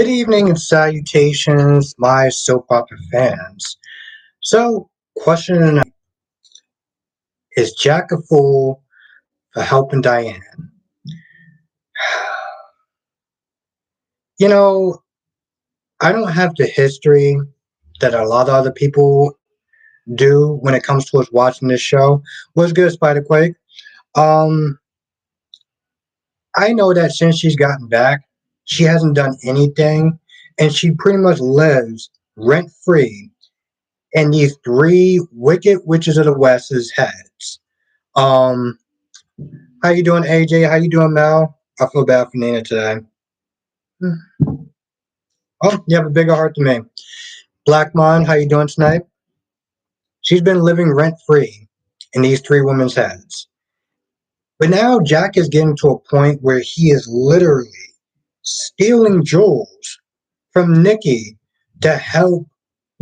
Good evening and salutations, my soap opera fans. So, question tonight, is Jack a fool for helping Diane? You know, I don't have the history that a lot of other people do when it comes towards watching this show. What's good, Spiderquake? Um, I know that since she's gotten back, she hasn't done anything, and she pretty much lives rent free in these three wicked witches of the West's heads. Um, how you doing, AJ? How you doing, Mel? I feel bad for Nina today. Oh, you have a bigger heart than me. Black Mon, how you doing tonight? She's been living rent free in these three women's heads. But now Jack is getting to a point where he is literally stealing jewels from Nikki to help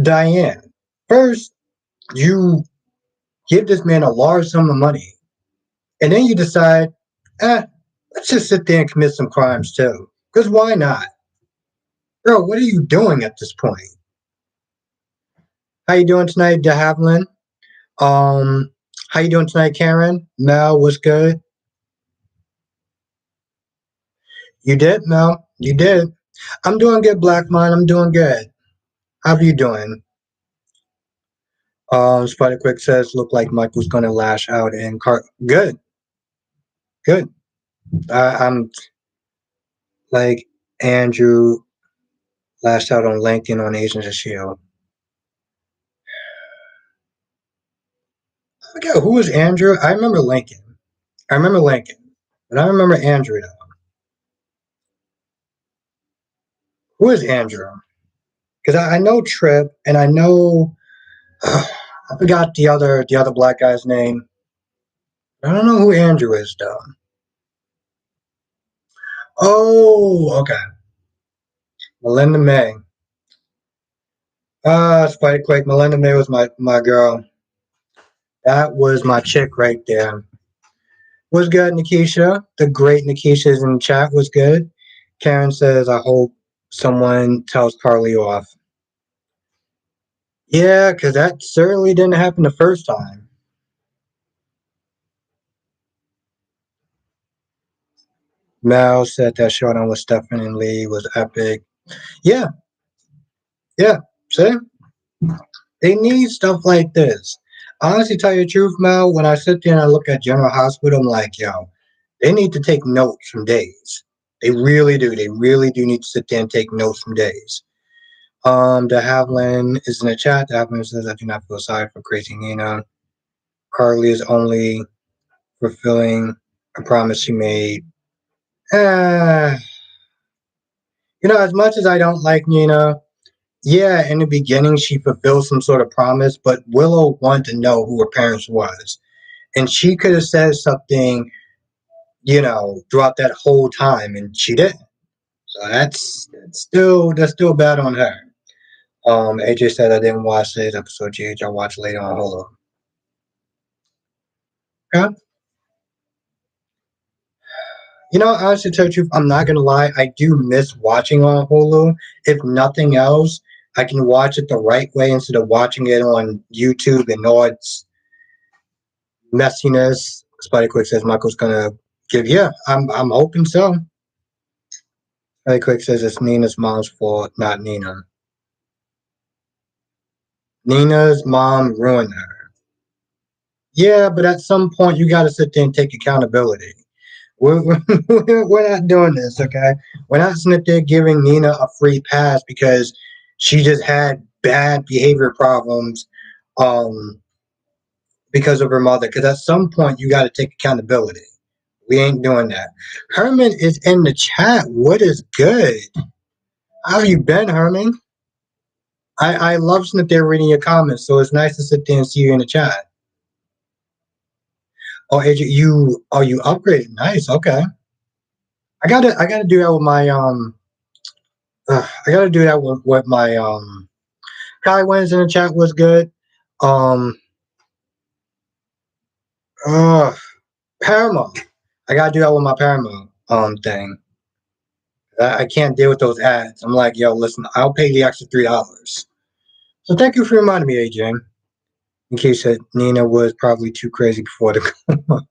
Diane. First, you give this man a large sum of money, and then you decide, let's just sit there and commit some crimes too. Because why not? Girl, what are you doing at this point? How you doing tonight, De Havilland? Um, how you doing tonight, Karen? Mel, what's good? You did, Mel? You did. I'm doing good, Black Mind. I'm doing good. How are you doing? Spider Quick says, look like Michael's gonna lash out in car. Good, good. I'm like Andrew lashed out on LinkedIn on Agents of Shield. I forget who was Andrew. I remember Lincoln. I remember Lincoln, but I remember Andrew though. Who is Andrew? Because I know Trip and I know I forgot the other black guy's name. I don't know who Andrew is though. Oh, okay. Melinda May. Spikequake. Melinda May was my girl. That was my chick right there. Was good, Nikisha. The great Nikisha is in the chat. Was good. Karen says, I hope someone tells Carly off. Yeah, because that certainly didn't happen the first time. Mel said that showdown with Stefan and Lee was epic. Yeah, yeah. See? They need stuff like this. Honestly, tell you the truth, Mel, when I sit there and I look at General Hospital, I'm like, yo, they need to take notes from days. They really do. They really do need to sit there and take notes from days. De Havilland is in the chat. De Havilland says, I do not feel sorry for Crazy Nina. Carly is only fulfilling a promise she made. Uh, as much as I don't like Nina, yeah, in the beginning she fulfilled some sort of promise, but Willow wanted to know who her parents was. And she could have said something, throughout that whole time, and she didn't. So that's still bad on her. AJ said I didn't watch today's episode. GH, I'll watch later on Hulu. Okay. Honestly, to tell you the truth, I'm not gonna lie. I do miss watching on Hulu. If nothing else, I can watch it the right way instead of watching it on YouTube and all its messiness. Spidey Quick says Michael's gonna give. Yeah, I'm hoping so. Spidey Quick says it's Nina's mom's fault, not Nina. Nina's mom ruined her. Yeah, but at some point you got to sit there and take accountability. We're not doing this, okay? We're not sitting there giving Nina a free pass because she just had bad behavior problems because of her mother. Because at some point, you got to take accountability. We ain't doing that. Herman is in the chat. What is good? How have you been, Herman? I love sitting there reading your comments, so it's nice to sit there and see you in the chat. Oh, AJ, you upgraded. Nice. Okay. I gotta do that with my I gotta do that with my Kai Wins in the chat was good. Um uh Paramount. I gotta do that with my Paramount thing. I can't deal with those ads. I'm like, yo, listen, I'll pay the extra $3. So thank you for reminding me, AJ. In case that Nina was probably too crazy before the coma.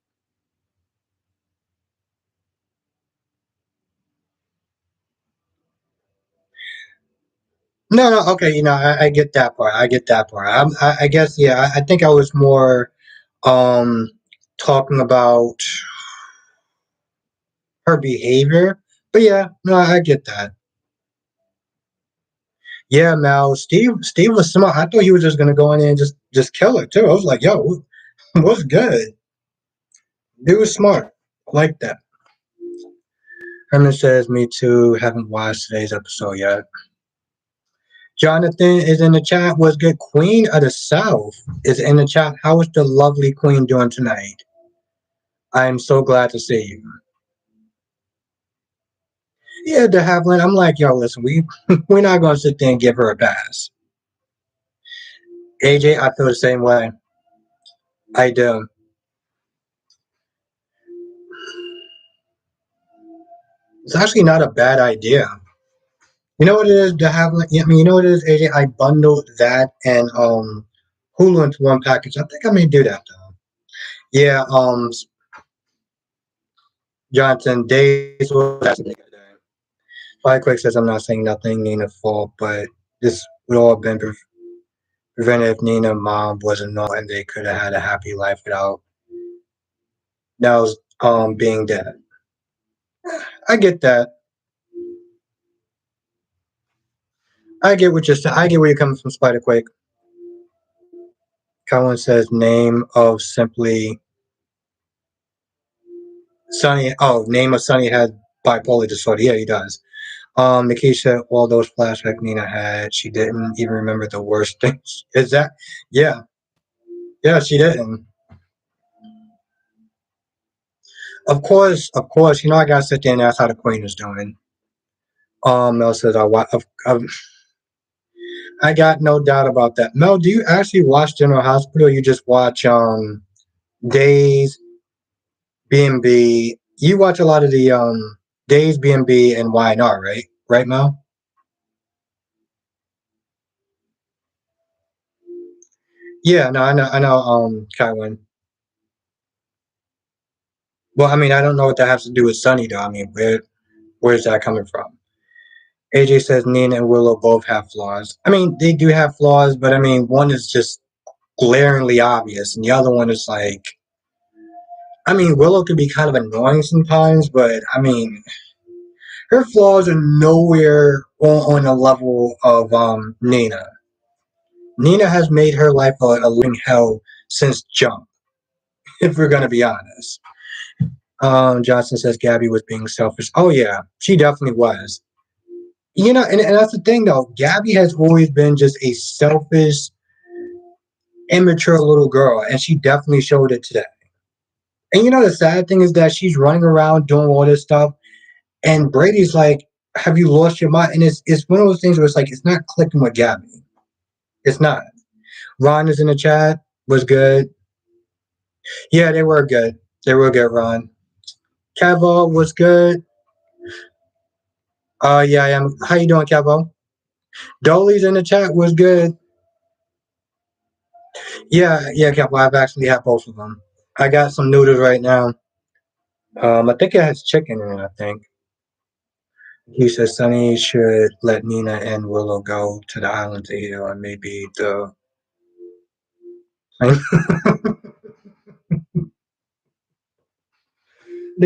No, no, okay, I get that part. I get that part. I guess, yeah, I think I was more um talking about her behavior. But yeah, no, I get that. Yeah, Mal, Steve was smart. I thought he was just gonna go in there and just kill it too. I was like, yo, what's good? Dude was smart. I like that. Herman says, me too. Haven't watched today's episode yet. Jonathan is in the chat. Was good. Queen of the South is in the chat. How is the lovely queen doing tonight? I'm so glad to see you. Yeah, de Havilland. I'm like, yo, listen, we're not gonna sit there and give her a pass. AJ, I feel the same way. I do. It's actually not a bad idea. You know what it is to have? I mean, you know what it is, AJ. I bundled that and Hulu into one package. I think I may do that though. Yeah. Jonathan Days was actually a good day. Firequick says I'm not saying nothing. Nina's fault, but this would all have been prevented if Nina's mom wasn't normal and they could have had a happy life without now being dead. I get that. I get what you're saying. I get where you're coming from, Spiderquake. Colin says name of simply Sonny. Oh, name of Sonny had bipolar disorder. Yeah, he does. Nikisha, all those flashbacks Nina had, she didn't even remember the worst things. Is that? Yeah, yeah, she didn't. Of course. I gotta sit there and ask how the queen is doing. Mel says I got no doubt about that. Mel, do you actually watch General Hospital? Or you just watch Days B&B. You watch a lot of the Days B&B and YNR, right? Right, Mel? Yeah, no, I know, Kaiwen. Well, I mean, I don't know what that has to do with Sunny, though. I mean, where's that coming from? AJ says Nina and Willow both have flaws. I mean, they do have flaws, but I mean, one is just glaringly obvious, and the other one is like, I mean, Willow can be kind of annoying sometimes, but I mean, her flaws are nowhere on a level of Nina. Nina has made her life a living hell since jump, if we're gonna be honest. Johnson says Gabby was being selfish. Oh yeah, she definitely was. And that's the thing though. Gabby has always been just a selfish, immature little girl, and she definitely showed it today. And the sad thing is that she's running around doing all this stuff, and Brady's like, "Have you lost your mind?" And it's one of those things where it's like it's not clicking with Gabby. It's not. Ron is in the chat. Was good. Yeah, they were good. They were good. Ron. Cavo was good. Yeah, I am. How you doing, Cavo? Dolly's in the chat. Was good. Yeah, yeah, Cavo. I've actually had both of them. I got some noodles right now. I think it has chicken in it. I think. He says Sunny should let Nina and Willow go to the island to heal, and maybe the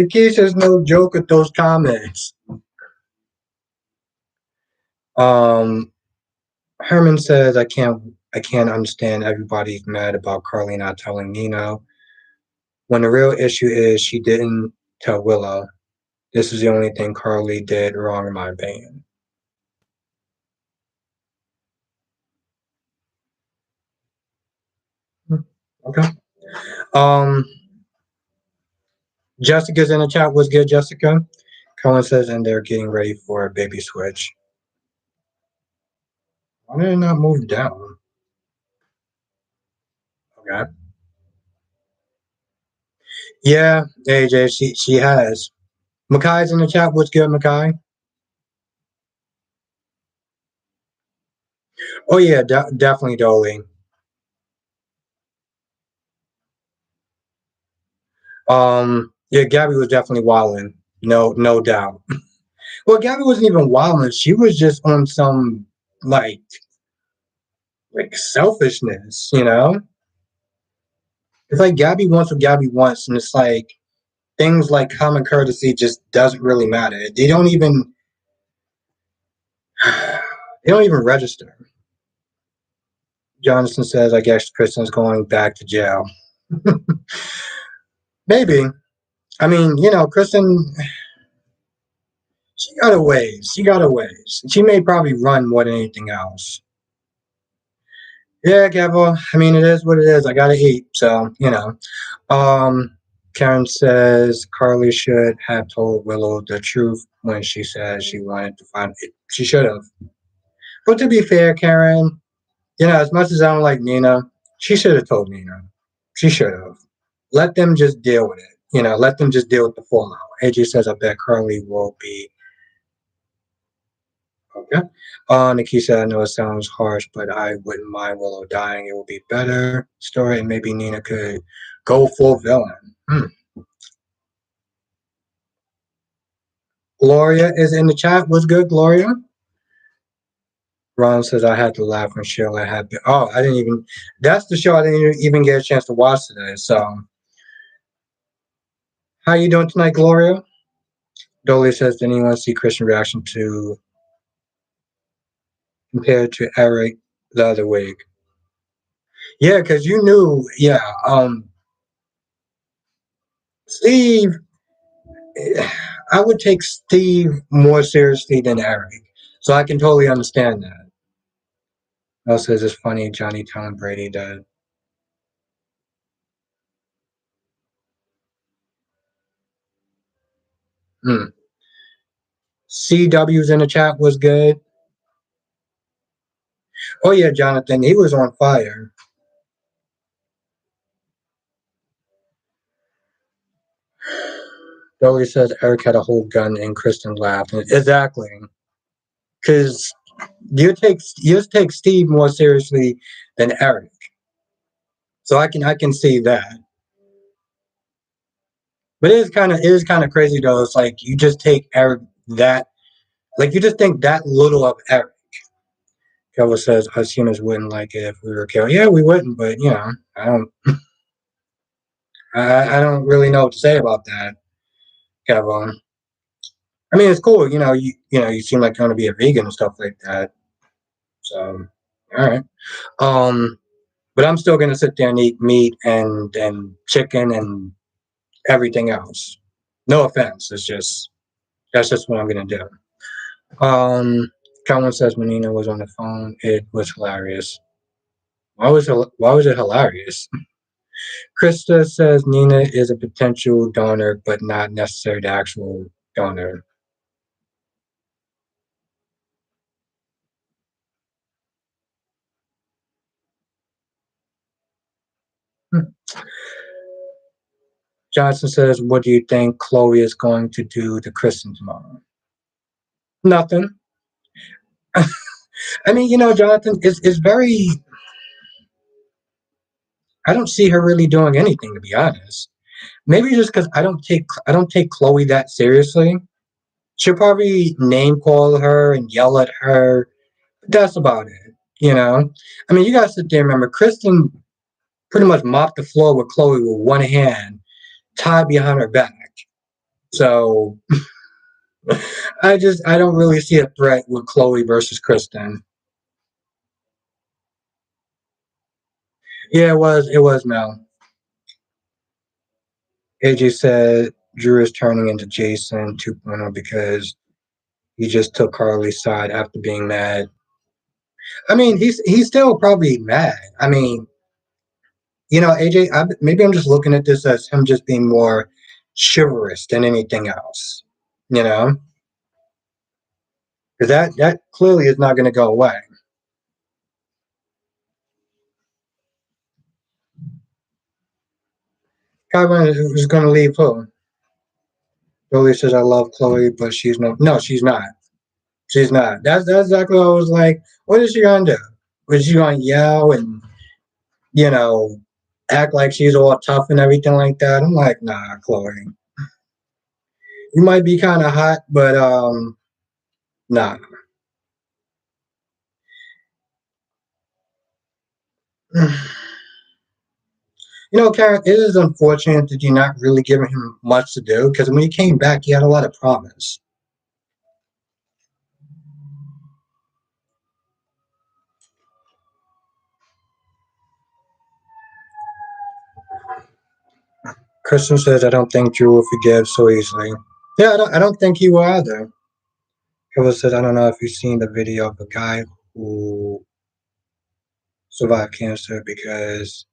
kids is no joke with those comments. Um, Herman says I can't understand everybody's mad about Carly not telling Nina when the real issue is she didn't tell Willow. This is the only thing Carly did wrong in my opinion. Okay. Um, Jessica's in the chat. Was good, Jessica? Cohen says, and they're getting ready for a baby switch. Why did it not move down? Okay. Yeah, AJ, she has. Makai's in the chat. What's good, Makai? Oh yeah, definitely Dolly. Yeah, Gabby was definitely wilding. No doubt. Well, Gabby wasn't even wilding. She was just on some like selfishness, you know? It's like Gabby wants what Gabby wants, and it's like things like common courtesy just doesn't really matter. They don't even register. Jonathan says, I guess Kristen's going back to jail. Maybe. I mean, Kristen, she got her ways. She got her ways. She may probably run more than anything else. Yeah, Gavel. I mean, it is what it is. I gotta eat, so. Um, Karen says Carly should have told Willow the truth when she said she wanted to find it. She should have. But to be fair, Karen, as much as I don't like Nina, she should have told Nina. She should have. Let them just deal with it. Let them just deal with the fallout. AJ says, I bet Carly will be okay. Nikki said, I know it sounds harsh, but I wouldn't mind Willow dying. It would be better story, and maybe Nina could go full villain. Gloria is in the chat. What's good, Gloria? Ron says I had to laugh when Sheila had. Oh, I didn't even. That's the show I didn't even get a chance to watch today. So, how you doing tonight, Gloria? Dolly says, did anyone see Christian reaction to compared to Eric the other week? Yeah, because you knew. Yeah, Steve. I would take Steve more seriously than Eric, so I can totally understand that. Mel says it's funny Johnny telling Brady that. Hmm. CW's in the chat was good. Oh yeah, Jonathan, he was on fire. Dolly says Eric had a whole gun and Kristen laughed. Exactly. Because you take Steve more seriously than Eric. So I can see that. But it is kind of crazy though. It's like you just take Eric that like you just think that little of Eric. Kevin says us humans wouldn't like it if we were killed. Yeah, we wouldn't, but I don't really know what to say about that, Kevin. I mean, it's cool. You seem like you're gonna be a vegan and stuff like that. So, all right. Um, but I'm still gonna sit there and eat meat and chicken and everything else. No offense. That's just what I'm gonna do. Colin says Menina was on the phone. It was hilarious. Why was it hilarious? Krista says Nina is a potential donor, but not necessarily the actual donor. Johnson says, "What do you think Chloe is going to do to Kristen tomorrow?" Nothing. I mean, Jonathan is very. I don't see her really doing anything, to be honest. Maybe just because I don't take Chloe that seriously. She'll probably name call her and yell at her. But that's about it. I mean, you gotta sit there and remember, Kristen pretty much mopped the floor with Chloe with one hand tied behind her back. So I don't really see a threat with Chloe versus Kristen. Yeah, it was Mel. AJ said Drew is turning into Jason 2.0 because he just took Carly's side after being mad. I mean, he's still probably mad. I mean, AJ, maybe I'm just looking at this as him just being more chivalrous than anything else. You know, because that clearly is not going to go away. Kyron is going to leave who? Billy says, "I love Chloe, but she's no, she's not. She's not. That's exactly what I was like. What is she gonna do? Was she gonna yell and you know act like she's all tough and everything like that? I'm like, nah, Chloe. You might be kind of hot, but nah. Karen, it is unfortunate that you're not really giving him much to do because when he came back, he had a lot of promise. Kristen says, I don't think Drew will forgive so easily. Yeah, I don't think he will either. Kevin said, I don't know if you've seen the video of a guy who survived cancer because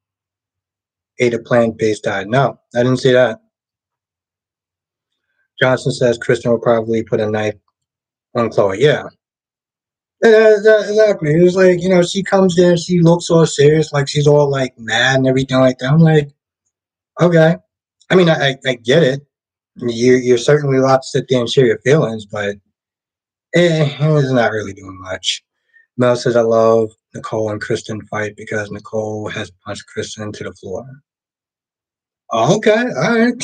ate a plant-based diet. No, I didn't see that. Johnson says Kristen will probably put a knife on Chloe. Yeah. Exactly. It was like, she comes in, she looks all serious, like she's all like mad and everything like that. I'm like, okay. I mean, I get it. You're certainly allowed to sit there and share your feelings, but it's not really doing much. Mel says, I love Nicole and Kristen fight because Nicole has punched Kristen to the floor. Oh, okay, all right.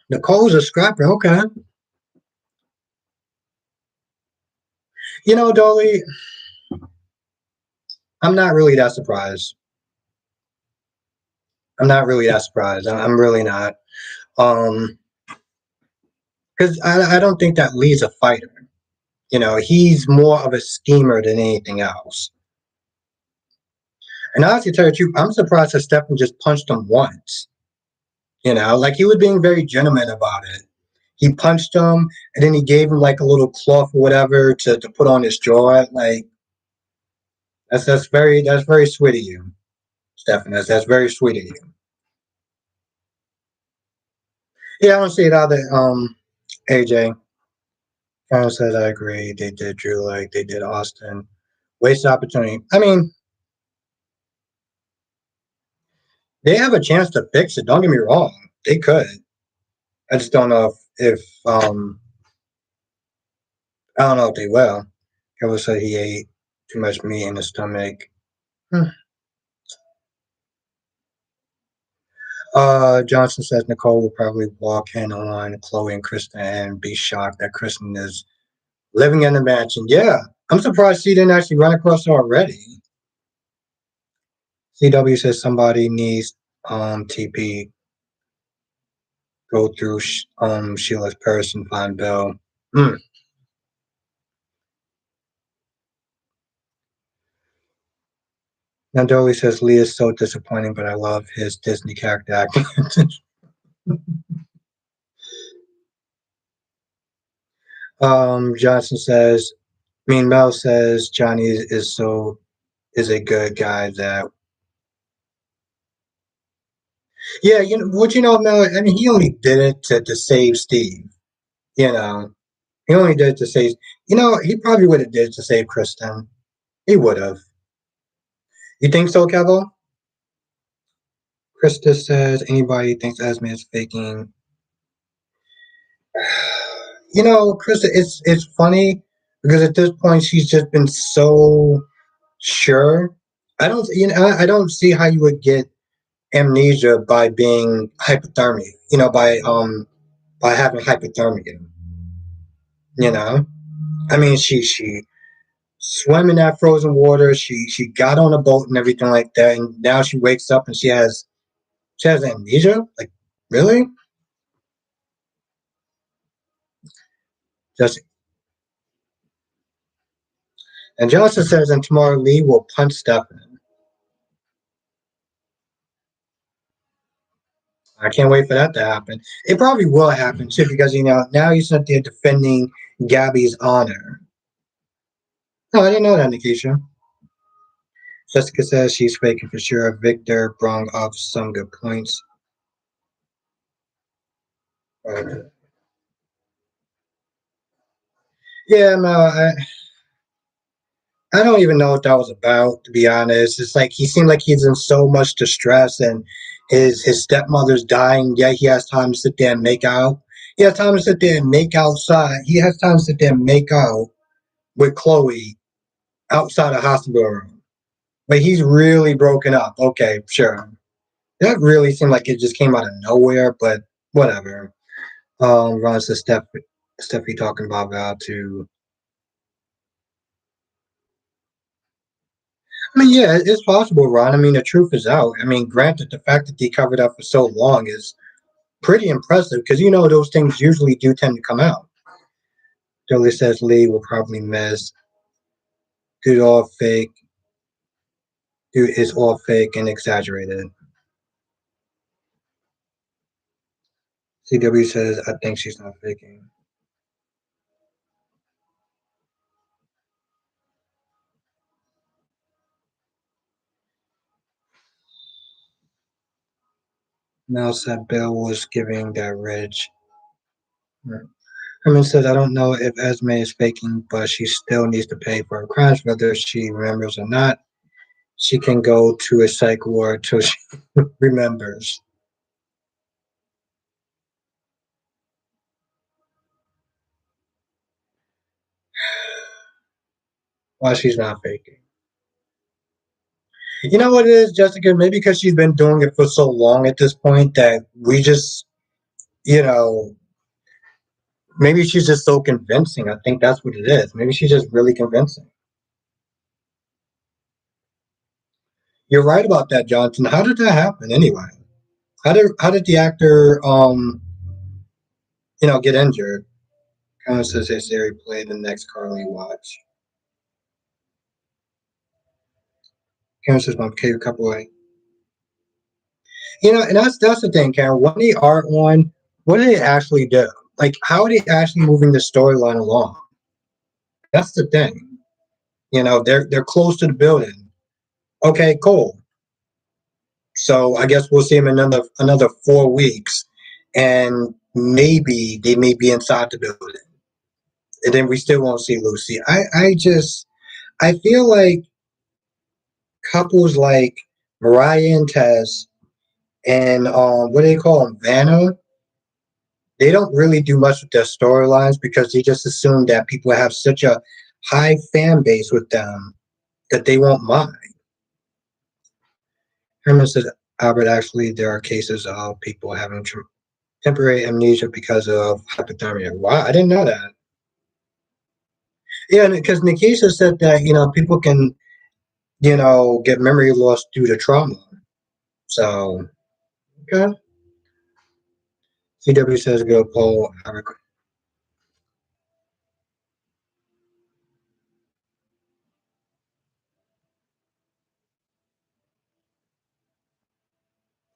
Nicole's a scrapper. Okay. Dolly, I'm not really that surprised. I'm not really that surprised. I'm really not. Um, because I don't think that Lee's a fighter. He's more of a schemer than anything else. And honestly, to tell you the truth, I'm surprised that Stefan just punched him once. Like he was being very gentleman about it. He punched him, and then he gave him like a little cloth or whatever to put on his jaw. Like that's very sweet of you, Stefan. That's very sweet of you. Yeah, I don't see it either. AJ kind of said I agree. They did Drew like they did Austin. Waste opportunity. I mean, they have a chance to fix it. Don't get me wrong. They could. I just don't know if I don't know if they will. Kevin said he ate too much meat in his stomach. Hmm. Johnson says Nicole will probably walk in on Chloe and Kristen and be shocked that Kristen is living in the mansion. Yeah, I'm surprised she didn't actually run across her already. CW says somebody needs TP go through Sheila's purse and find Bill. Mm. Now Dolly says Lee is so disappointing, but I love his Disney character acting. Johnson says, Mel says Johnny is a good guy that. Yeah, Mel. I mean, he only did it to save Steve. You know, he only did it to save. He probably would have did it to save Kristen. He would have. You think so, Kevo? Krista says anybody thinks Esme is faking. Krista, it's funny because at this point she's just been so sure. I don't see how you would get amnesia by being hypothermia. By having hypothermia. You know, I mean, she swam in that frozen water. She got on a boat and everything like that, and now she wakes up and she has amnesia. Like, really? Just and Johnson says, and tomorrow Lee will punch Stefan. I can't wait for that to happen. It probably will happen too, because now he's not there defending Gabby's honor. No, I didn't know that, Nikisha. Jessica says she's faking for sure. Victor brung up some good points. Uh, yeah, no, I don't even know what that was about, to be honest. It's like he seemed like he's in so much distress and his stepmother's dying, yet he has time to sit there and make out. He has time to sit there and make outside. He has time to sit there and make out with Chloe outside the hospital room. But he's really broken up. Okay, sure. That really seemed like it just came out of nowhere, but whatever. Ron says Steffi talking about Val too. I mean, yeah, it's possible, Ron. I mean, the truth is out. I mean, granted, the fact that they covered up for so long is pretty impressive because you know those things usually do tend to come out. Billy says Lee will probably miss. Dude, all fake. Dude is all fake and exaggerated. CW says I think she's not faking. Mel said Bill was giving that rich. Herman says I don't know if Esme is faking, but she still needs to pay for her crimes, whether she remembers or not. She can go to a psych ward till she remembers. Why she's not faking. You know what it is, Jessica? Maybe because she's been doing it for so long at this point that we just, you know, maybe she's just so convincing. I think that's what it is. Maybe she's just really convincing. You're right about that, Johnson. How did that happen anyway? How did the actor get injured? Kind of says hey Siri play the next Carly watch. Karen says my K couple like and that's the thing, Karen. When they are on, what do they actually do? Like how are they actually moving the storyline along? That's the thing. They're close to the building. Okay, cool. So I guess we'll see him in another 4 weeks, and maybe they may be inside the building, and then we still won't see Lucy. I feel like couples like Mariah and Tess and what do they call them, Vanna? They don't really do much with their storylines because they just assume that people have such a high fan base with them that they won't mind. Herman says, Albert, actually, there are cases of people having temporary amnesia because of hypothermia. Wow, I didn't know that. Yeah, because Nikisha said that, people can, get memory loss due to trauma. So, okay. CW says, go poll.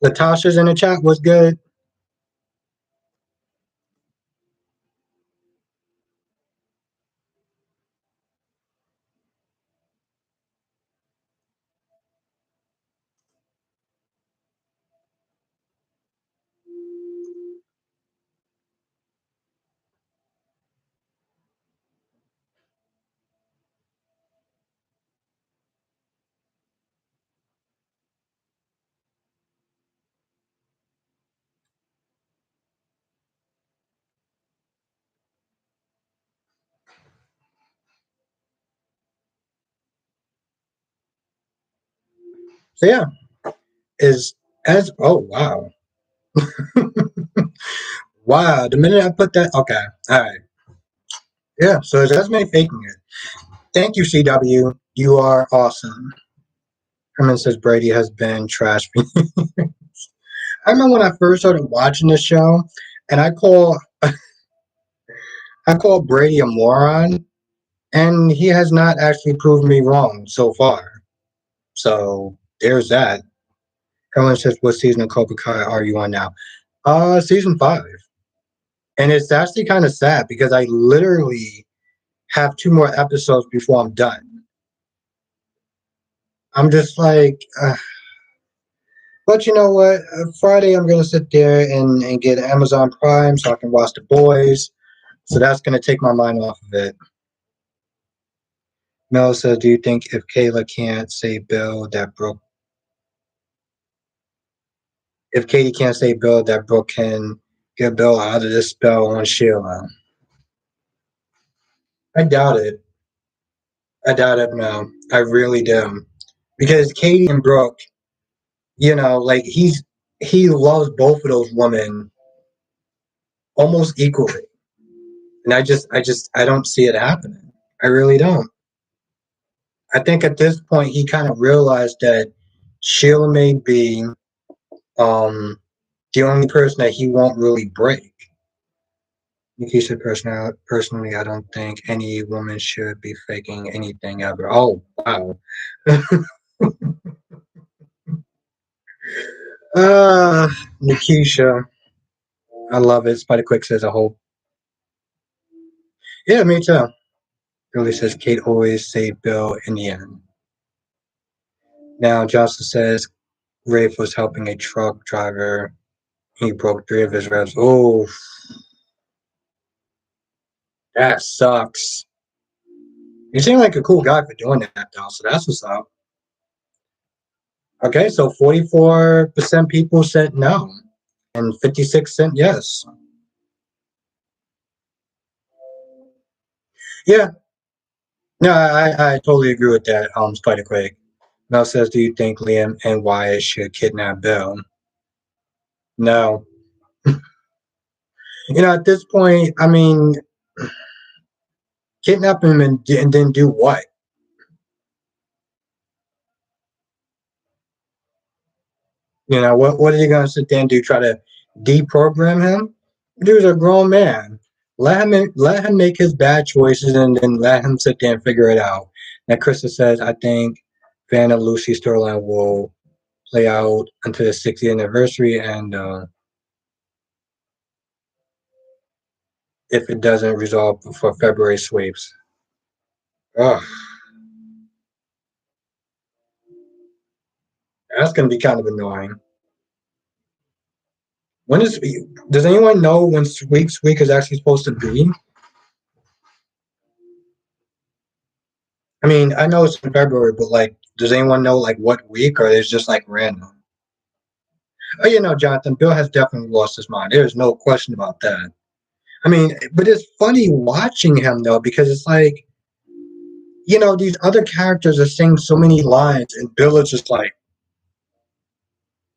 Latasha's in the chat. What's good? So, yeah, is as, oh, wow. Wow, the minute I put that, okay, all right. Yeah, so it's Esme faking it. Thank you, CW. You are awesome. Herman says Brady has been trash. I remember when I first started watching the show, and I call Brady a moron, and he has not actually proved me wrong so far. So there's that. Herman says, "What season of Cobra Kai are you on now?" Season 5, and it's actually kind of sad because I literally have 2 more episodes before I'm done. I'm just like, but you know what? Friday I'm gonna sit there and get Amazon Prime so I can watch The Boys. So that's gonna take my mind off of it. Mel says, "Do you think if Kayla can't save Bill, that Brooke, if Katie can't save Bill, that Brooke can get Bill out of this spell on Sheila?" I doubt it. I doubt it, Mel. I really do. because Katie and Brooke, like he loves both of those women almost equally, and I don't see it happening. I really don't. I think at this point he kind of realized that Sheila may be um, the only person that he won't really break. He said, personally, I don't think any woman should be faking anything ever. Oh, wow. uh, Nikisha. I love it. Spider Quick says, I hope. Yeah, me too. Billy says, Kate always saved Bill in the end. Now, Johnson says, Rafe was helping a truck driver. He broke three of his ribs. Oh, that sucks. You seem like a cool guy for doing that, though, so that's what's up. Okay, so 44% people said no, and 56 said yes. Yeah, no, I totally agree with that, Spider Quake. Mel says, do you think Liam and Wyatt should kidnap Bill? No. At this point, I mean, kidnap him and then do what? What are you going to sit there and do? Try to deprogram him? Dude's a grown man. Let him make his bad choices and then let him sit there and figure it out. Now, Krista says, I think Vanna Lucy storyline will play out until the 60th anniversary, and if it doesn't resolve for February sweeps. Ugh, that's going to be kind of annoying. When is does anyone know when sweeps week is actually supposed to be? I mean, I know it's in February, but like, does anyone know like what week, or is it just like random? Oh, Jonathan, Bill has definitely lost his mind. There's no question about that. I mean, but it's funny watching him though, because it's like, these other characters are saying so many lines, and Bill is just like,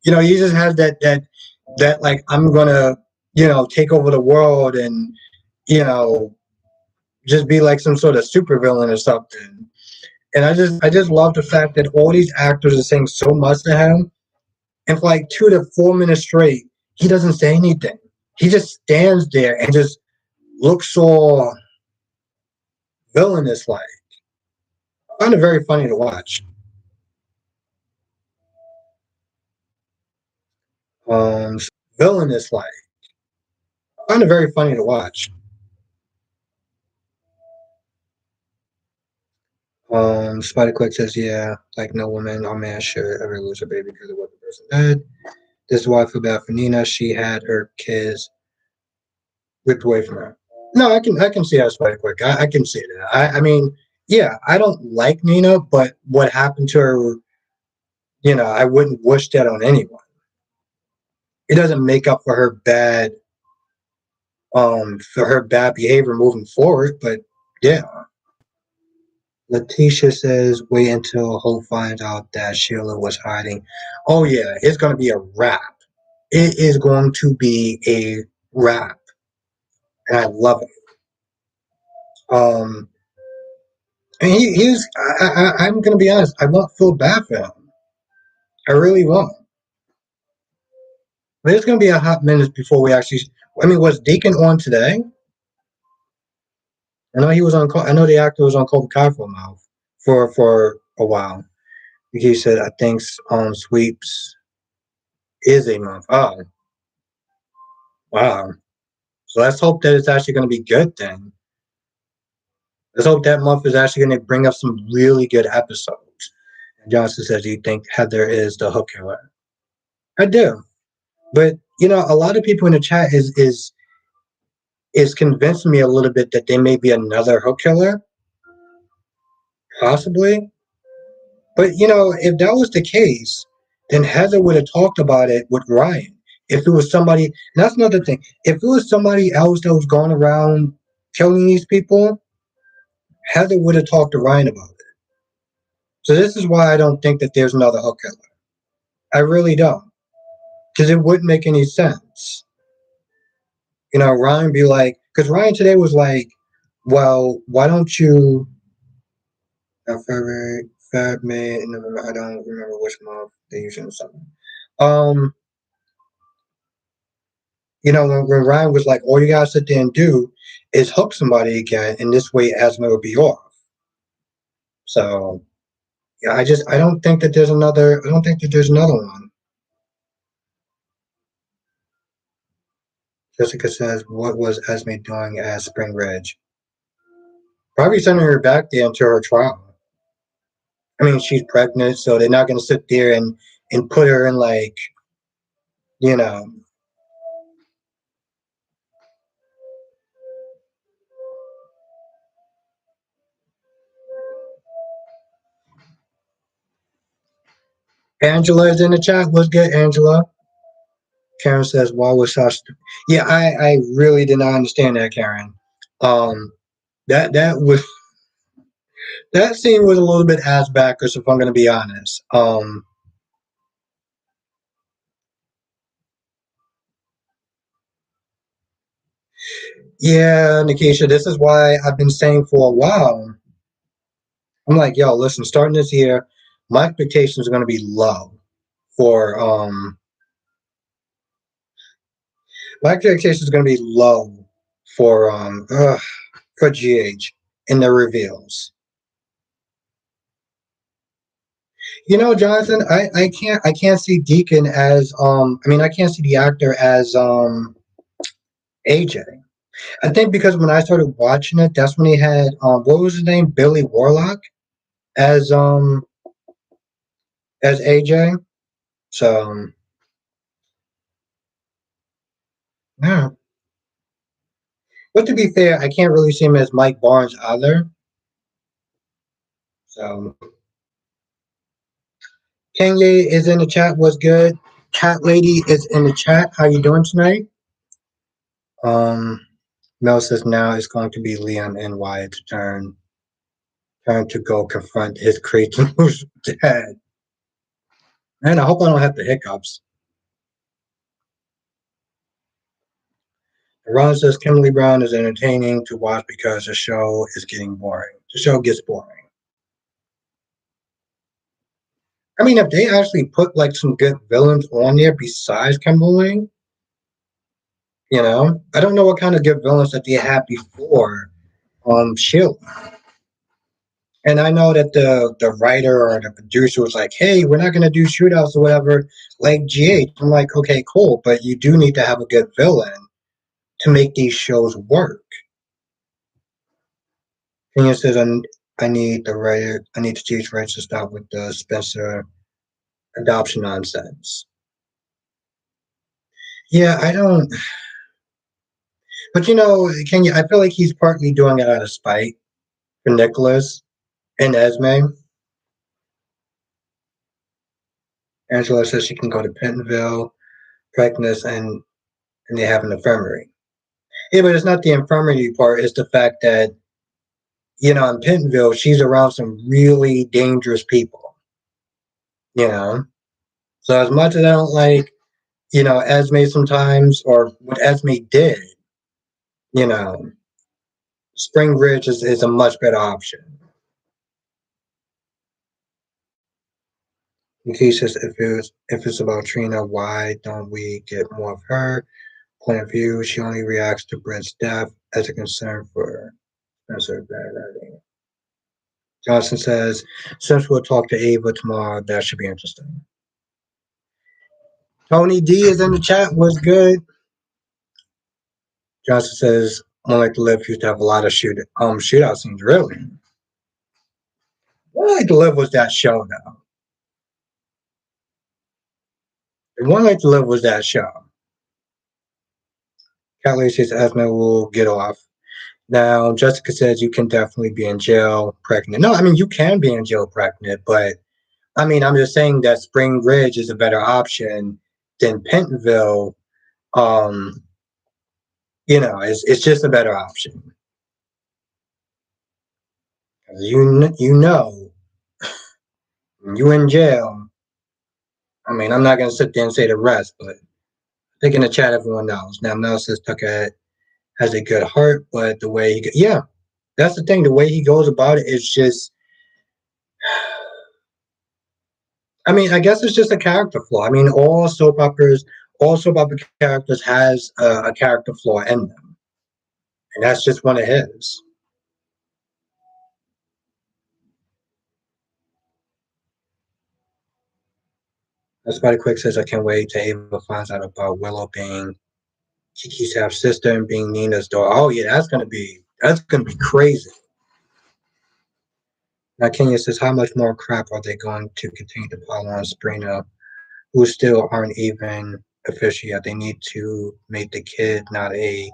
he just has that like, I'm gonna, take over the world and, you know, just be like some sort of supervillain or something. And I just love the fact that all these actors are saying so much to him, and for like 2 to 4 minutes straight, he doesn't say anything. He just stands there and just looks all villainous like. I find it very funny to watch. Villainous like. I find it very funny to watch. Spider Quick says, yeah, like no woman or man should ever lose a baby because of what the person did. This is why I feel bad for Nina. She had her kids ripped away from her. No, I can see that, Spider Quick. I can see that. I mean, yeah, I don't like Nina, but what happened to her, I wouldn't wish that on anyone. It doesn't make up for her bad behavior moving forward, but yeah. Letitia says, wait until Hope finds out that Sheila was hiding. Oh yeah, it's gonna be a wrap. It is going to be a wrap, and I love it. Um, and he's. I'm gonna be honest. I won't feel bad for him. I really won't. But it's gonna be a hot minute before we actually. I mean, was Deacon on today? I know he was on. I know the actor was on Cobra Kai for a while. For a while. He said, I think sweeps is a month. Oh, wow. So let's hope that it's actually going to be good then. Let's hope that month is actually going to bring up some really good episodes. And Johnson says, do you think Heather is the hook killer? I do. But, a lot of people in the chat is convincing me a little bit that there may be another hook killer, possibly. But, if that was the case, then Heather would have talked about it with Ryan. If it was somebody, and that's another thing, if it was somebody else that was going around killing these people, Heather would have talked to Ryan about it. So this is why I don't think that there's another hook killer. I really don't, because it wouldn't make any sense. Ryan be like, because Ryan today was like, well, why don't you February, Feb, May, and November. I don't remember which month they usually in summer. Um, when Ryan was like, all you gotta sit there and do is hook somebody again, and this way asthma will be off. So yeah, I don't think that there's another. I don't think that there's another one. Jessica says, what was Esme doing at Spring Ridge? Probably sending her back there into her trial. I mean, she's pregnant, so they're not gonna sit there and put her in like, you know, Angela is in the chat. What's good, Angela? Karen says, "Why was Sasha?" Yeah, I really did not understand that, Karen. Um, that was that scene was a little bit ass backwards, if I'm going to be honest. Yeah, Nikisha, this is why I've been saying for a while. I'm like, yo, listen, starting this year, my expectations are going to be low for my expectations are going to be low for for GH in the reveals. Jonathan, I can't see Deacon as I can't see the actor as AJ. I think because when I started watching it, that's when he had what was his name? Billy Warlock as AJ. So yeah. But to be fair, I can't really see him as Mike Barnes either. So Kanye is in the chat. What's good? Cat Lady is in the chat. How you doing tonight? Um Mel says now it's going to be Leon and Wyatt's turn to go confront his crazy dad. Man, I hope I don't have the hiccups. Ron says Kimberly Brown is entertaining to watch because the show is getting boring. The show gets boring. I mean, if they actually put like some good villains on there besides Kimberly, I don't know what kind of good villains that they had before Shield. And I know that the writer or the producer was like, "Hey, we're not gonna do shootouts or whatever like GH." I'm like, "Okay, cool, but you do need to have a good villain to make these shows work." Kenya says, I need to teach writers to stop with the Spencer adoption nonsense. Yeah, I don't, but Kenya, I feel like he's partly doing it out of spite for Nicholas and Esme. Angela says she can go to Pentonville, pregnant, and they have an infirmary. Yeah, but it's not the infirmary part, it's the fact that, in Pentonville, she's around some really dangerous people, you know? So as much as I don't like Esme sometimes, or what Esme did, you know, Spring Ridge is a much better option. In case if it's about Trina, why don't we get more of her point of view? She only reacts to Brett's death as a concern for Spencer. Johnson says, since we'll talk to Ava tomorrow, that should be interesting. Tony D is in the chat. What's good? Johnson says, One Like to Live used to have a lot of shootout scenes. Really? One Like to Live was that show, though. One Like to Live was that show. Kelly says Esme will get off. Now, Jessica says you can definitely be in jail pregnant. No, I mean, you can be in jail pregnant, but I mean, I'm just saying that Spring Ridge is a better option than Pentonville. Um, it's just a better option. You know, You in jail. I mean, I'm not gonna sit there and say the rest, but I think in the chat everyone knows. Now Mel says Tucker has a good heart, but the way yeah, that's the thing. The way he goes about it is just. I mean, I guess it's just a character flaw. I mean, all soap opera characters has a character flaw in them, and that's just one of his. That's why the quick says I can't wait till Ava finds out about Willow being Kiki's half sister and being Nina's daughter. Oh yeah, that's gonna be crazy. Now Kenya says, how much more crap are they going to continue to pile on Sabrina, who still aren't even official yet? They need to make the kid not a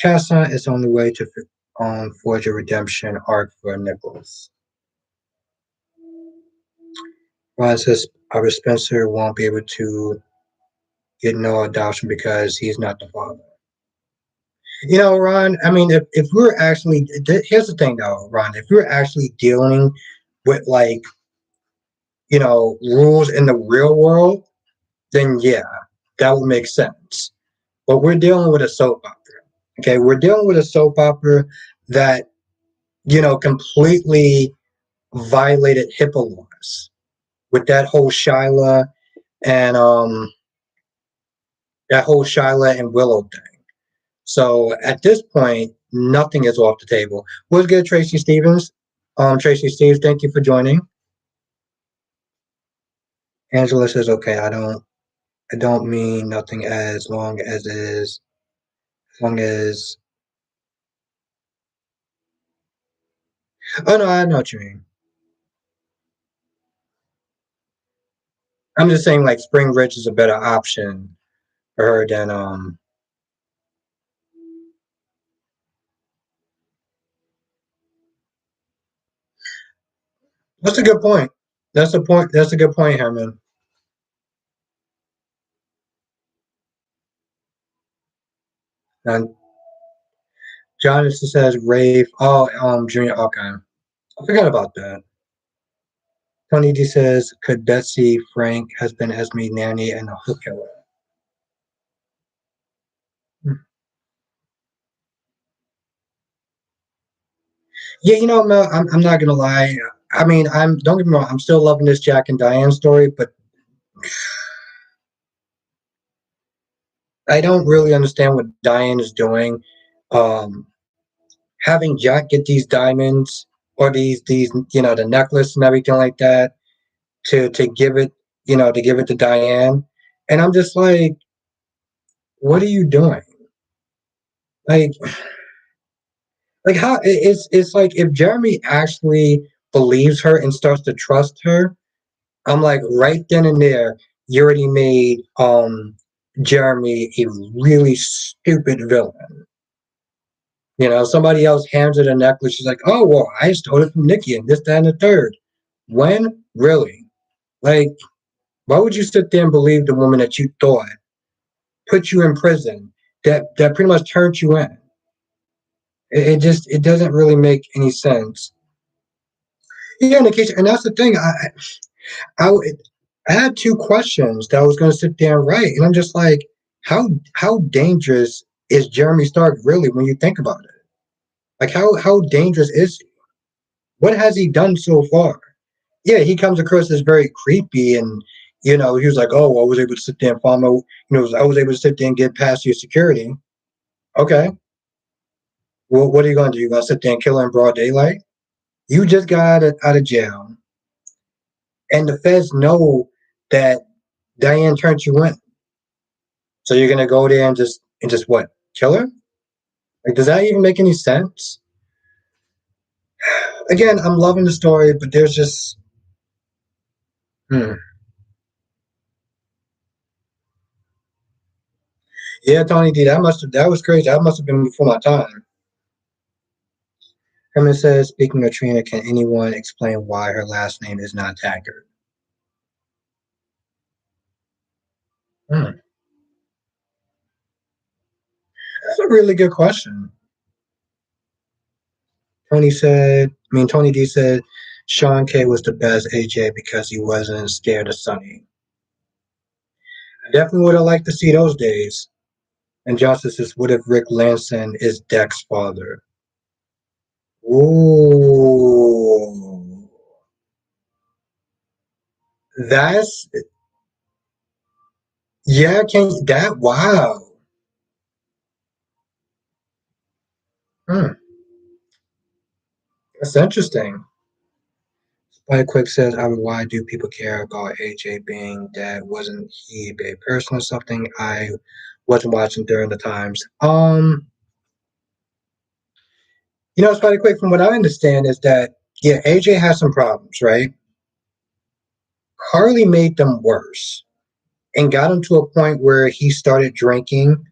cast on. It's the only way to forge a redemption arc for Nicholas. Ron says, our Spencer won't be able to get no adoption because he's not the father. Ron, I mean, if we're actually, here's the thing though, Ron, if we're actually dealing with like, rules in the real world, then yeah, that would make sense. But we're dealing with a soap opera. Okay. We're dealing with a soap opera that, completely violated HIPAA laws with and, that whole Shyla and Willow thing. So at this point, nothing is off the table. What's good, Tracy Stevens? Tracy Stevens, thank you for joining. Angela says, "Okay, I don't mean nothing as long as." Oh no, I know what you mean. I'm just saying, like Spring Ridge is a better option for her than. That's a good point. That's a point. That's a good point, Herman. And Jonathan says, "Rave." Oh, Junior. Okay, I forgot about that. Tony D says, "Could Betsy Frank has been Esme nanny and a hook killer?" Yeah, Mel, I'm not gonna lie. I mean, I'm don't get me wrong. I'm still loving this Jack and Diane story, but I don't really understand what Diane is doing. Um, Having Jack get these diamonds or these the necklace and everything like that to give it to give it to Diane, and I'm just like, what are you doing? Like how it's like if Jeremy actually believes her and starts to trust her, I'm like right then and there, you already made Jeremy a really stupid villain. Somebody else hands her the necklace. She's like, "Oh well, I stole it from Nikki and this, that, and the third." When really? Like, why would you sit there and believe the woman that you thought put you in prison that pretty much turned you in? It doesn't really make any sense. Yeah, in the case, and that's the thing. I I had two questions that I was going to sit there and write, and I'm just like, how dangerous is Jeremy Stark really when you think about it? Like how dangerous is he? What has he done so far? Yeah, he comes across as very creepy, and he was like, oh, I was able to sit there and follow, I was able to sit there and get past your security. Okay, well, what are you going to do? You going to sit there and kill her in broad daylight? You just got out of jail, and the feds know that Diane turned you in. So you're gonna go there and just what? Kill her? Like, does that even make any sense? Again, I'm loving the story, but there's just hmm. Yeah, Tony D. That was crazy. That must have been before my time. Herman says, speaking of Trina, can anyone explain why her last name is not Taggart? Hmm. That's a really good question. Tony D said Sean K was the best AJ because he wasn't scared of Sonny. I definitely would have liked to see those days. And Justice is what if Rick Lanson is Deck's father? Ooh. That's yeah, can that wow. Hmm, that's interesting. Spike Quick says, I mean, why do people care about AJ being dead? Wasn't he a person or something? I wasn't watching during the times. Spike Quick, from what I understand, is that yeah, AJ has some problems, right? Carly made them worse and got him to a point where he started drinking.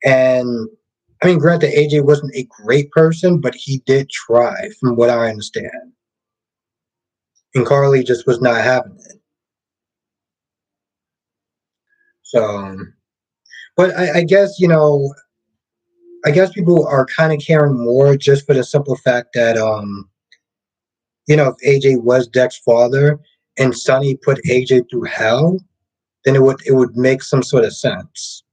And I mean, granted, AJ wasn't a great person, but he did try, from what I understand. And Carly just was not having it. So, but I guess I guess people are kind of caring more just for the simple fact that if AJ was Deck's father and Sonny put AJ through hell, then it would make some sort of sense.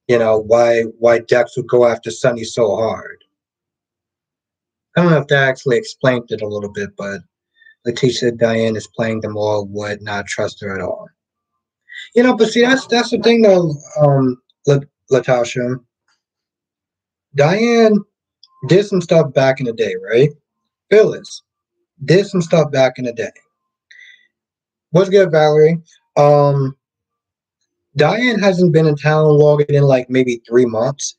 Why Dex would go after Sonny so hard. I don't know if that actually explained it a little bit, but Letitia Diane is playing them all would not trust her at all. But see that's the thing though, Latasha. Diane did some stuff back in the day, right? Phyllis did some stuff back in the day. What's good, Valerie? Um, Diane hasn't been in town longer than like maybe 3 months,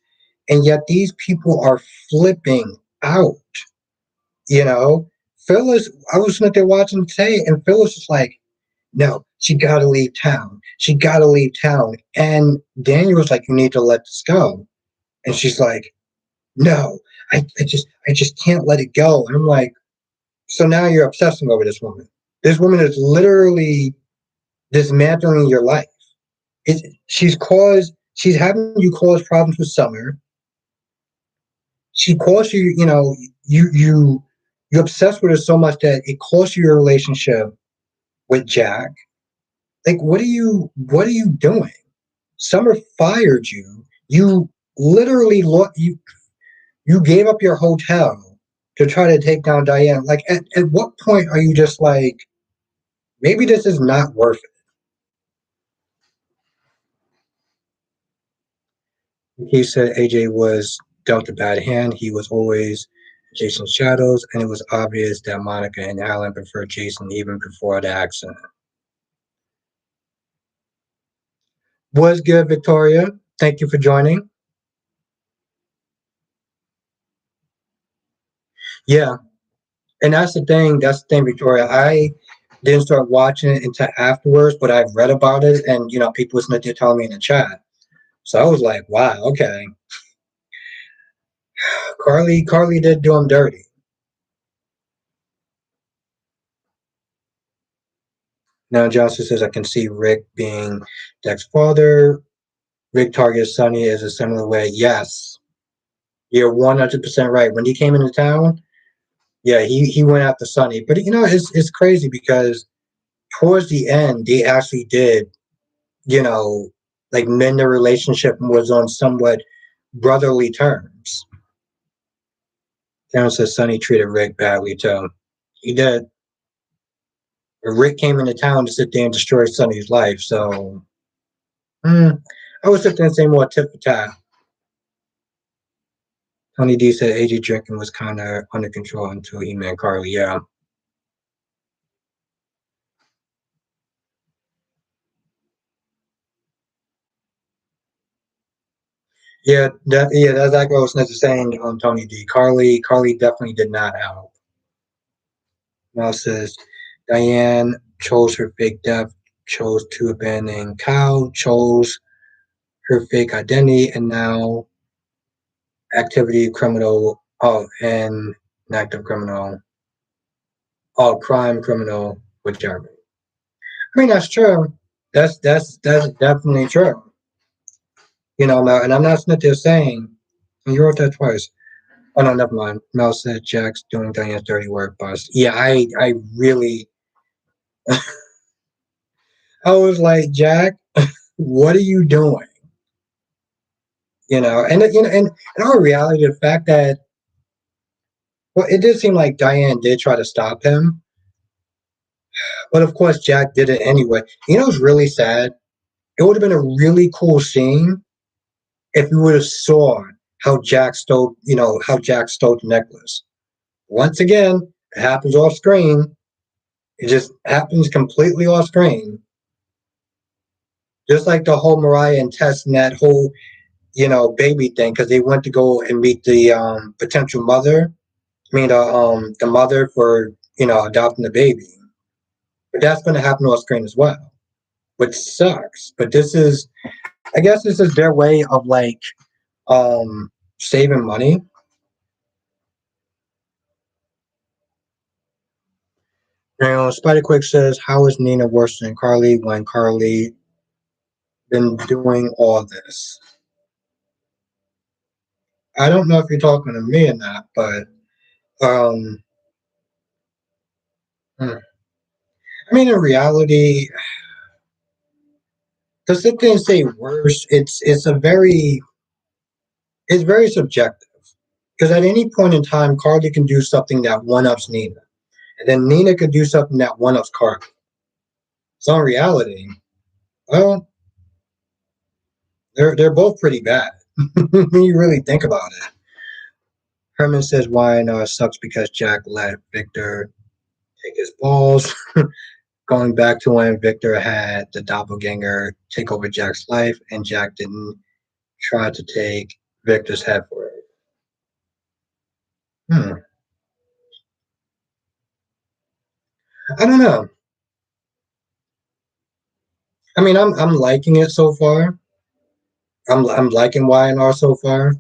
and yet these people are flipping out. You know, Phyllis, I was sitting there watching today, and Phyllis is like, no, she got to leave town. She got to leave town. And Daniel was like, you need to let this go. And she's like, no, I just can't let it go. And I'm like, so now you're obsessing over this woman. This woman is literally dismantling your life. She's having you cause problems with Summer. She caused you, you obsessed with her so much that it cost you your relationship with Jack. Like, what are you doing? Summer fired you. You literally you gave up your hotel to try to take down Diane. Like, at what point are you just like, maybe this is not worth it? He said AJ was dealt a bad hand. He was always Jason's shadows, and it was obvious that Monica and Alan preferred Jason even before the accident. Was good, Victoria. Thank you for joining. Yeah, and that's the thing. That's the thing, Victoria. I didn't start watching it until afterwards, but I've read about it, and people was there telling me in the chat. So I was like, wow, okay. Carly did do him dirty. Now Johnson says I can see Rick being Deck's father. Rick targets Sonny as a similar way. Yes, you're 100% right. When he came into town, yeah, he went after Sonny. But it's crazy because towards the end, they actually did, you know, like mend the relationship and was on somewhat brotherly terms. Terrence says Sonny treated Rick badly too. He did. But Rick came into town to sit there and destroy Sonny's life. So I would sit there and say more tit for tat. Tony D said AJ drinking was kind of under control until he met Carly. Yeah. That's exactly what I was saying on Tony D. Carly definitely did not help. Now says Diane chose her fake death, chose to abandon Kyle, chose her fake identity, and now activity criminal. Oh, and an active criminal. Oh, crime criminal with Jeremy. I mean, that's true. That's definitely true. And I'm not sitting there saying, and you wrote that twice. Oh no, never mind. Mel said Jack's doing Diane's dirty work, boss. Yeah, I really, I was like, Jack, what are you doing? In our reality, the fact that well, it did seem like Diane did try to stop him, but of course Jack did it anyway. You know, it's really sad. It would have been a really cool scene if we would have saw how Jack stole the necklace. Once again, it happens off screen. It just happens completely off screen. Just like the whole Mariah and Tess and that whole, baby thing, because they went to go and meet the potential mother. I mean, the mother for adopting the baby. But that's going to happen off screen as well, which sucks. But I guess, this is their way of like um saving money. Spider Quick says, "How is Nina worse than Carly when Carly been doing all this?" I don't know if you're talking to me or not, but um, I mean, in reality, to sit there and say worse, it's very subjective. Because at any point in time, Carly can do something that one ups Nina, and then Nina could do something that one ups Carly. So in reality, well, they're both pretty bad when you really think about it. Herman says, "Why no? It sucks because Jack let Victor take his balls." Going back to when Victor had the doppelganger take over Jack's life, and Jack didn't try to take Victor's head for it. Hmm. I don't know. I mean, I'm liking it so far. I'm liking Y&R so far.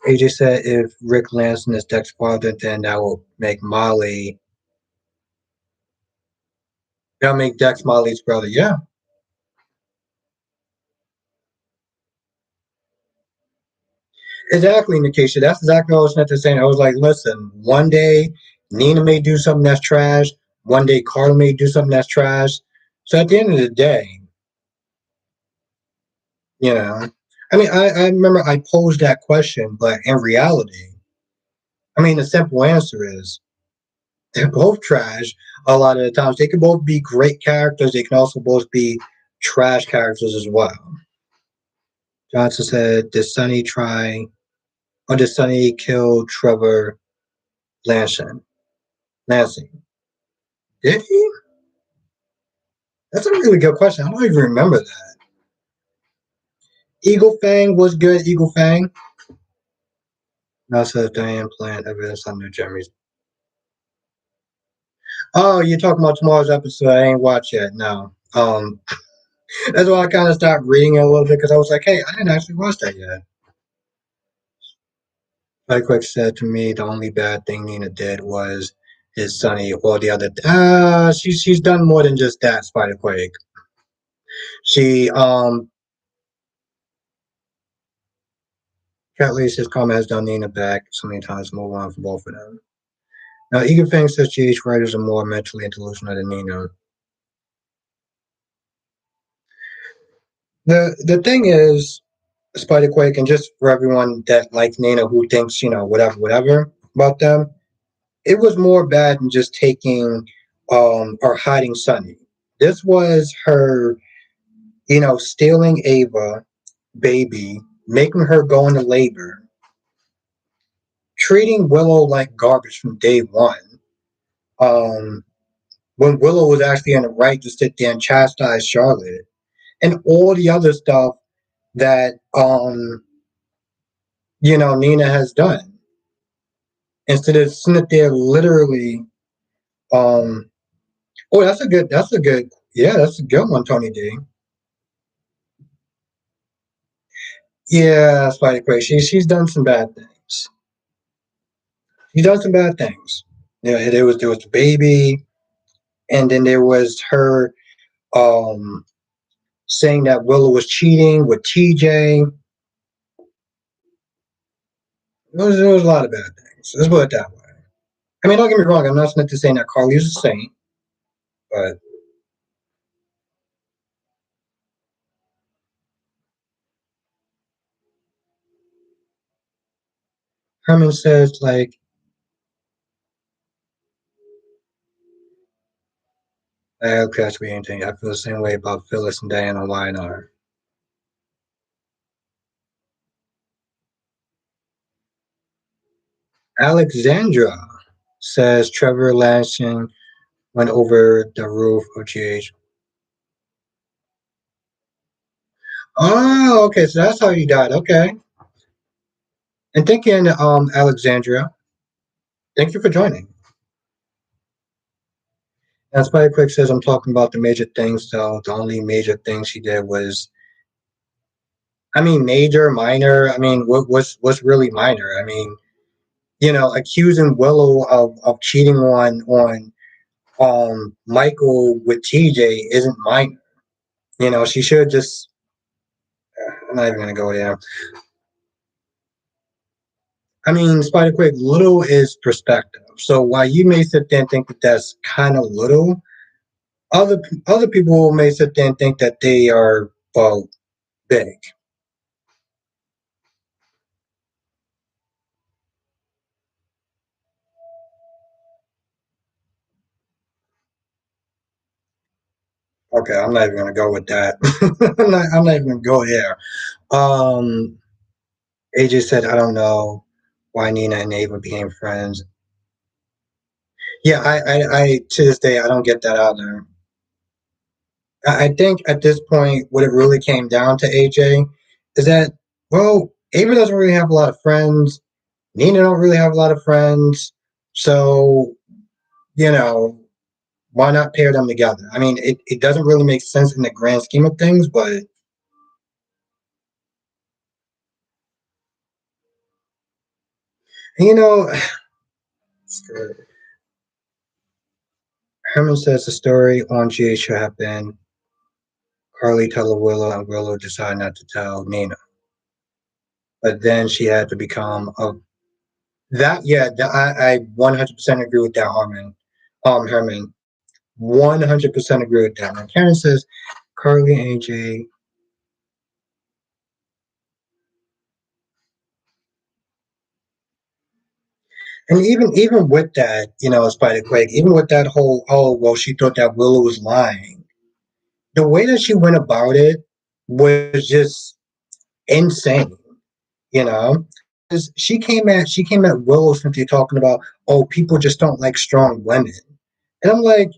AJ said if Rick Lanson is Dex father, then that will make Molly. That'll make Dex Molly's brother. Yeah, exactly, Nikisha. That's exactly what I was meant to say. I was like, listen, one day Nina may do something that's trash. One day Carl may do something that's trash. So at the end of the day, you know, I mean, I remember I posed that question, but in reality, I mean, the simple answer is they're both trash a lot of the times. They can both be great characters. They can also both be trash characters as well. Johnson said, did Sonny try, or did Sonny kill Trevor Lansing? Lansing. Did he? That's a really good question. I don't even remember that. Eagle Fang was good. Eagle Fang. Now says Diane plant evidence under Jeremy's. Oh, you're talking about tomorrow's episode. I ain't watched yet. No. That's why I kind of stopped reading it a little bit because I was like, hey, I didn't actually watch that yet. Like Quick said to me, the only bad thing Nina did was his Sonny or the other. She's done more than just that. Spider Quake. She at least his comment has done Nina back so many times. Move on for both of them. Now, Egan Fang says GH writers are more mentally delusional than Nina. The thing is, Spider Quake, and just for everyone that likes Nina who thinks whatever about them, it was more bad than just taking or hiding Sunny. This was her, stealing Ava, baby, making her go into labor, treating Willow like garbage from day one. Um, when Willow was actually in the right to sit there and chastise Charlotte, and all the other stuff that Nina has done. Instead of sitting there literally, um, oh, that's a good one, Tony D. Yeah, Spider Quake. She's done some bad things. She's done some bad things. Yeah, there was the baby, and then there was her um saying that Willow was cheating with TJ. There was a lot of bad things. Let's put it that way. I mean, don't get me wrong. I'm not to saying that Carly is a saint, but Herman says like, "I'll catch me anything. I feel the same way about Phyllis and Diane on Y&R." Alexandra says Trevor Lansing went over the roof of GH. Oh, okay. So that's how you died. Okay. And thinking, Alexandra, thank you for joining. And Spider Quick says I'm talking about the major things. So the only major thing she did was, I mean, major, minor. I mean, what's really minor? I mean, accusing Willow of cheating on Michael with TJ isn't minor. She should just. I'm not even gonna go there. I mean, Spider Quick, little is perspective. So while you may sit there and think that that's kind of little, other people may sit there and think that they are, well, big. Okay, I'm not even gonna go with that. I'm not even gonna go there. Um, AJ said, I don't know why Nina and Ava became friends. Yeah, I to this day I don't get that either. I think at this point, what it really came down to, AJ, is that, well, Ava doesn't really have a lot of friends. Nina don't really have a lot of friends. So, you know, why not pair them together? I mean, it doesn't really make sense in the grand scheme of things, but you know, Herman says the story on GH should have been Carly tell Willow and Willow decide not to tell Nina. But then she had to become a that yeah, I 100% agree with that, Harmon. Herman. 100% agree with that. And Karen says Carly and AJ. And even with that, Spider Quake, even with that whole, oh well, she thought that Willow was lying. The way that she went about it was just insane. You know, because she came at Willow simply talking about, oh, people just don't like strong women, and I'm like,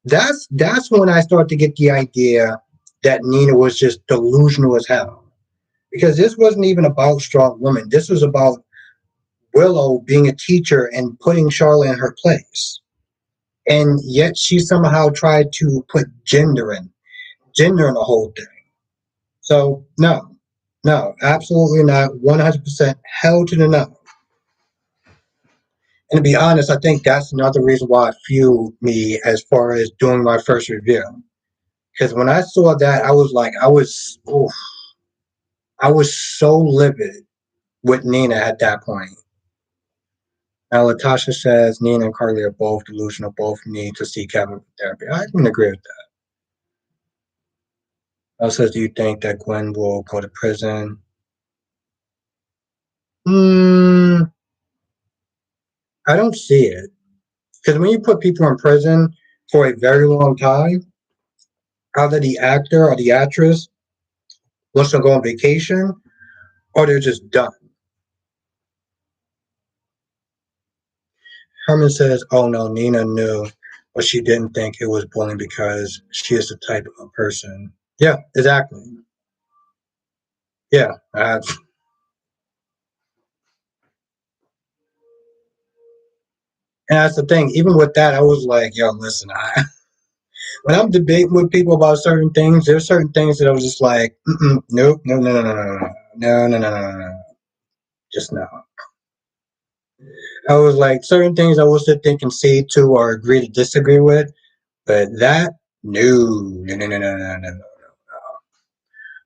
that's when I started to get the idea that Nina was just delusional as hell. Because this wasn't even about strong women. This was about Willow being a teacher and putting Charlotte in her place. And yet she somehow tried to put gender in the whole thing. So no, absolutely not. 100% hell to the no. And to be honest, I think that's another reason why it fueled me as far as doing my first review. Because when I saw that, I was so livid with Nina at that point. Now, Latasha says Nina and Carly are both delusional, both need to seek Kevin for therapy. I can agree with that. Also, do you think that Gwen will go to prison? Hmm, I don't see it. Because when you put people in prison for a very long time, either the actor or the actress wants to go on vacation or they're just done. Herman says, oh no, Nina knew, but she didn't think it was bullying because she is the type of person. Yeah, exactly. Yeah. And that's the thing. Even with that, I was like, yo, listen, when I'm debating with people about certain things, there's certain things that I was just like, nope, no, no, no, no, no, no, no, no, no, no, no, no, just no. I was like, certain things I will sit there and concede to or agree to disagree with, but that, no, no, no, no, no, no,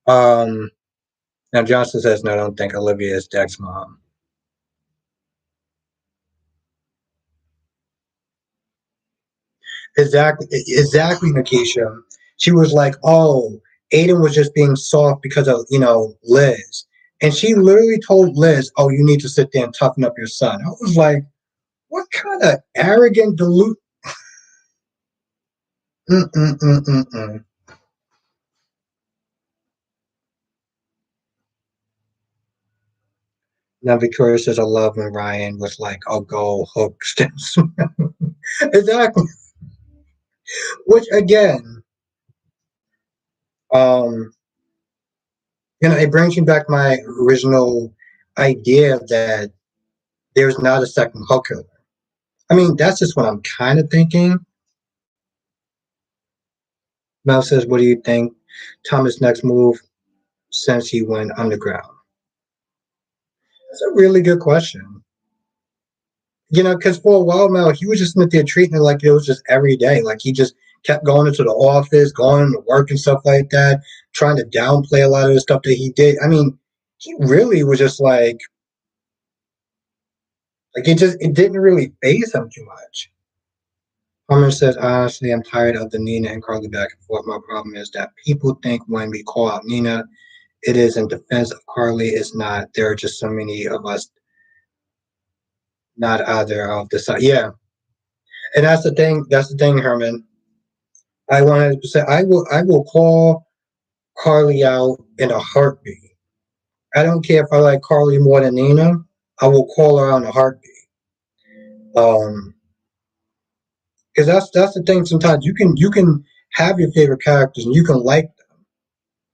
no. Now Johnson says, no, I don't think Olivia is Dex mom. exactly, Nikisha. She was like, "Oh, Aiden was just being soft because of Liz," and she literally told Liz, "Oh, you need to sit there and toughen up your son." I was like, "What kind of arrogant delude?" Mm-mm-mm-mm-mm. Now, Victoria says, "I love when Ryan was like, I'll go hook steps." Exactly. Which again, um, it brings me back my original idea that there's not a second Hooker. I mean, that's just what I'm kind of thinking. Mel says, "What do you think Thomas' next move since he went underground?" That's a really good question. Because for a while, Mel, he was just in there treating it like it was just every day. Like he just kept going into the office, going to work and stuff like that, trying to downplay a lot of the stuff that he did. I mean, he really was just like it didn't really phase him too much. Homer says, "Honestly, I'm tired of the Nina and Carly back and forth. My problem is that people think when we call out Nina, it is in defense of Carly. It's not. There are just so many of us not either of the side." Yeah, and that's the thing. That's the thing, Herman. I wanted to say I will call Carly out in a heartbeat. I don't care if I like Carly more than Nina. I will call her out in a heartbeat. Um, because that's the thing. Sometimes you can have your favorite characters and you can like them,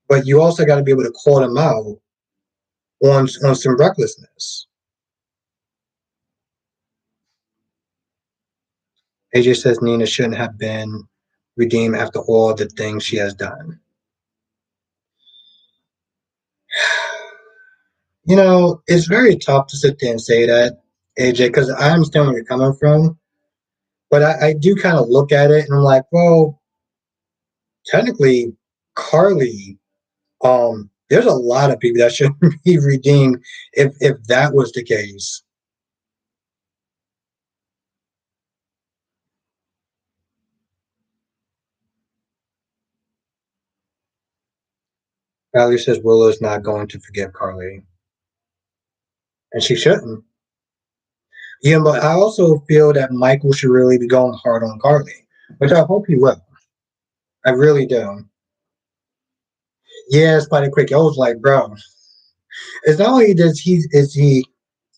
but you also got to be able to call them out on some recklessness. AJ says Nina shouldn't have been redeemed after all the things she has done. It's very tough to sit there and say that, AJ, because I understand where you're coming from, but I do kind of look at it and I'm like, well, technically, Carly, there's a lot of people that should be redeemed if that was the case. Valerie says Willow's not going to forgive Carly, and she shouldn't. Yeah, but I also feel that Michael should really be going hard on Carly, which I hope he will. I really do. Yeah, Spider Quick. I was like, bro, it's not only does he is he.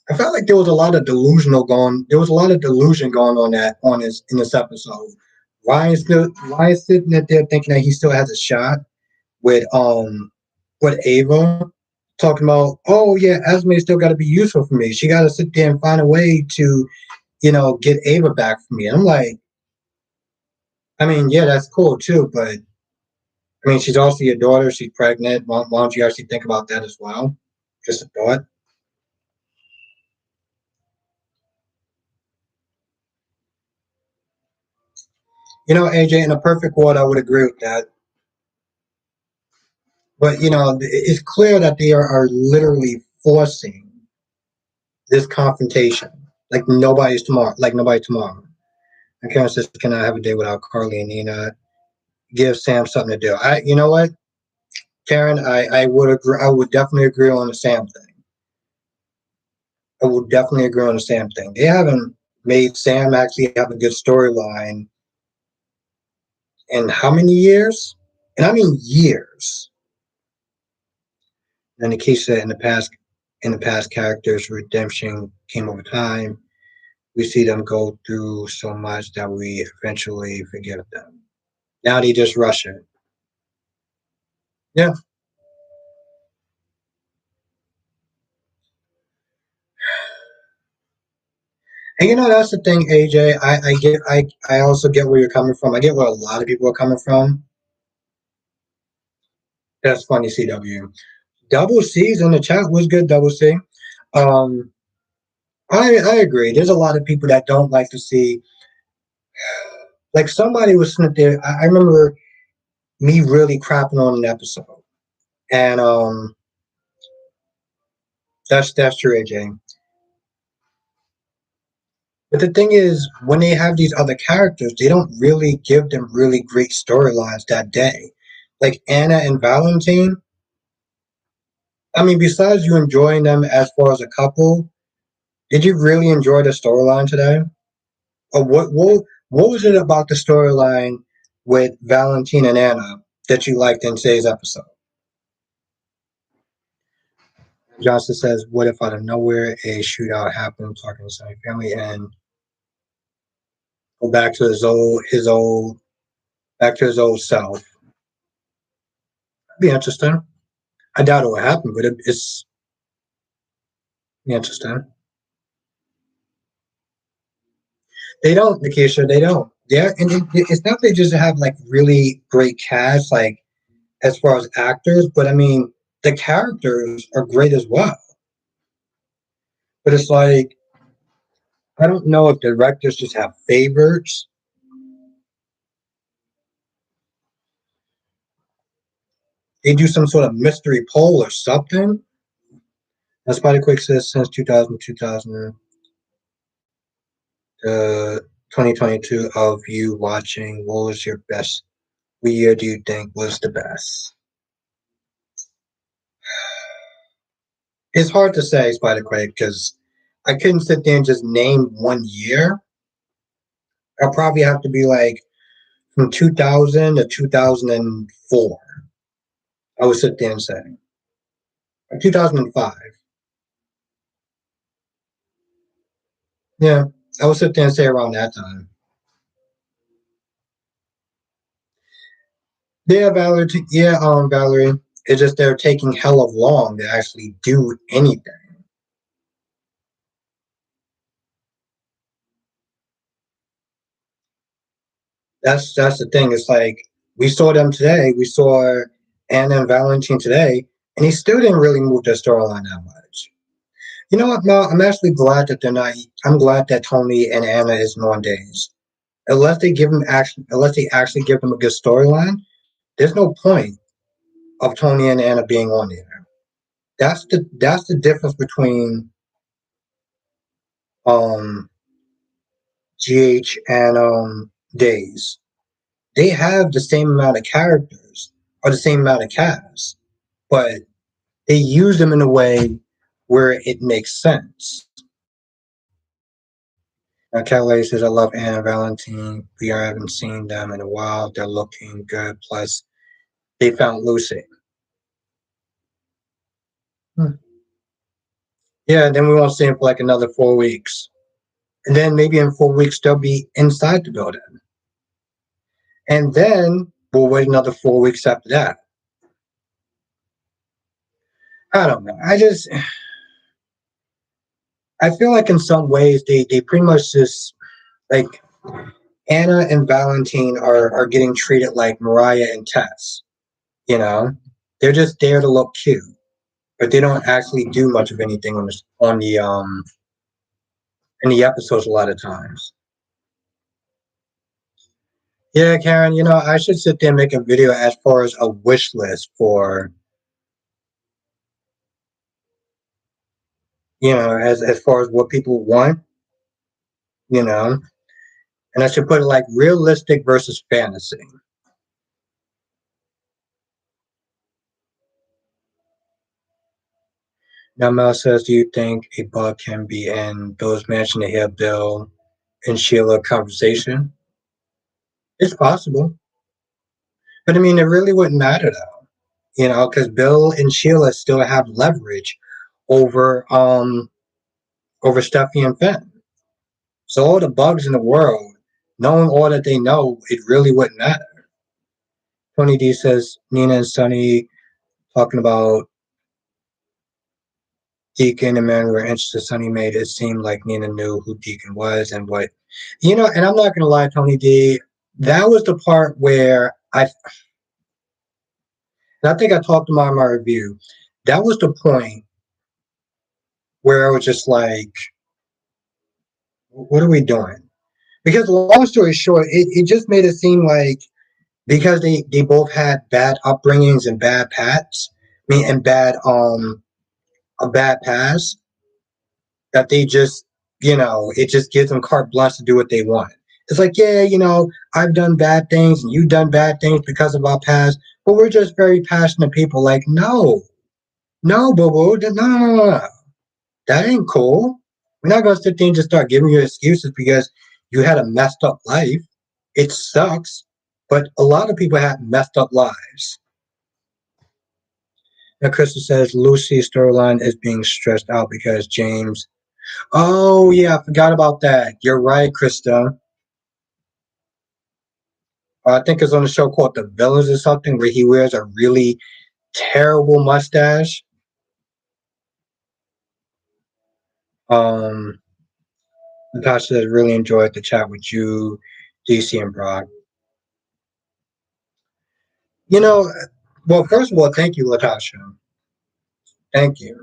I felt like there was a lot of delusional going. There was a lot of delusion going on that on his in this episode. Ryan's sitting there thinking that he still has a shot with Ava, talking about, oh yeah, Esme still got to be useful for me. She got to sit there and find a way to get Ava back for me. And I'm like, I mean, yeah, that's cool too, but I mean, she's also your daughter. She's pregnant. Why don't you actually think about that as well? Just a thought. AJ, in a perfect world, I would agree with that. But it's clear that they are literally forcing this confrontation, like nobody's tomorrow, like nobody tomorrow. And Karen says, "Can I have a day without Carly and Nina? Give Sam something to do." You know what, Karen, I would agree. I would definitely agree on the Sam thing. I would definitely agree on the Sam thing. They haven't made Sam actually have a good storyline in how many years? And I mean years. And the case that in the past, characters' redemption came over time. We see them go through so much that we eventually forgive them. Now they just rush it. Yeah, and that's the thing, AJ. I also get where you're coming from. I get where a lot of people are coming from. That's funny, CW. Double C's in the chat was good. Double C. Um, I agree. There's a lot of people that don't like to see, like, somebody was sitting there. I remember me really crapping on an episode, and that's true, AJ. But the thing is, when they have these other characters, they don't really give them really great storylines that day. Like Anna and Valentine. I mean, besides you enjoying them as far as a couple, did you really enjoy the storyline today? Or what was it about the storyline with Valentine and Anna that you liked in today's episode? Johnson says, "What if out of nowhere a shootout happened, talking to Sunny family, and go back to back to his old self?" That'd be interesting. I doubt it will happen, but it's interesting. They don't, Nikisha. They don't. Yeah, and it's not they just have like really great cast, like as far as actors, but I mean the characters are great as well. But it's like I don't know if directors just have favorites. They do some sort of mystery poll or something. As Spider Quick says, since 2000 to 2022 of you watching, what was your best? What year do you think was the best? It's hard to say, Spider Quick, because I couldn't sit there and just name one year. I'll probably have to be like from 2000 to 2004. I would sit there and say 2005. Yeah, I would sit there and say around that time. Yeah, Valerie. Yeah, Valerie. It's just they're taking hell of long to actually do anything. That's the thing. It's like we saw them today. We saw Anna and Valentine today, and he still didn't really move their storyline that much. You know what, Mel? I'm actually glad that they're not. I'm glad that Tony and Anna isn't on days. Unless they actually give them a good storyline, there's no point of Tony and Anna being on there. That's the difference between um GH and Days. They have the same amount of characters or the same amount of cast, but they use them in a way where it makes sense. Now, Kelly says, I love Anna and Valentine. We haven't seen them in a while. They're looking good. Plus, they found Lucy. Hmm. Yeah, then we won't see him for like another 4 weeks. And then maybe in 4 weeks, they'll be inside the building. And then we'll wait another 4 weeks after that. I don't know. I feel like in some ways they pretty much just like Anna and Valentine are getting treated like Mariah and Tess. You know, they're just there to look cute, but they don't actually do much of anything on the in the episodes a lot of times. Yeah, Karen, I should sit there and make a video as far as a wish list for, as far as what people want, you know, and I should put it like realistic versus fantasy. Now, Mel says, do you think a bug can be in Bill's mansion to hear Bill and Sheila conversation? It's possible, but I mean, it really wouldn't matter though, because Bill and Sheila still have leverage over over Steffi and Finn. So all the bugs in the world, knowing all that they know, it really wouldn't matter. Tony D says Nina and Sonny talking about Deacon and man were interested. Sonny made it seem like Nina knew who Deacon was and what, and I'm not gonna lie, Tony D, that was the part where and I think I talked about in my review. That was the point where I was just like, what are we doing? Because long story short, it just made it seem like because they both had bad upbringings and bad pats, I mean, and bad a bad past, that they just it just gives them carte blanche to do what they want. It's like, yeah, I've done bad things and you've done bad things because of our past, but we're just very passionate people. Like, no, no, boo boo, no. That ain't cool. We're not gonna sit there and just start giving you excuses because you had a messed up life. It sucks, but a lot of people have messed up lives. And Krista says Lucy's storyline is being stressed out because James. Oh yeah, I forgot about that. You're right, Krista. I think it's on a show called The Villains or something where he wears a really terrible mustache. Um, Natasha says really enjoyed the chat with you, DC and Brock. You know, well, first of all, thank you, Latasha. Thank you.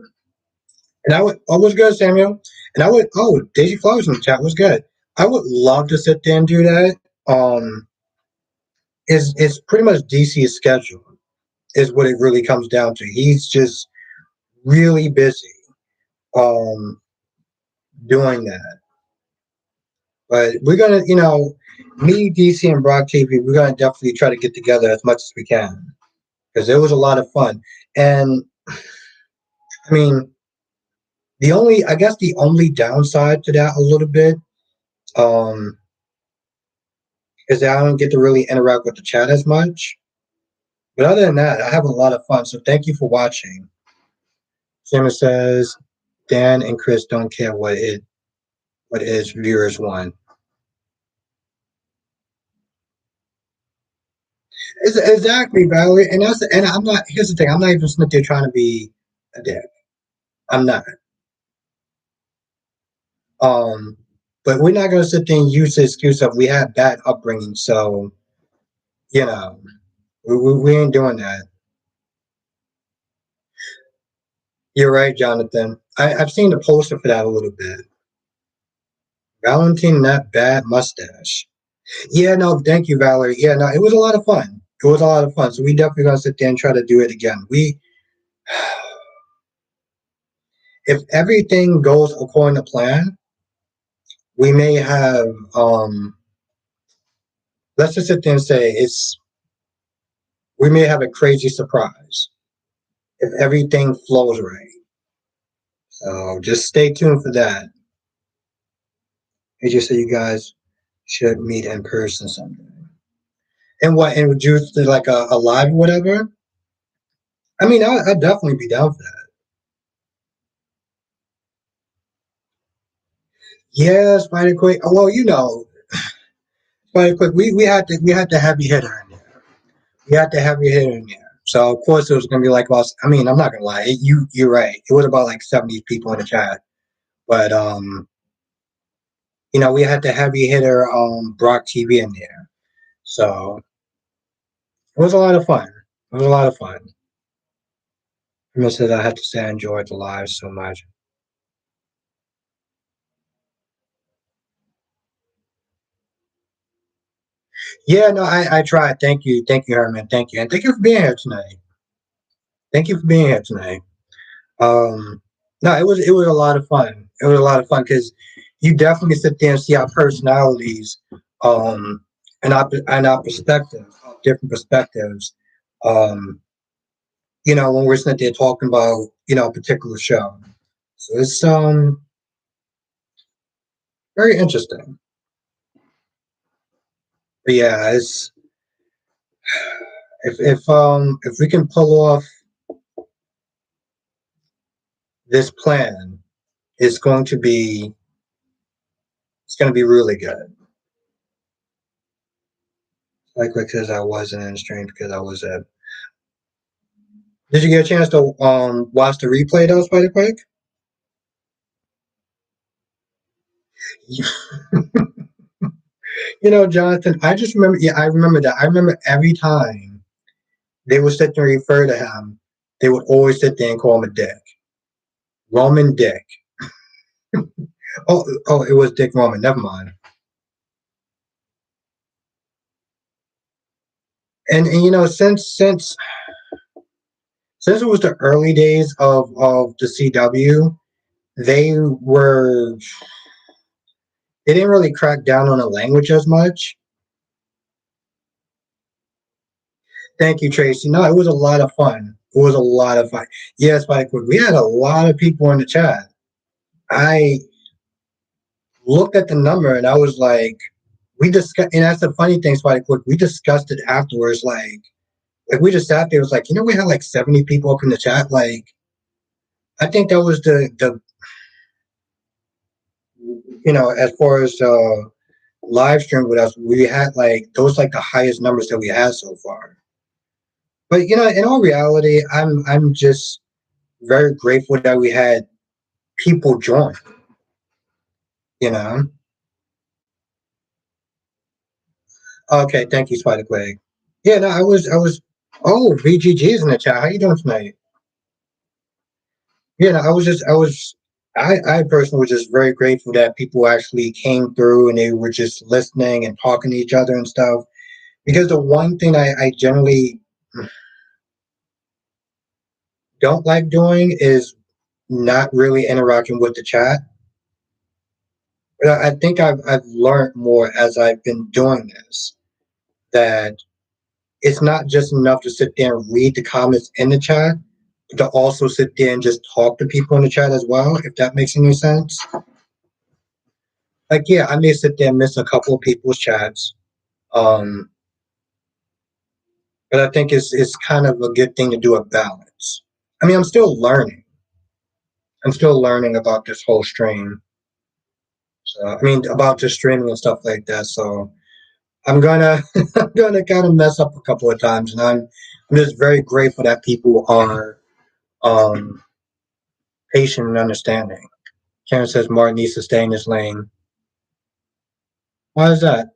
And I was good, Samuel. And I would, Daisy Flowers in the chat was good. I would love to sit there and do that. Is pretty much DC's schedule is what it really comes down to. He's just really busy um, doing that. But we're gonna, me, DC, and Brock TV, we're gonna definitely try to get together as much as we can because it was a lot of fun. And I mean, I guess, the only downside to that a little bit, um, is that I don't get to really interact with the chat as much. But other than that, I have a lot of fun. So thank you for watching. Simon says, Dan and Chris don't care what is viewers want. Exactly, Valerie. And I'm not. Here's the thing. I'm not even sitting there trying to be a dick. I'm not. Um, but we're not going to sit there and use the excuse of we had bad upbringing. So you know, we ain't doing that. You're right, Jonathan. I've seen the poster for that a little bit. Valentine, that bad mustache. Yeah, no, thank you, Valerie. Yeah, no, it was a lot of fun. It was a lot of fun. So we definitely gonna sit there and try to do it again. If everything goes according to plan, we may have. Let's just sit there and say we may have a crazy surprise if everything flows right. So just stay tuned for that. I just say you guys should meet in person someday. And what? And would you do like a live or whatever? I mean, I'd definitely be down for that. Yeah, Spider Quick. Well, Spider Quick. We had to heavy hitter in there. We had to heavy hitter in there. So of course it was gonna be like about. I mean, I'm not gonna lie. You're right. It was about like 70 people in the chat. But we had the heavy hitter Brock TV in there. So it was a lot of fun. It was a lot of fun. I said I had to say I enjoyed the live so much. Yeah, no, I tried. Thank you, Herman. Thank you, and thank you for being here tonight. Thank you for being here tonight. No, it was a lot of fun. It was a lot of fun because you definitely sit there and see our personalities, and our perspectives, different perspectives. Um, when we're sitting there talking about a particular show. So it's very interesting. But yeah, it's if we can pull off this plan, it's going to be it's going to be really good. Like because I wasn't in stream because I was at. Did you get a chance to watch the replay though, Spider Quick? Jonathan, I just remember. Yeah, I remember that. I remember every time they would sit there and refer to him, they would always sit there and call him a dick. Roman Dick. Oh, it was Dick Roman. Never mind. And since it was the early days of the CW, they were They didn't really crack down on the language as much. Thank you, Tracy. No, it was a lot of fun. It was a lot of fun. Yes, Spike, we had a lot of people in the chat. I looked at the number and I was like, we discussed, and that's the funny thing, Spike. We discussed it afterwards. Like we just sat there. It was like, we had like 70 people up in the chat. Like, I think that was the as far as live stream with us, we had like those like the highest numbers that we had so far. But in all reality, I'm just very grateful that we had people join. You know. Okay, thank you, Spider Quake. Yeah, no, I was. Oh, VGG is in the chat. How you doing tonight? Yeah, no, I personally was just very grateful that people actually came through and they were just listening and talking to each other and stuff. Because the one thing I generally don't like doing is not really interacting with the chat. But I think I've learned more as I've been doing this that it's not just enough to sit there and read the comments in the chat, but to also sit there and just talk to people in the chat as well, if that makes any sense. Like, yeah, I may sit there and miss a couple of people's chats, um, but I think it's kind of a good thing to do a balance. I mean, I'm still learning. I'm still learning about this whole stream. So, I mean, about just streaming and stuff like that. So, I'm gonna I'm gonna kind of mess up a couple of times, and I'm just very grateful that people are um, patient and understanding. Karen says Martin needs to stay in his lane. Why is that?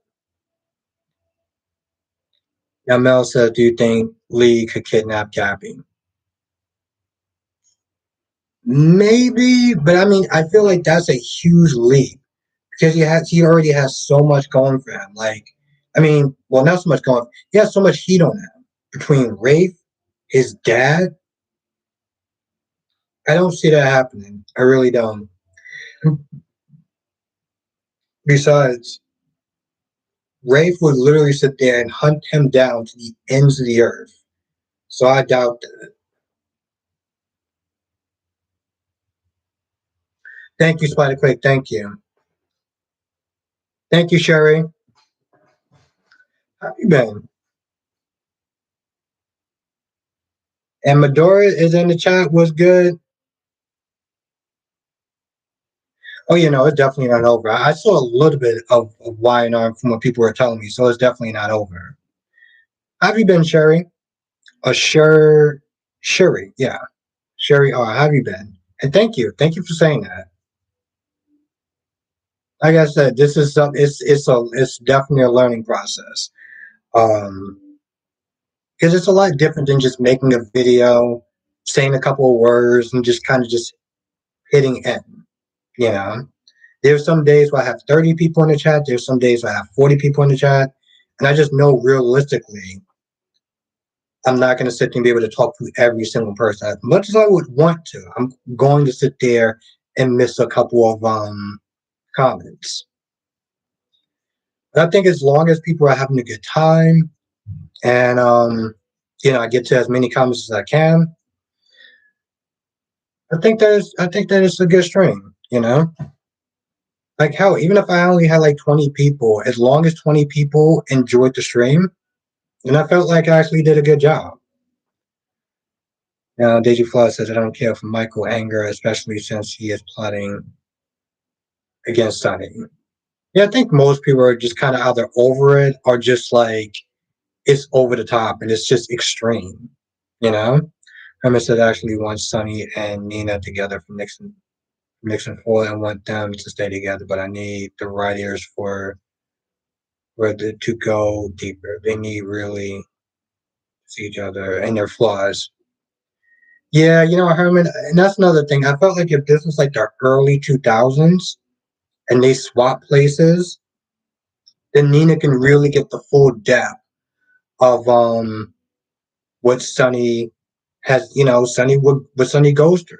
Now Mel says, do you think Lee could kidnap Gabby? Maybe, but I mean, I feel like that's a huge leap because he already has so much going for him. Like, I mean, well, not so much going. He has so much heat on him between Rafe, his dad. I don't see that happening. I really don't. Besides, Rafe would literally sit there and hunt him down to the ends of the earth. So I doubt that. Thank you, Spider Quake. Thank you. Thank you, Sherry. How you been? And Medora is in the chat. Was good. Oh, it's definitely not over. I saw a little bit of Y&R from what people were telling me, so it's definitely not over. How have you been, Sherry? Sherry, yeah. Sherry, how have you been? And thank you. Thank you for saying that. Like I said, this is it's definitely a learning process. Um, because it's a lot different than just making a video, saying a couple of words, and just kind of just hitting end. You know, there's some days where I have 30 people in the chat. There's some days where I have 40 people in the chat, and I just know realistically, I'm not going to sit there and be able to talk to every single person as much as I would want to. I'm going to sit there and miss a couple of comments. But I think as long as people are having a good time and I get to as many comments as I can, I think that it's a good stream. Like hell, even if I only had like 20 people, as long as 20 people enjoyed the stream, then I felt like I actually did a good job. Now, Digiflaw says I don't care for Michael anger, especially since he is plotting against Sunny. Yeah, I think most people are just kind of either over it or just like it's over the top and it's just extreme. You know, Herman said actually wants Sunny and Nina together from Nixon 4 and want them to stay together, but I need the writers to go deeper. They need really see each other and their flaws. Yeah, Herman, and that's another thing. I felt like if this was like the early 2000s and they swap places, then Nina can really get the full depth of what Sunny has, Sunny what Sunny goes through.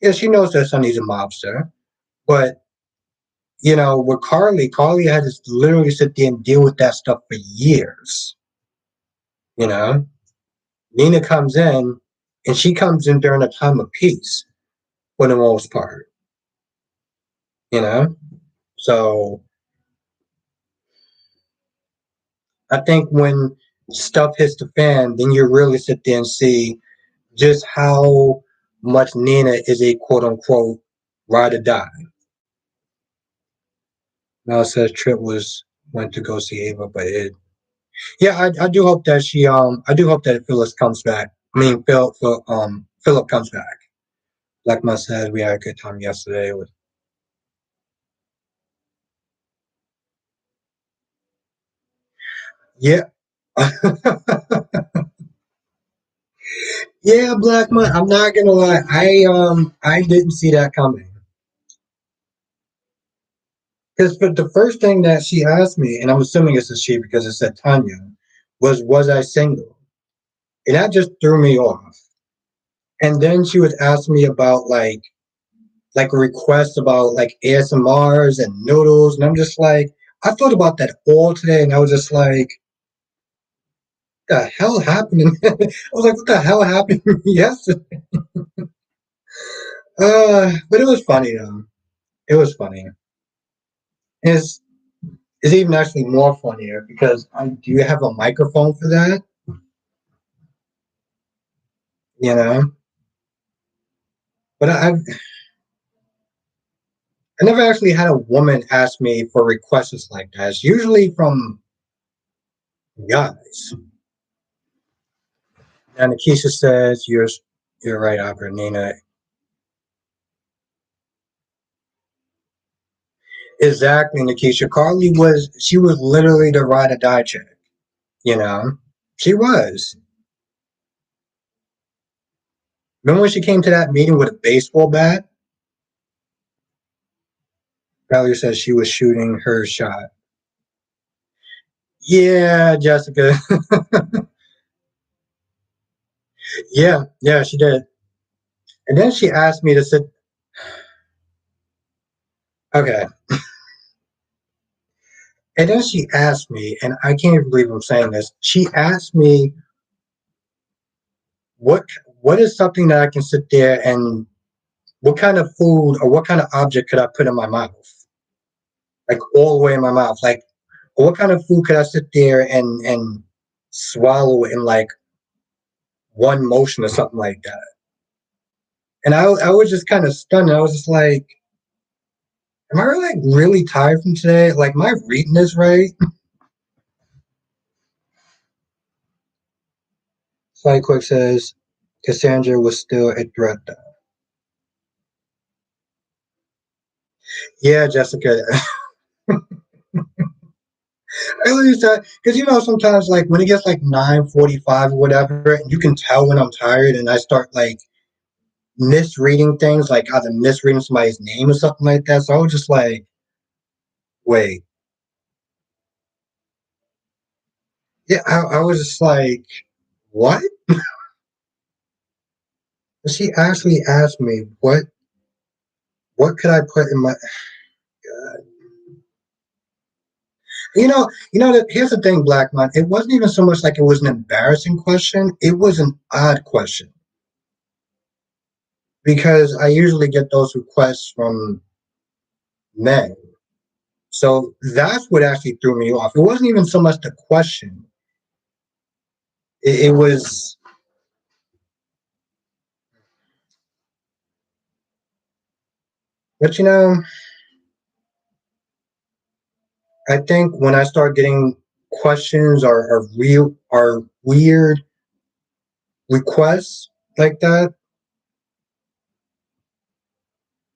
Yeah, she knows that Sunny's a mobster, but with Carly had to literally sit there and deal with that stuff for years. You know, Nina comes in, and she comes in during a time of peace for the most part. You know, so I think when stuff hits the fan, then you really sit there and see just how much Nina is a quote unquote ride or die. Now it says Trip was went to go see Ava, but yeah, I do hope that I do hope that Phyllis comes back. I mean Philip comes back. Like I said, we had a good time yesterday with yeah. Yeah, Black Man. I'm not gonna lie. I didn't see that coming. Because the first thing that she asked me, and I'm assuming it's a she because it said Tanya, was I single? And that just threw me off. And then she was asking me about like requests about like ASMRs and noodles, and I'm just like, I thought about that all today, and I was just like, the hell happened? I was like, what the hell happened yesterday? But it was funny though. It was funny. It's it's even actually more funnier because do you have a microphone for that? You know, but I never actually had a woman ask me for requests like that. It's usually from guys. And Nikisha says, you're right, Opera Nina. Exactly, Nikisha. She was literally the ride or die chick. You know, she was. Remember when she came to that meeting with a baseball bat? Valerie says she was shooting her shot. Yeah, Jessica. Yeah, yeah, she did. And then she asked me to sit. Okay. And then she asked me, and I can't even believe I'm saying this. She asked me what what is something that I can sit there and what kind of food or what kind of object could I put in my mouth? Like all the way in my mouth. Like what kind of food could I sit there and swallow in like one motion or something like that? And I was just kind of stunned. I was just like, am I like really tired from today? Like, am I reading this right? Sidequick says Cassandra was still a threat though. Yeah, Jessica. I lose that because sometimes like when it gets like 9:45 or whatever, and you can tell when I'm tired, and I start like misreading things, like either misreading somebody's name or something like that. So I was just like, wait, yeah, I was just like, what? She actually asked me what could I put in my here's the thing, Black Man. It wasn't even so much like it was an embarrassing question. It was an odd question because I usually get those requests from men. So that's what actually threw me off. It wasn't even so much the question. It was, but I think when I start getting questions or real or weird requests like that,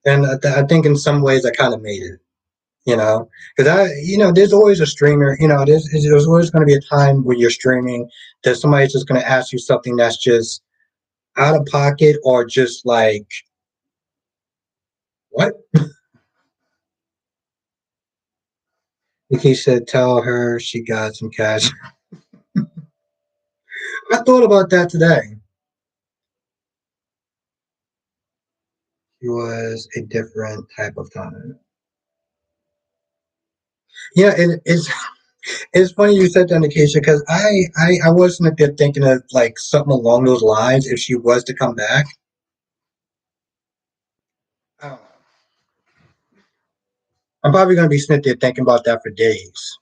and I think in some ways I kind of made it. Because there's always a streamer. There's always going to be a time when you're streaming that somebody's just going to ask you something that's just out of pocket or just like what? Nikki said, "Tell her she got some cash." I thought about that today. It was a different type of time. Yeah, it's funny you said that, Nikisha, because I wasn't there thinking of like something along those lines if she was to come back. I don't know. I'm probably gonna be sitting there thinking about that for days.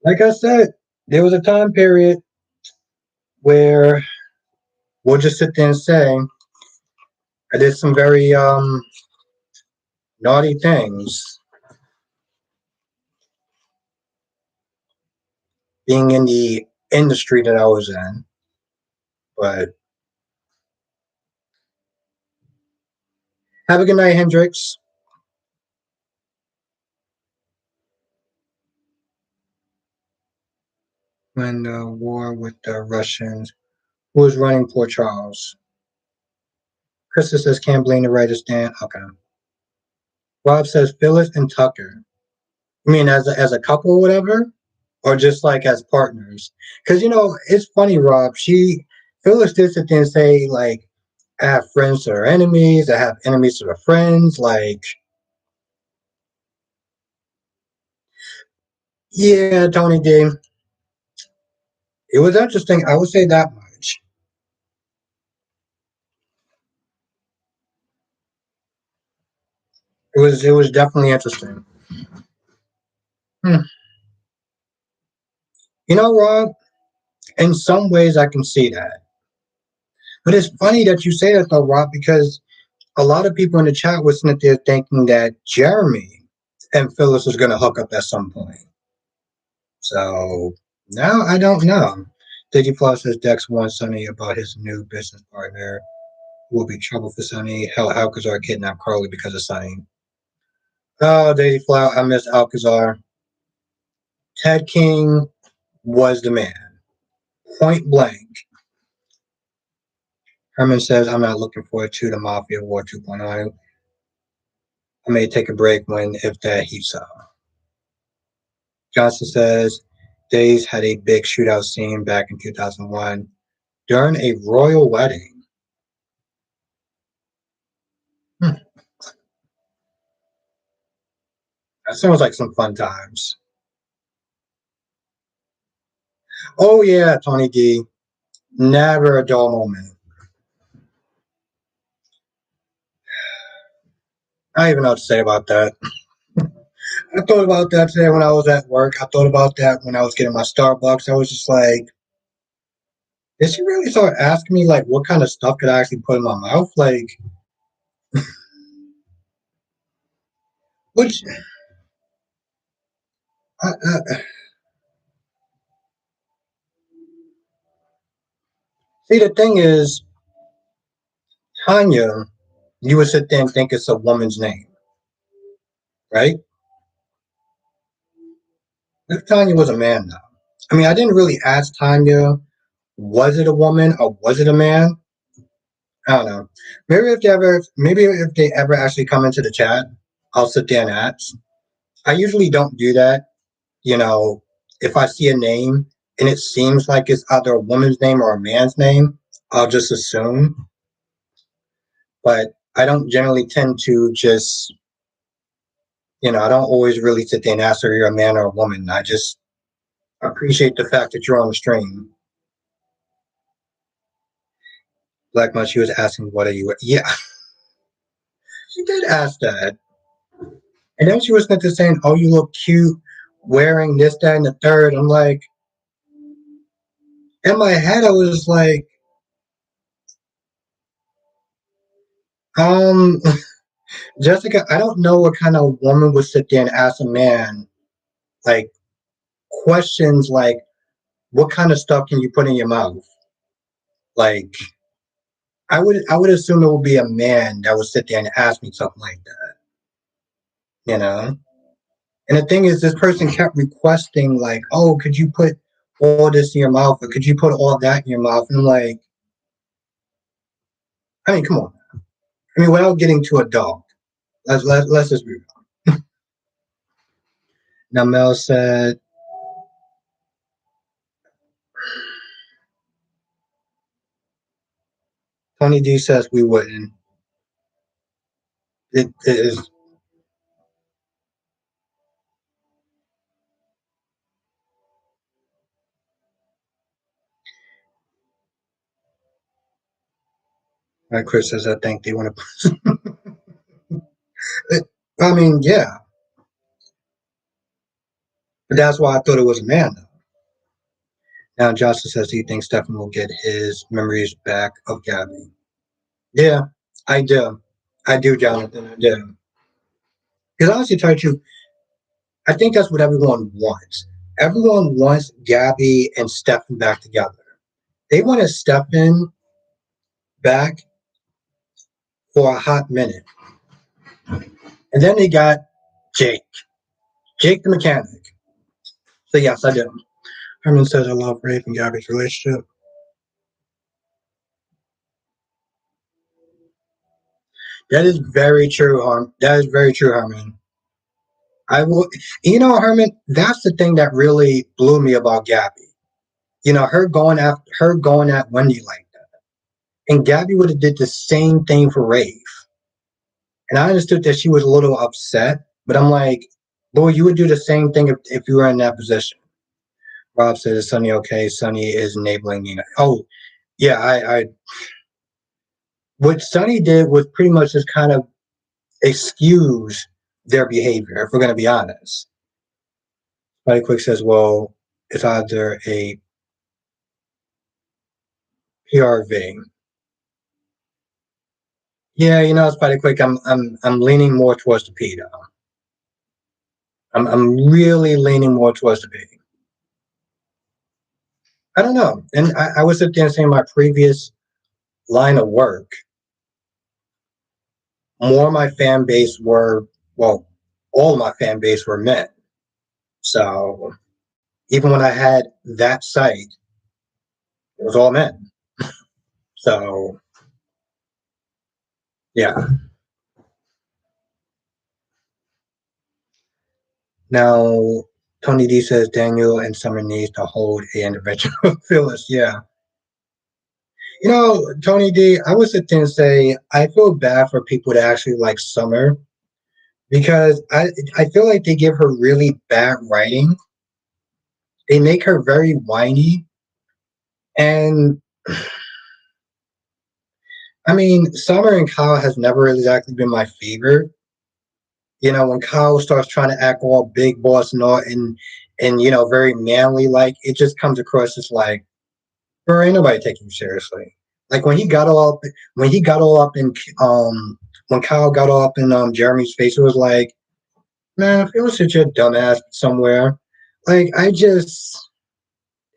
Like I said, there was a time period where we'll just sit there and say I did some very naughty things being in the industry that I was in. But have a good night, Hendrix. When the war with the Russians, who was running Port Charles? Krista says can't blame the writer stand. Okay. Rob says Phyllis and Tucker. I mean, as a couple, or whatever, or just like as partners? Because it's funny, Rob. Phyllis did sit there and say like, I have friends that are enemies. I have enemies that are friends. Like, yeah, Tony D. It was interesting. I would say that much. It was definitely interesting. Hmm. Rob. In some ways, I can see that. But it's funny that you say that though, Rob, because a lot of people in the chat were sitting there thinking that Jeremy and Phyllis was going to hook up at some point. So now I don't know. Digiflow says Dex wants Sonny about his new business partner. Will be trouble for Sonny. Hell, Alcazar kidnapped Carly because of Sonny. Oh, Digiflow, I miss Alcazar. Ted King was the man. Point blank. Herman says, I'm not looking forward to the Mafia War 2.0. I may take a break when if that heats up. Johnson says Days had a big shootout scene back in 2001 during a royal wedding. Hmm. That sounds like some fun times. Oh yeah, Tony D. Never a dull moment. I don't even know what to say about that. I thought about that today when I was at work. I thought about that when I was getting my Starbucks. I was just like, did she really start asking me like what kind of stuff could I actually put in my mouth? Like, which I, see the thing is, Tanya, you would sit there and think it's a woman's name, right? If Tanya was a man, though. I mean, I didn't really ask Tanya, was it a woman or was it a man? I don't know. Maybe if they ever actually come into the chat, I'll sit there and ask. I usually don't do that. You know, if I see a name and it seems like it's either a woman's name or a man's name, I'll just assume. But I don't generally tend to just, I don't always really sit there and ask whether you're a man or a woman. I just appreciate the fact that you're on the stream. Black Mud, she was asking, what are you? Yeah, she did ask that. And then she was saying, oh, you look cute wearing this, that, and the third. I'm like, in my head, I was like, um, Jessica, I don't know what kind of woman would sit there and ask a man, like, questions like, what kind of stuff can you put in your mouth? Like, I would assume it would be a man that would sit there and ask me something like that, you know? And the thing is, this person kept requesting, like, oh, could you put all this in your mouth, or could you put all that in your mouth? And I'm like, I mean, come on. I mean, without getting too adult, let's just be real. Now, Mel said, Tony D says we wouldn't. It is Like Chris says, I think they want to. I mean, yeah, but that's why I thought it was a man. Though. Now Johnson says he thinks Stefan will get his memories back of Gabby. Yeah, I do. I do, Jonathan. I do. Because honestly, tell you, I think that's what everyone wants. Everyone wants Gabby and Stefan back together. They wanted Stefan back for a hot minute. And then they got Jake. Jake the mechanic. So yes, I do. Herman says I love Rafe and Gabby's relationship. That is very true, That is very true, Herman. I will Herman, that's the thing that really blew me about Gabby. Her going at Wendy like that. And Gabby would have did the same thing for Rafe. And I understood that she was a little upset, but I'm like, boy, you would do the same thing if you were in that position. Rob said, "Is Sonny okay? Sonny is enabling Nina." Oh, yeah, I what Sonny did was pretty much just kind of excuse their behavior, if we're going to be honest. Spotty Quick says, well, it's either a PRV. Yeah, Spotty Quick, I'm leaning more towards the P though. I'm really leaning more towards the P. I don't know. And I was sitting there saying my previous line of work, more of my fan base were, well, all of my fan base were men. So even when I had that site, it was all men. So yeah. Now Tony D says Daniel and Summer needs to hold a intervention with Phyllis. Yeah. Tony D, I would sit there and say I feel bad for people that actually like Summer because I feel like they give her really bad writing. They make her very whiny. And I mean, Summer and Kyle has never exactly been my favorite. When Kyle starts trying to act all big boss and all and very manly, like it just comes across as like, bro, ain't nobody taking you seriously. Like when he got all up in when Kyle got all up in Jeremy's face, it was like, man, if it was such a dumbass somewhere, like it's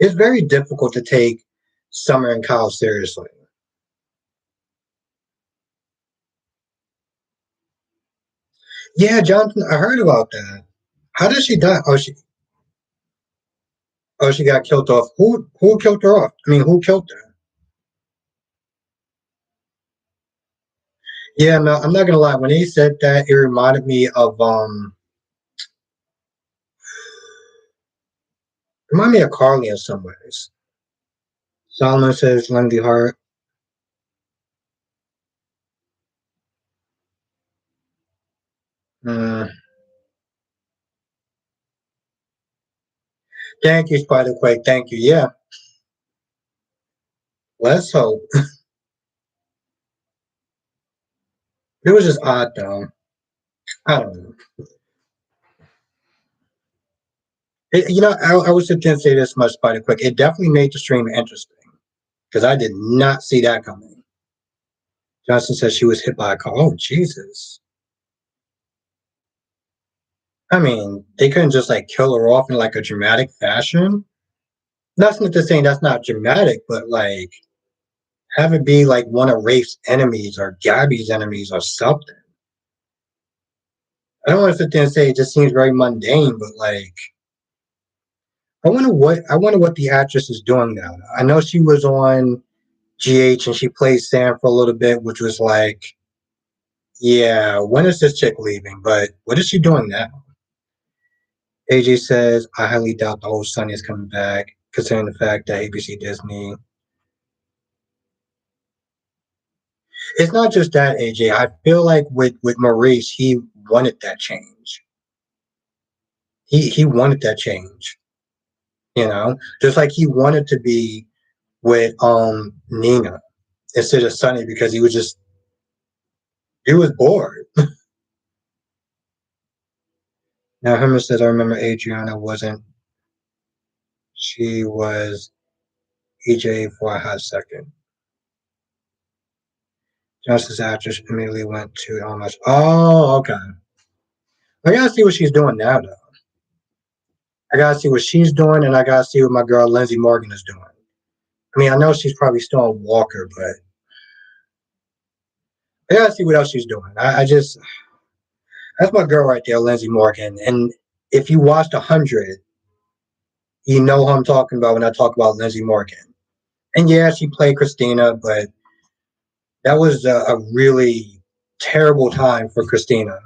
very difficult to take Summer and Kyle seriously. Yeah, Jonathan, I heard about that. How did she die? Oh, she got killed off. Who killed her off? I mean, who killed her? Yeah, no, I'm not gonna lie. When he said that, it reminded me of Carly in some ways. Solomon says Lindy Hart. Mm, thank you, Spider Quake. Thank you. Yeah, let's hope. It was just odd though. I don't know. I was going to say this much, Spider Quick. It definitely made the stream interesting because I did not see that coming. Johnson says she was hit by a car. Oh, Jesus. I mean, they couldn't just like kill her off in like a dramatic fashion. That's not to say that's not dramatic, but like have it be like one of Rafe's enemies or Gabby's enemies or something. I don't want to sit there and say it just seems very mundane, but like I wonder what the actress is doing now. I know she was on GH and she played Sam for a little bit, which was like, yeah, when is this chick leaving? But what is she doing now? AJ says, I highly doubt the whole Sunny is coming back, considering the fact that ABC Disney. It's not just that, AJ. I feel like with Maurice, he wanted that change. He wanted that change, just like he wanted to be with Nina. instead of Sunny because he was bored. Now Herman says, I remember Adriana wasn't. She was EJ for a hot second. Justice actress immediately went to almost. Oh, okay. I gotta see what she's doing now, though. I gotta see what she's doing, and I gotta see what my girl Lindsay Morgan is doing. I mean, I know she's probably still on Walker, but I gotta see what else she's doing. I just that's my girl right there, Lindsay Morgan. And if you watched 100, you know who I'm talking about when I talk about Lindsay Morgan. And yeah, she played Christina, but that was a really terrible time for Christina.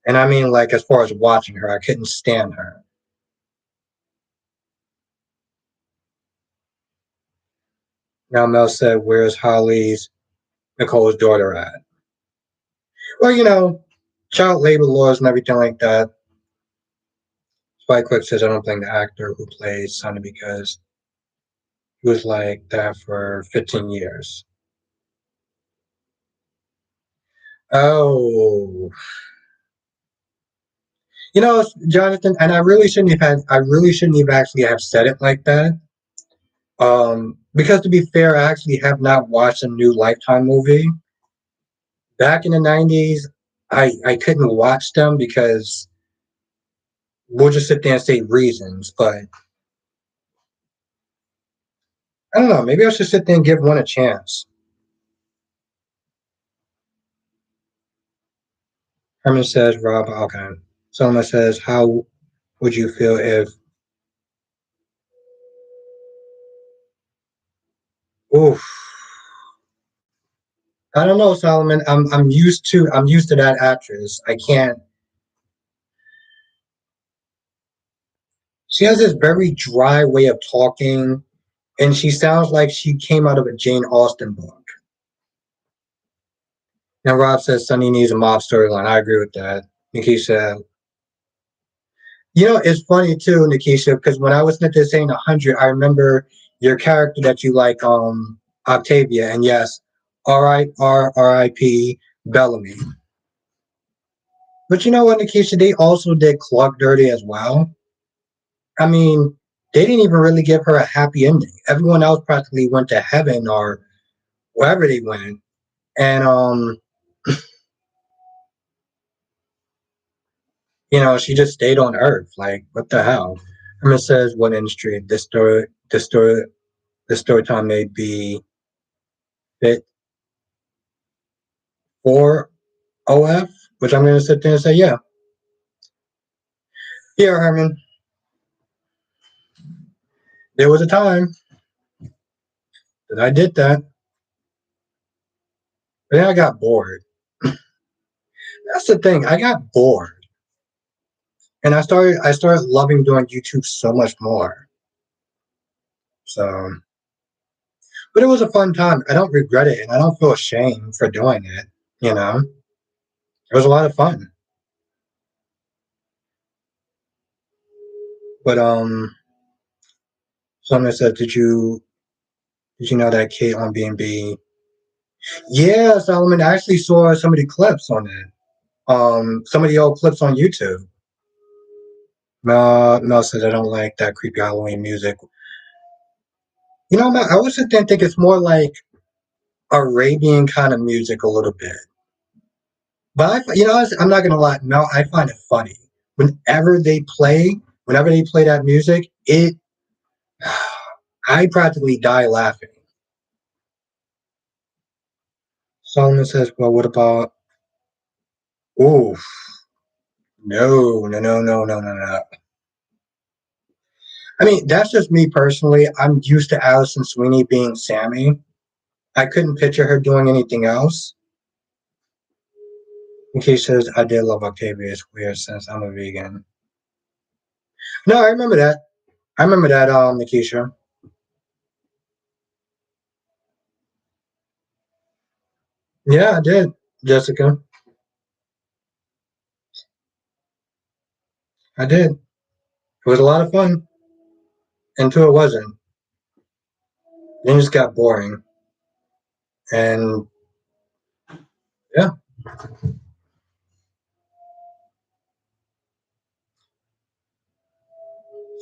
And I mean, like, as far as watching her, I couldn't stand her. Now, Mel said, where's Holly's, Nicole's daughter at? Well, child labor laws and everything like that. Spike Quick says, I don't blame the actor who plays Sonny because he was like that for 15 years. Oh, Jonathan, and I really shouldn't have actually have said it like that. Because to be fair, I actually have not watched a new Lifetime movie. Back in the 90s, I couldn't watch them because we'll just sit there and say reasons, but I don't know, maybe I should sit there and give one a chance. Herman says, Rob, okay. Selma says, how would you feel if oof. I don't know, Solomon. I'm used to that actress. I can't she has this very dry way of talking, and she sounds like she came out of a Jane Austen book. Now Rob says Sunny needs a mob storyline. I agree with that. Nikisha, it's funny too, Nikisha, because when I was at this saying 100, I remember your character that you like, Octavia, and yes, R.I.P. Bellamy. But you know what, Nikisha, they also did Clark dirty as well. I mean, they didn't even really give her a happy ending. Everyone else practically went to heaven or wherever they went, and she just stayed on Earth. Like, what the hell? Herman says, "What industry? This story time may be fit for OF," which I'm going to sit there and say, yeah, here, Herman. There was a time that I did that, but then I got bored. That's the thing. I got bored, and I started loving doing YouTube so much more. So, but it was a fun time. I don't regret it, and I don't feel ashamed for doing it. It was a lot of fun. But someone said, did you know that Kate on B&B? Yeah, Solomon. I actually saw some of the clips on it. Some of the old clips on YouTube. Mel says I don't like that creepy Halloween music. Mel, I would sit there and think it's more like Arabian kind of music a little bit. But I'm not gonna lie, Mel, I find it funny. Whenever they play that music, I practically die laughing. Solomon says, "Well, what about?" Oof, no, no, no, no, no, no, no. I mean, that's just me personally. I'm used to Allison Sweeney being Sammy. I couldn't picture her doing anything else. And Kate says, I did love Octavia. It's weird since I'm a vegan. No, I remember that. I remember that, Nikisha. Yeah, I did, Jessica. I did. It was a lot of fun until it wasn't. Then it just got boring. And yeah,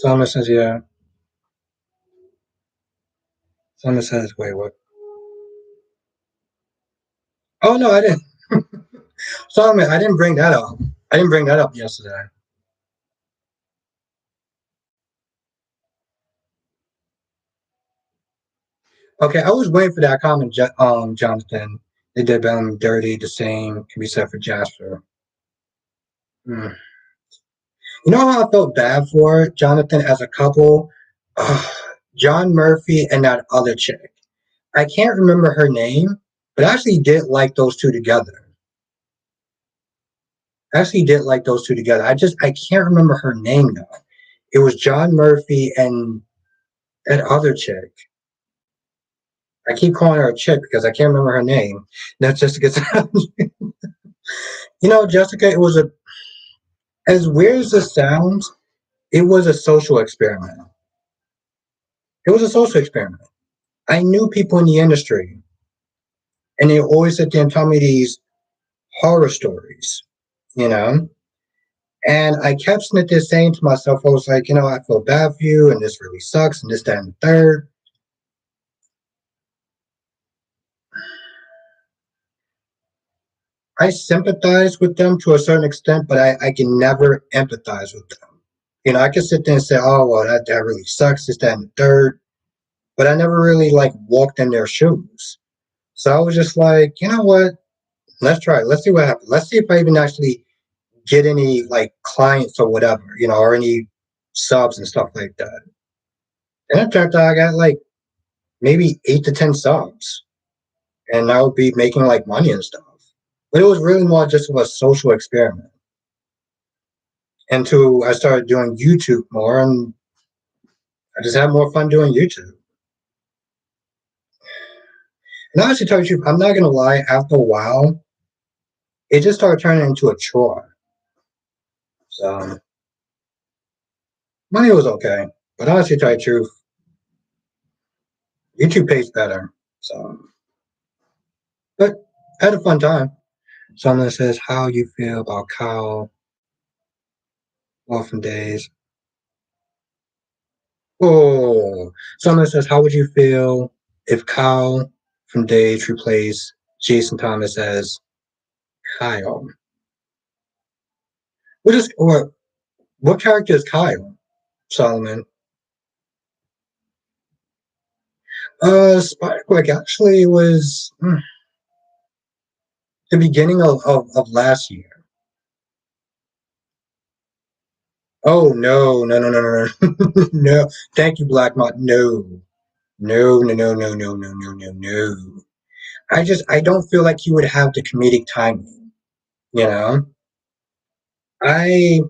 Salma says, yeah. Salma says, wait, what? Oh, no, I didn't. Salma, I didn't bring that up. I didn't bring that up yesterday. Okay, I was waiting for that comment, Jonathan. They did them dirty. The same can be said for Jasper. Hmm. You know how I felt bad for Jonathan as a couple? Ugh, John Murphy and that other chick. I can't remember her name, but I actually did like those two together. I actually did like those two together. I can't remember her name though. It was John Murphy and that other chick. I keep calling her a chick because I can't remember her name. That's Jessica. Jessica, it was a as weird as it sounds, it was a social experiment. It was a social experiment. I knew people in the industry, and they always sit there and tell me these horror stories, you know. And I kept sitting there saying to myself, I was like, I feel bad for you, and this really sucks, and this, that, and the third. I sympathize with them to a certain extent, but I can never empathize with them. I can sit there and say, oh, well, that really sucks, this, that, and the third. But I never really like walked in their shoes. So I was just like, you know what? Let's try it. Let's see what happens. Let's see if I even actually get any like clients or whatever, or any subs and stuff like that. And it turned out I got like maybe 8 to 10 subs, and I would be making like money and stuff. But it was really more just of a social experiment. Until I started doing YouTube more, and I just had more fun doing YouTube. And honestly, tell you the truth, I'm not gonna lie. After a while, it just started turning into a chore. So money was okay, but honestly, tell you the truth, YouTube pays better. So, but I had a fun time. Someone says, "How you feel about Kyle Orphan Days?" Oh, someone says, "How would you feel if Kyle from Days replaced Jason Thomas as Kyle?" What character is Kyle? Solomon. Spider-Quick actually was the beginning of last year. Oh no, no, no, no, no, no. No. Thank you, Black Mod. No. No, no, no, no, no, no, no, no, no. I don't feel like he would have the comedic timing, you know? I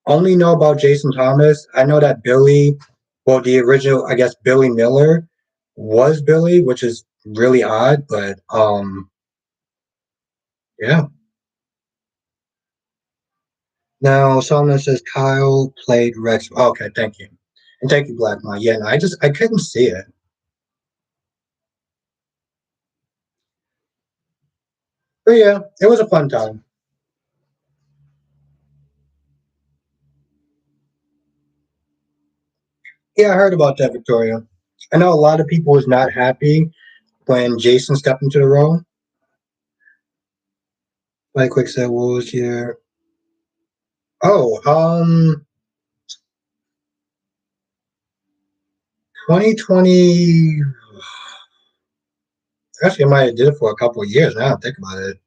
only know about Jason Thomas. I know that the original, I guess Billy Miller was Billy, which is really odd, but yeah. Now, someone says Kyle played Rex. Okay, thank you. And thank you, Black Mod. Yeah, no, I couldn't see it. But yeah, it was a fun time. Yeah, I heard about that, Victoria. I know a lot of people was not happy when Jason stepped into the role. Like quick said, what was your oh 2020 actually I might have did it for a couple of years now. Think about it.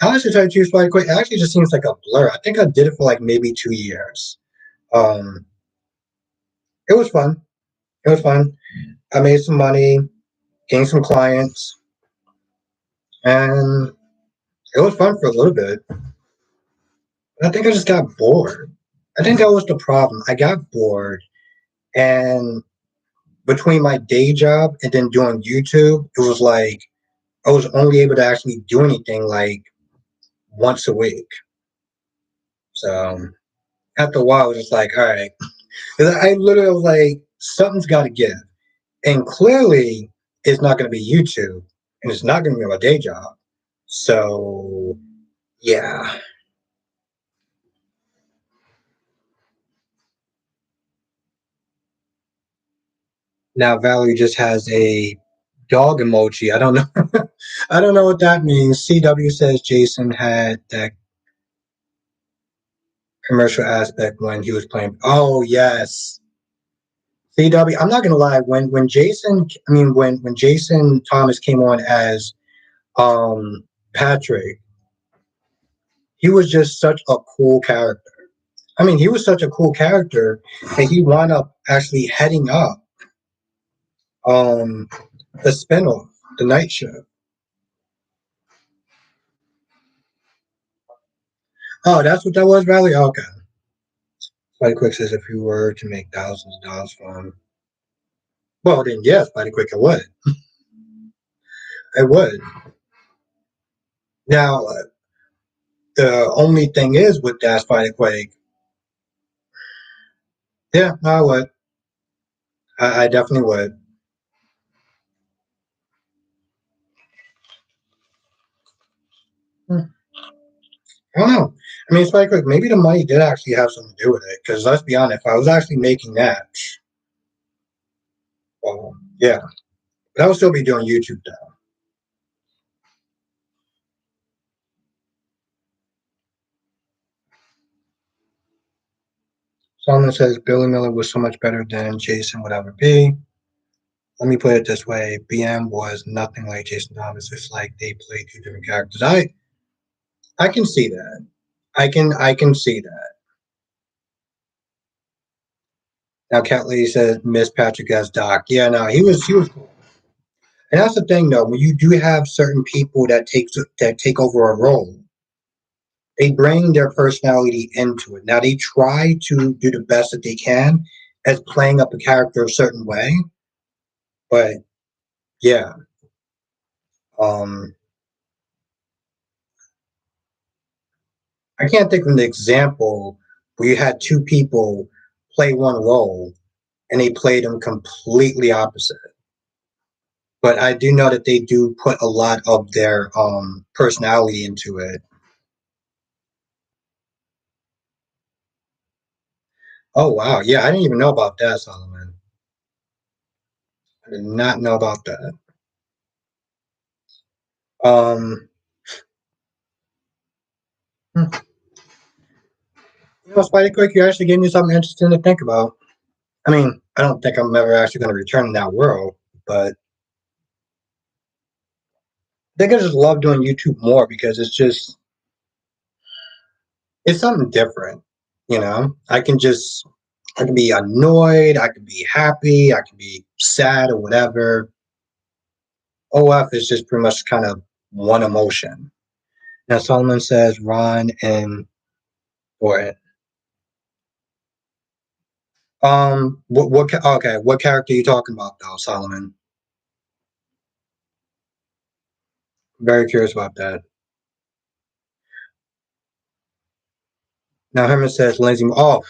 I actually tried to choose like quick. It actually just seems like a blur. I think I did it for like maybe 2 years. Um it was fun. It was fun. I made some money, gained some clients, and it was fun for a little bit. But I think I just got bored. I think that was the problem. I got bored, and between my day job and then doing YouTube, it was like I was only able to actually do anything like once a week. So after a while, I was just like, all right. 'Cause I literally was like, something's got to give. And clearly, it's not going to be YouTube. and it's not going to be my day job. So, yeah. Now Valerie just has a dog emoji. I don't know. I don't know what that means. CW says Jason had that commercial aspect when he was playing. Oh yes, CW. I'm not gonna lie. When Jason, I mean when Jason Thomas came on as Patrick, he was just such a cool character. I mean, he was such a cool character that he wound up actually heading up um the spinoff, the night show. Oh, that's what that was, Riley. Okay. Spidey Quick says if you were to make thousands of dollars from, well, then yes, Spidey Quick, it would. It would. Now, the only thing is with that Spidey Quick, yeah, no, I would. I definitely would. Hmm. I don't know. I mean, Spidey Quick, maybe the money did actually have something to do with it. Because let's be honest, if I was actually making that, well, yeah, but I would still be doing YouTube though. Someone says Billy Miller was so much better than Jason would ever be. Let me put it this way: BM was nothing like Jason Thomas. It's like they played two different characters. I can see that. I can see that. Now Cat Lady says Miss Patrick as Doc. Yeah, no, he was cool. And that's the thing though, when you do have certain people that take over a role, they bring their personality into it. Now they try to do the best that they can as playing up a character a certain way, but yeah. Um I can't think of an example where you had two people play one role and they played them completely opposite. But I do know that they do put a lot of their personality into it. Oh wow, yeah, I didn't even know about that, Solomon. I did not know about that. Um, hmm. Spidey Quick, you actually gave me something interesting to think about. I mean, I don't think I'm ever actually going to return in that world, but I think I just love doing YouTube more because it's something different. I can be annoyed, I can be happy, I can be sad or whatever. OF is just pretty much kind of one emotion. Now Solomon says Ron and or okay, what character are you talking about though, Solomon? Very curious about that. Now Herman says Lindsay. Oh,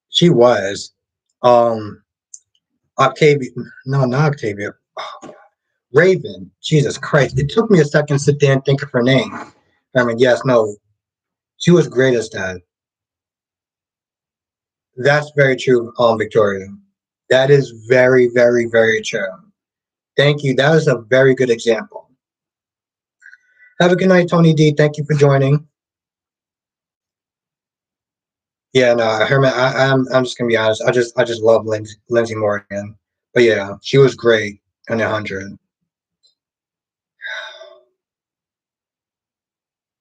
she was. Um, Octavia. No, not Octavia. Raven. Jesus Christ! It took me a second to sit there and think of her name. Herman. Yes. No. She was great as that. That's very true. Victoria. That is very, very, very true. Thank you. That was a very good example. Have a good night, Tony D. Thank you for joining. Yeah, no, Herman. I'm just gonna be honest. I just love Lindsay Morgan. But yeah, she was great in 100.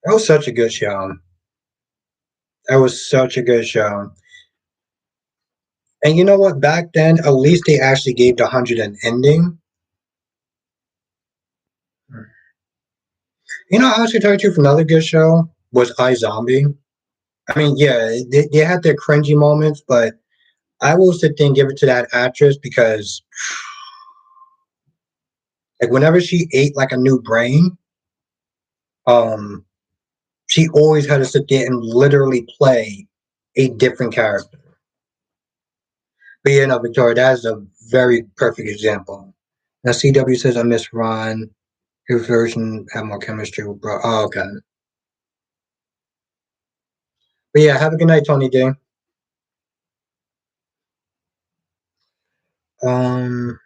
That was such a good show. That was such a good show. And you know what? Back then, at least they actually gave the 100 an ending. I was going to tell you for another good show was iZombie. I mean, yeah, they had their cringy moments, but I will sit there and give it to that actress because, like, whenever she ate like a new brain, um, she always had to sit there and literally play a different character. But yeah, no, Victoria, that is a very perfect example. Now CW says I miss Ron. His version had more chemistry with bro. Oh, okay. But yeah, have a good night, Tony D. Um.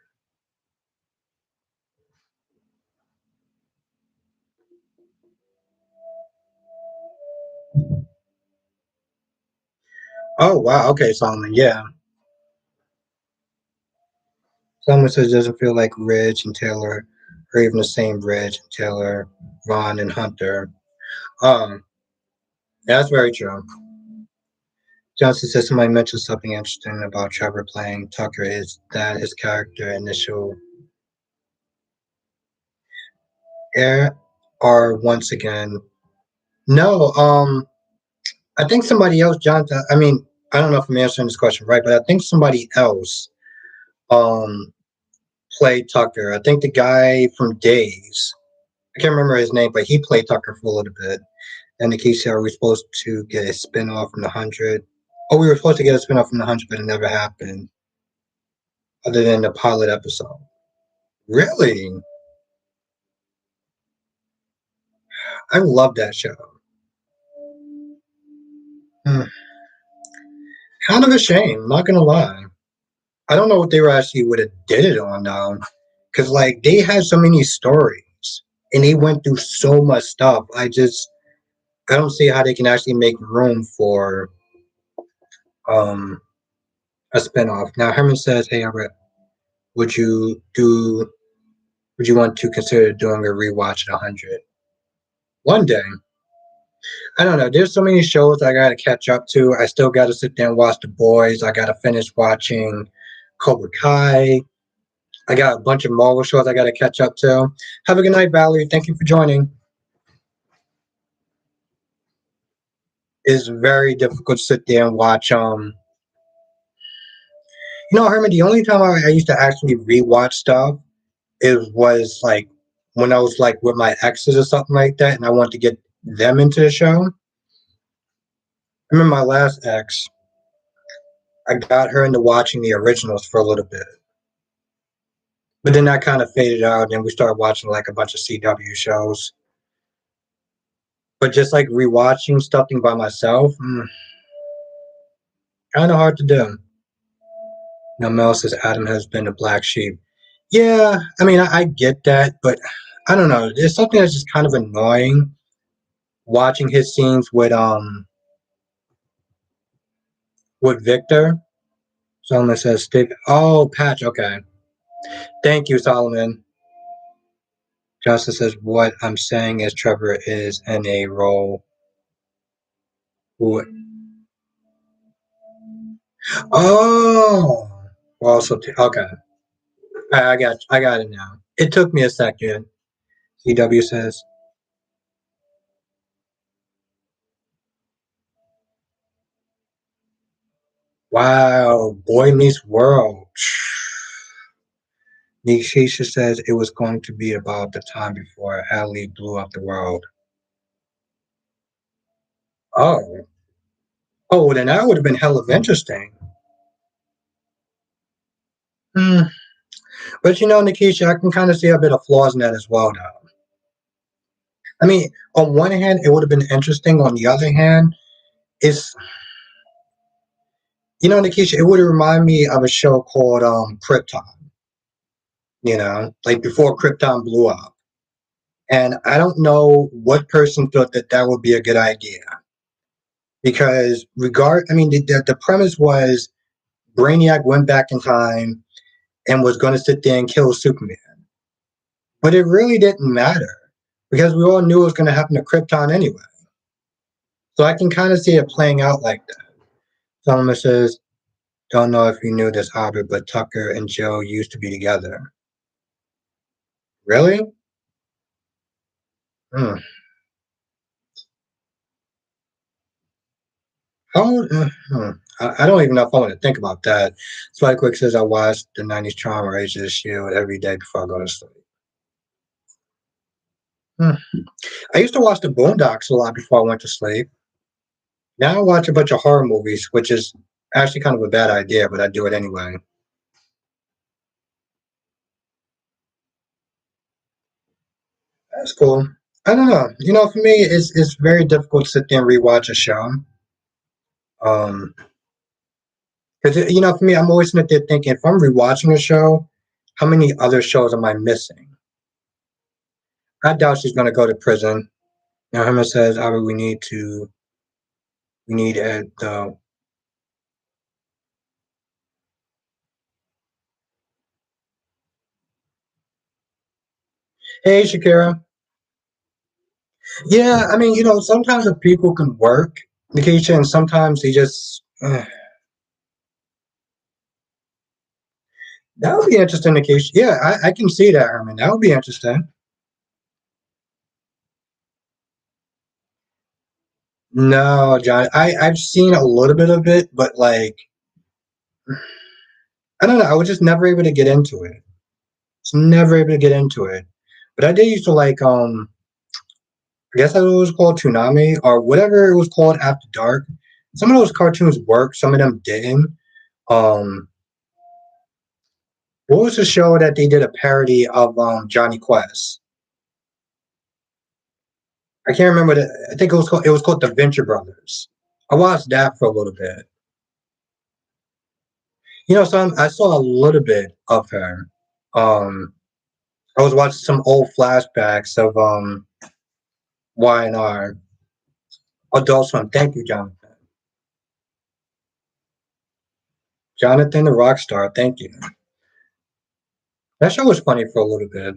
Oh wow. Okay, Solomon. Yeah. Solomon says it doesn't feel like Ridge and Taylor, or even the same Ridge and Taylor, Ron and Hunter. Um. That's very true. Johnson says somebody mentioned something interesting about Trevor playing Tucker is that his character initial air are once again. No, I think somebody else, Jonathan. I mean, I don't know if I'm answering this question right, but I think somebody else um played Tucker. I think the guy from Days. I can't remember his name, but he played Tucker for a little bit. And the case are we supposed to get a spin off from the 100? Oh, we were supposed to get a spin off from the 100, but it never happened, other than the pilot episode. Really? I love that show. Hmm. Kind of a shame, not gonna lie. I don't know what they were actually would have did it on now, because like they had so many stories and they went through so much stuff. I don't see how they can actually make room for um a spinoff. Now Herman says, "Hey, Albert, would you do? Would you want to consider doing a rewatch at 100 one day?" I don't know. There's so many shows I got to catch up to. I still got to sit there and watch The Boys. I got to finish watching Cobra Kai. I got a bunch of Marvel shows I got to catch up to. Have a good night, Valerie. Thank you for joining. It's very difficult to sit there and watch. Herman, the only time I used to actually rewatch stuff was like when I was like with my exes or something like that, and I wanted to get them into the show. I remember my last ex. I got her into watching the originals for a little bit, but then that kind of faded out, and we started watching like a bunch of CW shows. But just like rewatching something by myself, kind of hard to do. Now Mel says Adam has been a black sheep. Yeah, I mean I get that, but I don't know. There's something that's just kind of annoying watching his scenes with Victor. Solomon says Steve. Oh, Patch. Okay, thank you, Solomon. Justin says what I'm saying is Trevor is in a role. Who? Oh, well, also okay. I got it now. It took me a second. CW says, "Wow, Boy Meets World." Nishisha says it was going to be about the time before Ali blew up the world. Oh, oh, well, then that would have been hell of interesting. Hmm. But Nikisha, I can kind of see a bit of flaws in that as well, though. I mean, on one hand, it would have been interesting. On the other hand, it's Nikisha, it would remind me of a show called Krypton. Like before Krypton blew up. And I don't know what person thought that that would be a good idea because I mean, the premise was Brainiac went back in time and was going to sit there and kill Superman, but it really didn't matter because we all knew it was going to happen to Krypton anyway. So I can kind of see it playing out like that. Solomon says, "Don't know if you knew this, Albert, but Tucker and Joe used to be together." Really? Hmm. I don't even know if I want to think about that. Spike Quick says I watch the '90s Trauma Rage of the Shield every day before I go to sleep. Hmm. I used to watch the Boondocks a lot before I went to sleep. Now I watch a bunch of horror movies, which is actually kind of a bad idea, but I do it anyway. That's cool. I don't know. For me, it's very difficult to sit there and rewatch a show. Um, because for me, I'm always sitting there thinking, if I'm rewatching a show, how many other shows am I missing? I doubt she's gonna go to prison. Hammer says, "Abby, we need the." Hey, Shakira. Yeah, I mean, sometimes the people can work, Nikisha, and sometimes they just. That would be interesting, Nikisha. Yeah, I can see that, Herman. That would be interesting. No, John, I've seen a little bit of it, but like, I don't know. I was just never able to get into it. Just never able to get into it. But I did used to like, I guess that it was called Toonami or whatever it was called after dark. Some of those cartoons worked, some of them didn't. Um, what was the show that they did a parody of Johnny Quest? I can't remember I think it was called The Venture Brothers. I watched that for a little bit. I saw a little bit of her. Um, I was watching some old flashbacks of Y&R Adult Swim. Thank you, Jonathan. Jonathan the Rockstar. Thank you. That show was funny for a little bit.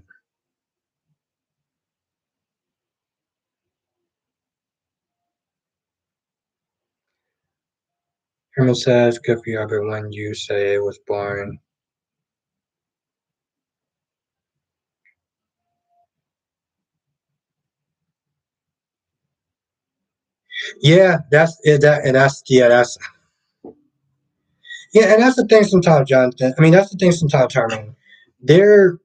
Herman says, "Good for you, Albert. When you say it was boring." Yeah, that's it. That and that's yeah, that's yeah, and that's the thing sometimes, Jonathan. I mean, that's the thing sometimes, Herman. There,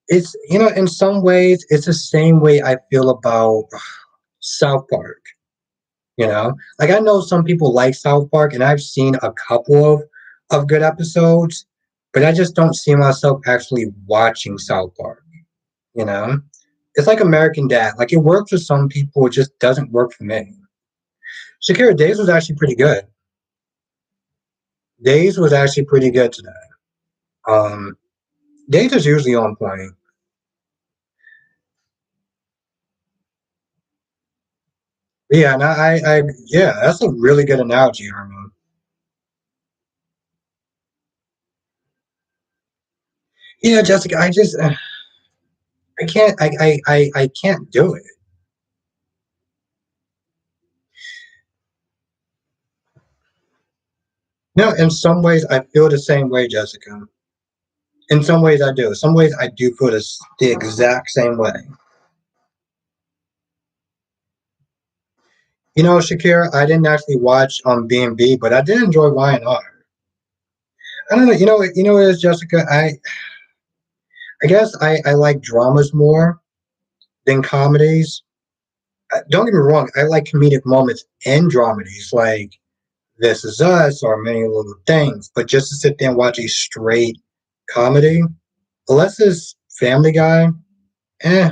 it's in some ways, it's the same way I feel about South Park. Like I know some people like South Park, and I've seen a couple of good episodes, but I just don't see myself actually watching South Park. You know, it's like American Dad. Like it works for some people, it just doesn't work for me. Shakira Days was actually pretty good. Days was actually pretty good today. Um, Days is usually on point. Yeah, and yeah, that's a really good analogy, Harmon. Yeah, Jessica, I can't, I can't do it. No, in some ways, I feel the same way, Jessica. In some ways, I do. Some ways, I do feel the exact same way. Shakira, I didn't actually watch B&B, but I did enjoy Y&R. I don't know. You know what it is, Jessica. I guess I like dramas more than comedies. Don't get me wrong. I like comedic moments in dramedies, like This Is Us or Many Little Things. But just to sit there and watch a straight comedy, unless it's Family Guy, eh.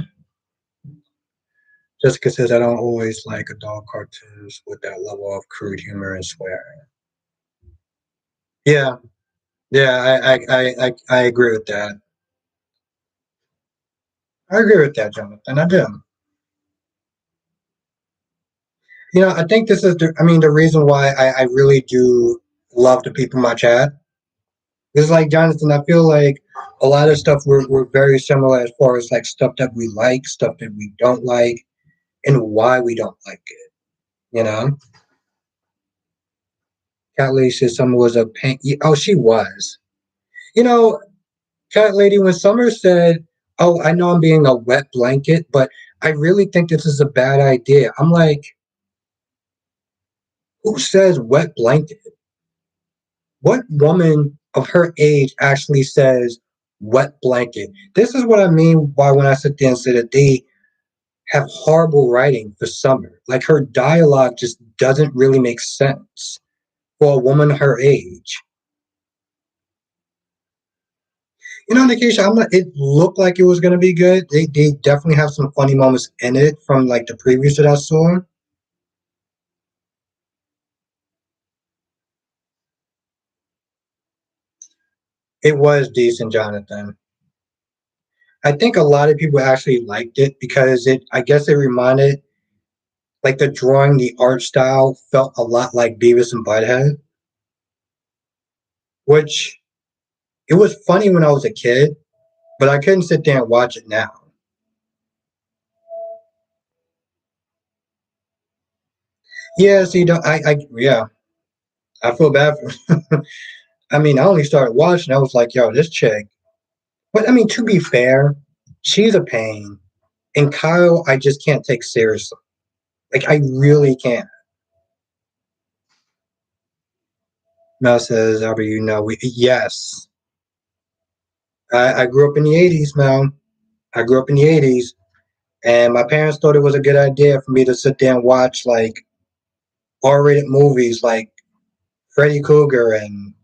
Jessica says I don't always like adult cartoons with that level of crude humor and swearing. Yeah, yeah, I agree with that. I agree with that, Jonathan. I do. I think this is the reason why I really do love the people in my chat. It's like Jonathan, I feel like a lot of stuff we're very similar as far as like stuff that we like, stuff that we don't like, and why we don't like it. You know, Cat Lady said Summer was a pain. Oh, she was. You know, Cat Lady, when Summer said, "Oh, I know I'm being a wet blanket, but I really think this is a bad idea." I'm like, who says wet blanket? What woman of her age actually says wet blanket? This is what I mean by when I sit there and say that they have horrible writing for Summer. Like her dialogue just doesn't really make sense for a woman her age. On occasion, I'm not. It looked like it was gonna be good. They definitely have some funny moments in it from like the previews that I saw. It was decent, Jonathan. I think a lot of people actually liked it because I guess it reminded, like the drawing, the art style felt a lot like Beavis and Butthead, which it was funny when I was a kid, but I couldn't sit there and watch it now. Yeah, so you don't, yeah, I feel bad for, I mean, I only started watching, I was like, yo, this chick, but I mean, to be fair, she's a pain, and Kyle, I just can't take seriously. Like, I really can't. Mel says, Albert, yes, I grew up in the 80s, Mel. I grew up in the 80s, and my parents thought it was a good idea for me to sit there and watch like R-rated movies like Freddy Krueger and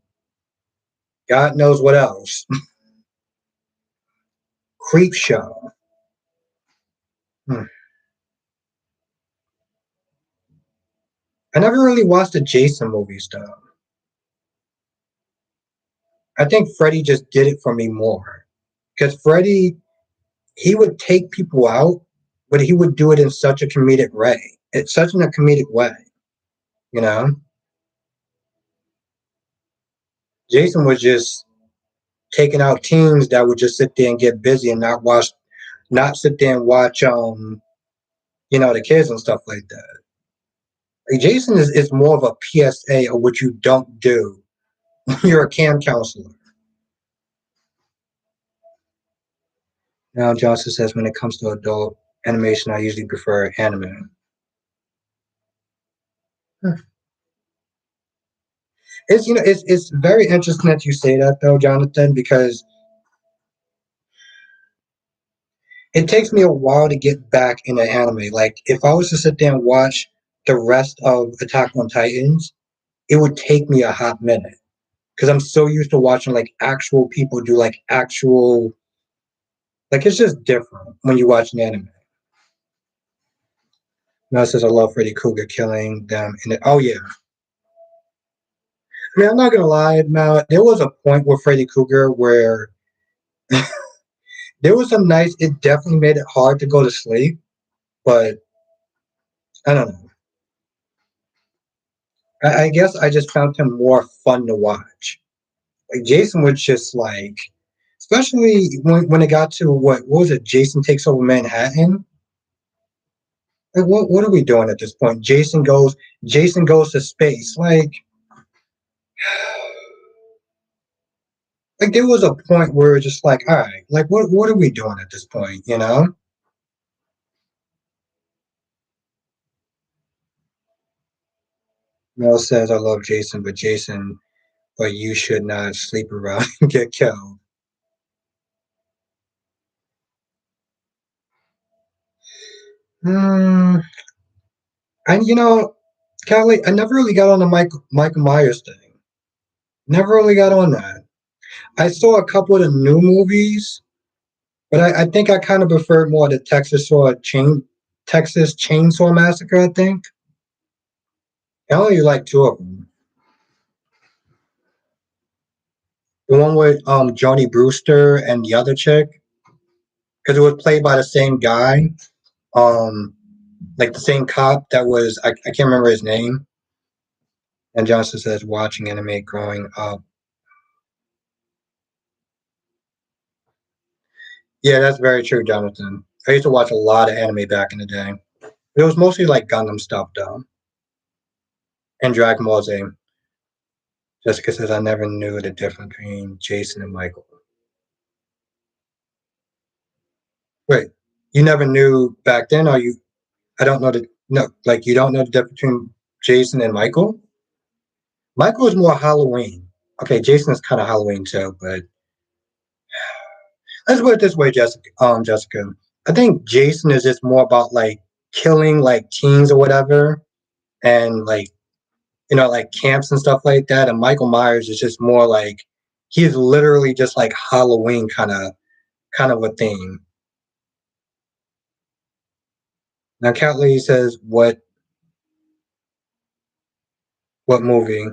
God knows what else. Creep Show. Hmm. I never really watched the Jason movies though. I think Freddy just did it for me more. Because Freddy, he would take people out, but he would do it in such a comedic way. It's such in a comedic way, you know? Jason was just taking out teens that would just sit there and get busy and not sit there and watch the kids and stuff like that. Like Jason is more of a PSA of what you don't do when you're a camp counselor. Now Johnson says when it comes to adult animation, I usually prefer anime. It's very interesting that you say that though, Jonathan, because it takes me a while to get back into anime. Like if I was to sit there and watch the rest of Attack on Titans, it would take me a hot minute because I'm so used to watching like actual people do like actual, like it's just different when you watch an anime. Now it says I love Freddy Krueger killing them in it. Oh yeah. I mean, I'm not gonna lie, now there was a point with Freddy Krueger where there was some nights it definitely made it hard to go to sleep, but I don't know. I guess I just found him more fun to watch. Like Jason was just like, especially when it got to what was it? Jason takes over Manhattan. Like what are we doing at this point? Jason goes to space. Like there was a point where it's just like, all right, like what are we doing at this point? You know? Mel says I love Jason, but you should not sleep around and get killed. Hmm. And Callie, I never really got on the Michael Myers thing. Never really got on that. I saw a couple of the new movies, but I think I kind of preferred more the Texas Chainsaw Massacre. I think I only like two of them. The one with Johnny Brewster and the other chick, because it was played by the same guy, um, like the same cop that was I can't remember his name. And Johnson says watching anime growing up. Yeah, that's very true, Jonathan. I used to watch a lot of anime back in the day. It was mostly like Gundam stuff though, and Dragon Ball Z. Jessica says I never knew the difference between Jason and Michael. Wait, you never knew back then, or you? I don't know the no, like you don't know the difference between Jason and Michael. Michael is more Halloween. Okay, Jason is kind of Halloween too, but let's put it this way, Jessica. Jessica, I think Jason is just more about like killing like teens or whatever, and like like camps and stuff like that. And Michael Myers is just more like He's literally just like Halloween kind of a theme. Now Cat Lady says, what movie?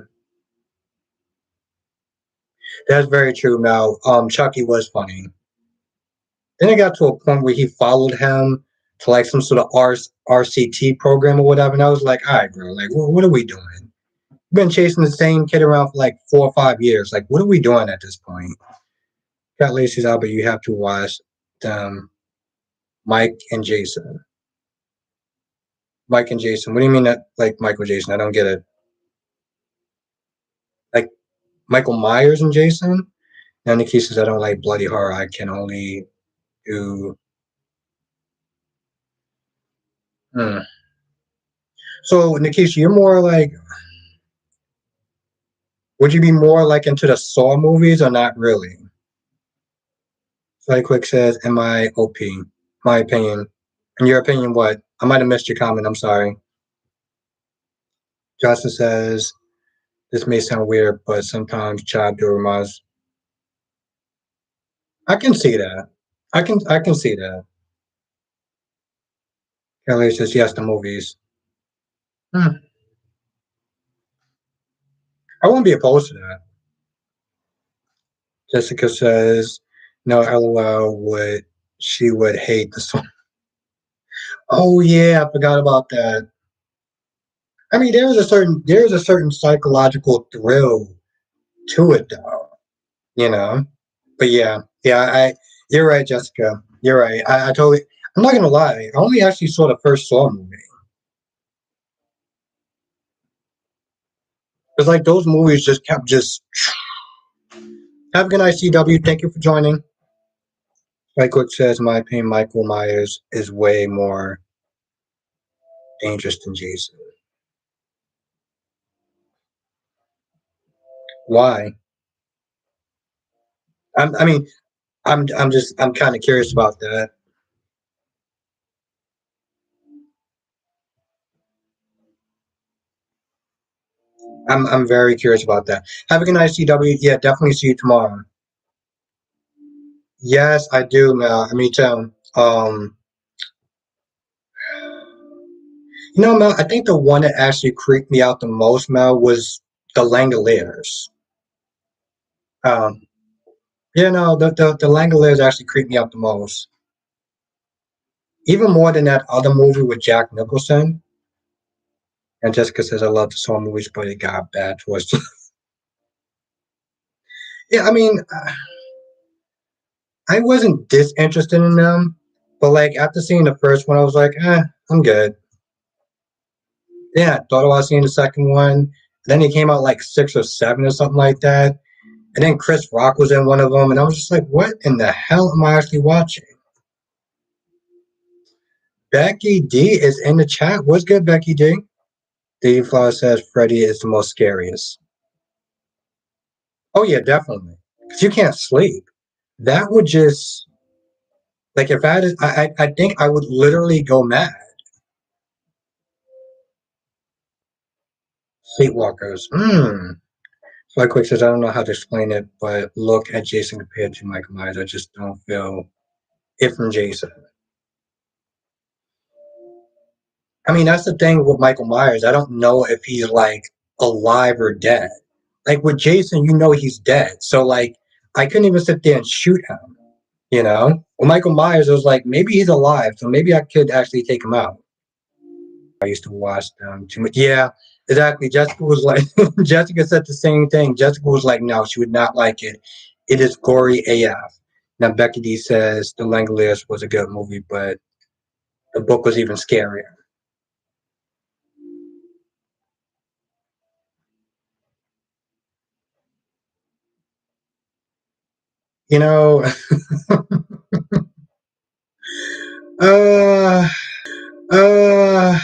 That's very true, Mel. Chucky was funny. Then it got to a point where he followed him to like some sort of RCT program or whatever, and I was like, all right, bro, like, what are we doing? We've been chasing the same kid around for like 4 or 5 years. Like, what are we doing at this point? Cat Lacey's out, but you have to watch them, Mike and Jason. Mike and Jason. What do you mean that like Michael Jason? I don't get it. Like Michael Myers and Jason? Now Nikki says I don't like bloody horror. I can only do. Hmm. So Nikisha, you're more like, would you be more like into the Saw movies or not really? Sly Quick says, in my OP, my opinion. In your opinion, what? I might have missed your comment. I'm sorry. Justin says, this may sound weird, but sometimes Chad reminds. I can see that. I can see that. Kelly says, yes, the movies. Hmm. I won't be opposed to that. Jessica says, no, LOL would she would hate the song. Oh yeah, I forgot about that. I mean, there's a certain psychological thrill to it though, you know. But yeah, you're right, Jessica. You're right. I totally. I'm not gonna lie. I only actually saw the first Saw movie. It's like those movies just kept just. Have a good night, CW. Thank you for joining. Like Quick says, in my opinion, Michael Myers is way more dangerous than Jason. Why? I mean, I'm kind of curious about that. I'm very curious about that. Have a good night, CW. Yeah, definitely see you tomorrow. Yes, I do, Mel. I mean, too. Mel, I think the one that actually creeped me out the most, Mel, was the Langoliers. Um, the Langoliers actually creeped me out the most. Even more than that other movie with Jack Nicholson. And Jessica says, I love the Saw movies, but it got bad towards. Yeah, I mean, I wasn't disinterested in them, but like after seeing the first one, I was like, I'm good. Yeah, thought about seeing the second one. Then it came out like 6 or 7 or something like that. And then Chris Rock was in one of them, and I was just like, what in the hell am I actually watching? Becky D is in the chat. What's good, Becky D? Dave Flower says Freddy is the most scariest. Oh yeah, definitely. Because you can't sleep. That would just like if I had, I think I would literally go mad. Sleepwalkers. So like Quick says, I don't know how to explain it, but look at Jason compared to Michael Myers. I just don't feel it from Jason. I mean, that's the thing with Michael Myers. I don't know if he's like alive or dead. Like with Jason, he's dead. So like I couldn't even sit there and shoot him. With Michael Myers, it was like maybe he's alive, so maybe I could actually take him out. I used to watch them too much. Yeah, exactly. Jessica was like, Jessica said the same thing. Jessica was like, no, she would not like it. It is gory AF. Now Becky D says The Langoliers was a good movie, but the book was even scarier. You know, uh, uh,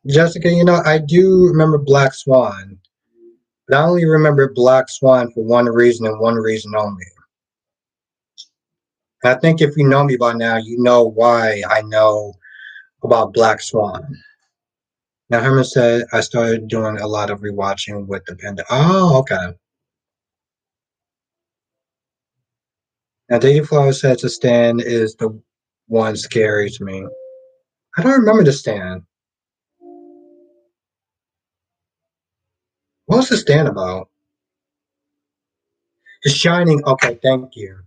Jessica, I do remember Black Swan, but I only remember Black Swan for one reason and one reason only. And I think if you know me by now, you know why I know about Black Swan. Now, Herman said I started doing a lot of rewatching with the pandemic. Oh, okay. Now, Daily Flower says the stand is the one scary to me. I don't remember the stand. What was the stand about? The Shining. Okay, thank you.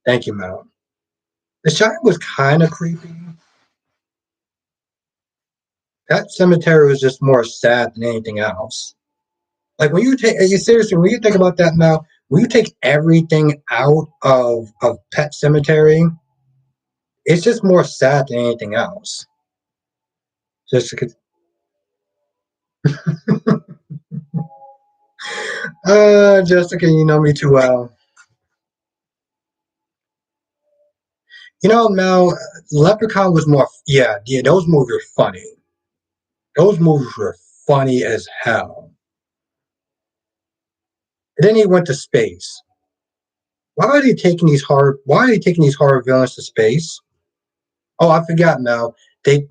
Thank you, Mel. The Shining was kind of creepy. That cemetery was just more sad than anything else. Like when you take, you seriously, when you think about that now, when you take everything out of Pet Cemetery, it's just more sad than anything else. Just because, Jessica, you know me too well. You know, Mel, Leprechaun was more, yeah, those movies were funny. Those movies were funny as hell. And then he went to space. Why are they taking these horror villains to space? Oh, I forgot now. They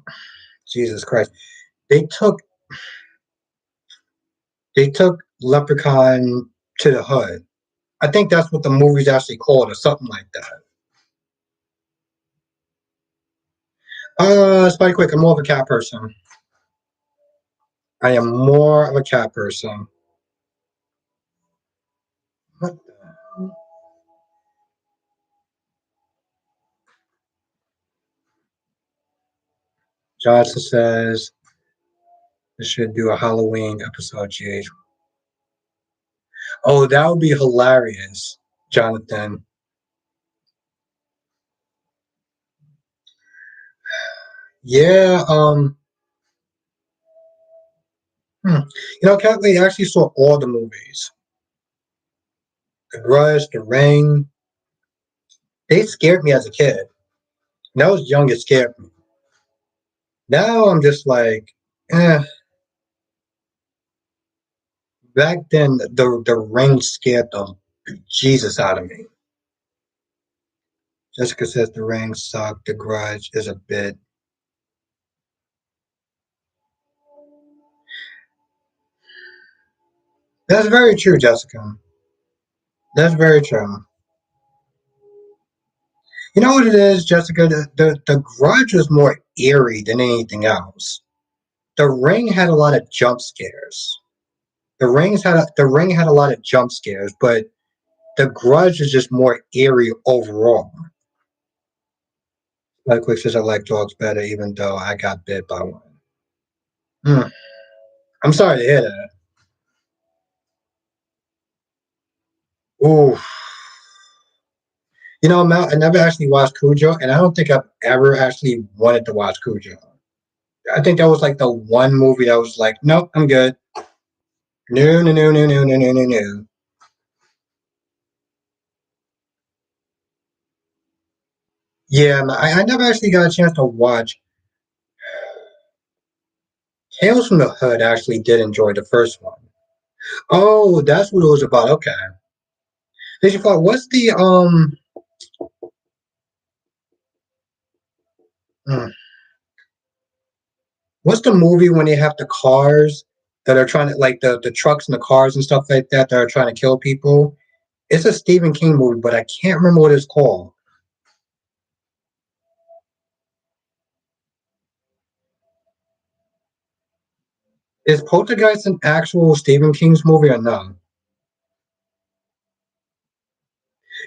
Jesus Christ. They took they took Leprechaun to the hood. I think that's what the movie's actually called or something like that. Spike Quick, I'm more of a cat person. I am more of a cat person. What the Johnson says they should do a Halloween episode, GH. Oh, that would be hilarious, Jonathan. Yeah, hmm. You know, Kathleen actually saw all the movies. The Grudge, The Ring. They scared me as a kid. When I was young, it scared me. Now I'm just like, eh. Back then, the Ring scared the Jesus out of me. Jessica says The Ring sucked. The Grudge is a bit. That's very true, Jessica. That's very true. You know what it is, Jessica? The Grudge was more eerie than anything else. The Ring had a lot of jump scares. The Ring had a lot of jump scares, but the Grudge is just more eerie overall. Like Quick says, I like dogs better, even though I got bit by one. Hmm. I'm sorry to hear that. Ooh. You know, Mel, I never actually watched Cujo, and I don't think I've ever actually wanted to watch Cujo. I think that was like the one movie that was like, nope, I'm good. No, no, no, no, no, no, no, no, no. Yeah, I never actually got a chance to watch Tales from the Hood. Actually, did enjoy the first one. Oh, that's what it was about. Okay. Did you thought what's the hmm, what's the movie when they have the cars that are trying to like the trucks and the cars and stuff like that that are trying to kill people? It's a Stephen King movie, but I can't remember what it's called. Is Poltergeist an actual Stephen King's movie or no?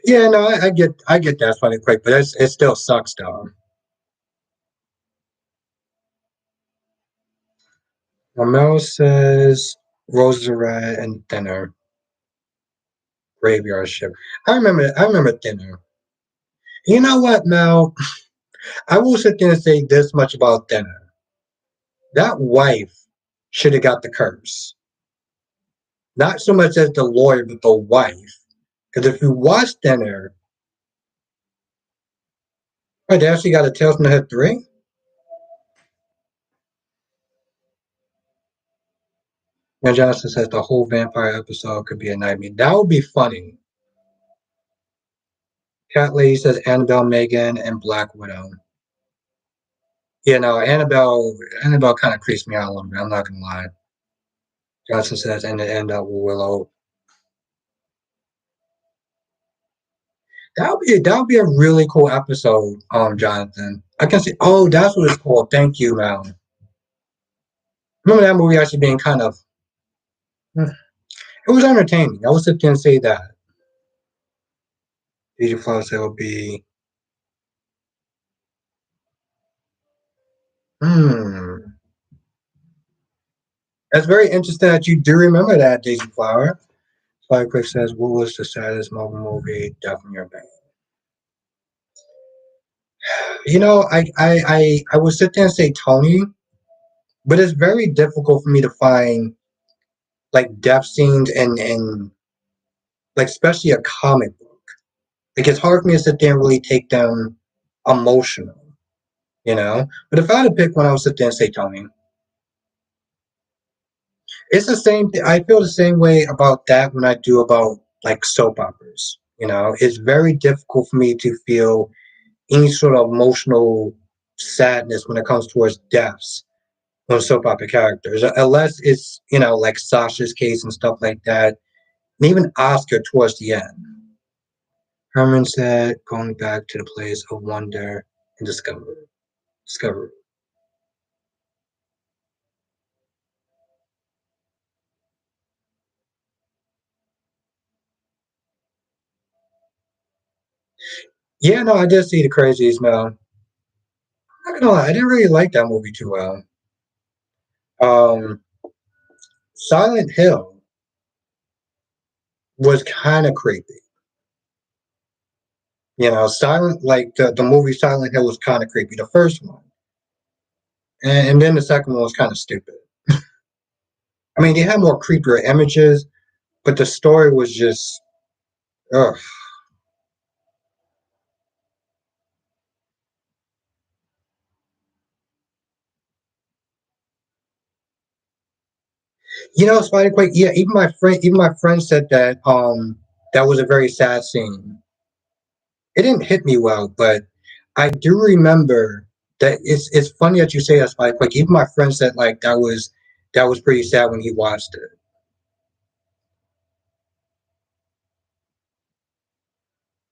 Yeah, no, I get that funny quick, but it still sucks though. Mel says Roses are red and Thinner Graveyard Ship. I remember Thinner. You know what, Mel? I will sit there and say this much about Thinner. That wife should have got the curse. Not so much as the lawyer, but the wife. Because if you watch Thinner, oh, they actually got a Tales from the Hood 3? And Johnson says the whole vampire episode could be a nightmare. That would be funny. Cat Lady says Annabelle, Megan, and Black Widow. You know, Annabelle kind of creeps me out a little bit. I'm not gonna lie. Johnson says, and the end up with Willow. That would be a really cool episode, Jonathan. I can see. Oh, that's what it's called. Thank you, Mel. Remember that movie actually being kind of. It was entertaining. I would sit there and say that. DJ Flowers will be. Hmm. That's very interesting that you do remember that, Daisy Flower. Fire Quick says, "What was the saddest Marvel movie? Death in Your Band." I would sit there and say Tony, but it's very difficult for me to find like death scenes and like especially a comic book. Like it's hard for me to sit there and really take them emotional, you know. But if I had to pick one, I would sit there and say Tony. It's the same. I feel the same way about that when I do about like soap operas. It's very difficult for me to feel any sort of emotional sadness when it comes towards deaths on soap opera characters, unless it's like Sasha's case and stuff like that, and even Oscar towards the end. Herman said, "Going back to the place of wonder and discovery." Discovery. Yeah, no, I did see the crazies, man. I'm not gonna lie, I didn't really like that movie too well. Um, Silent Hill was kind of creepy. Silent like the movie Silent Hill was kind of creepy. The first one, and then the second one was kind of stupid. I mean, they had more creepier images, but the story was just, ugh. Spider Quake. Yeah, even my friend said that that was a very sad scene. It didn't hit me well, but I do remember that it's funny that you say that, Spider Quake. Even my friend said like that was pretty sad when he watched it.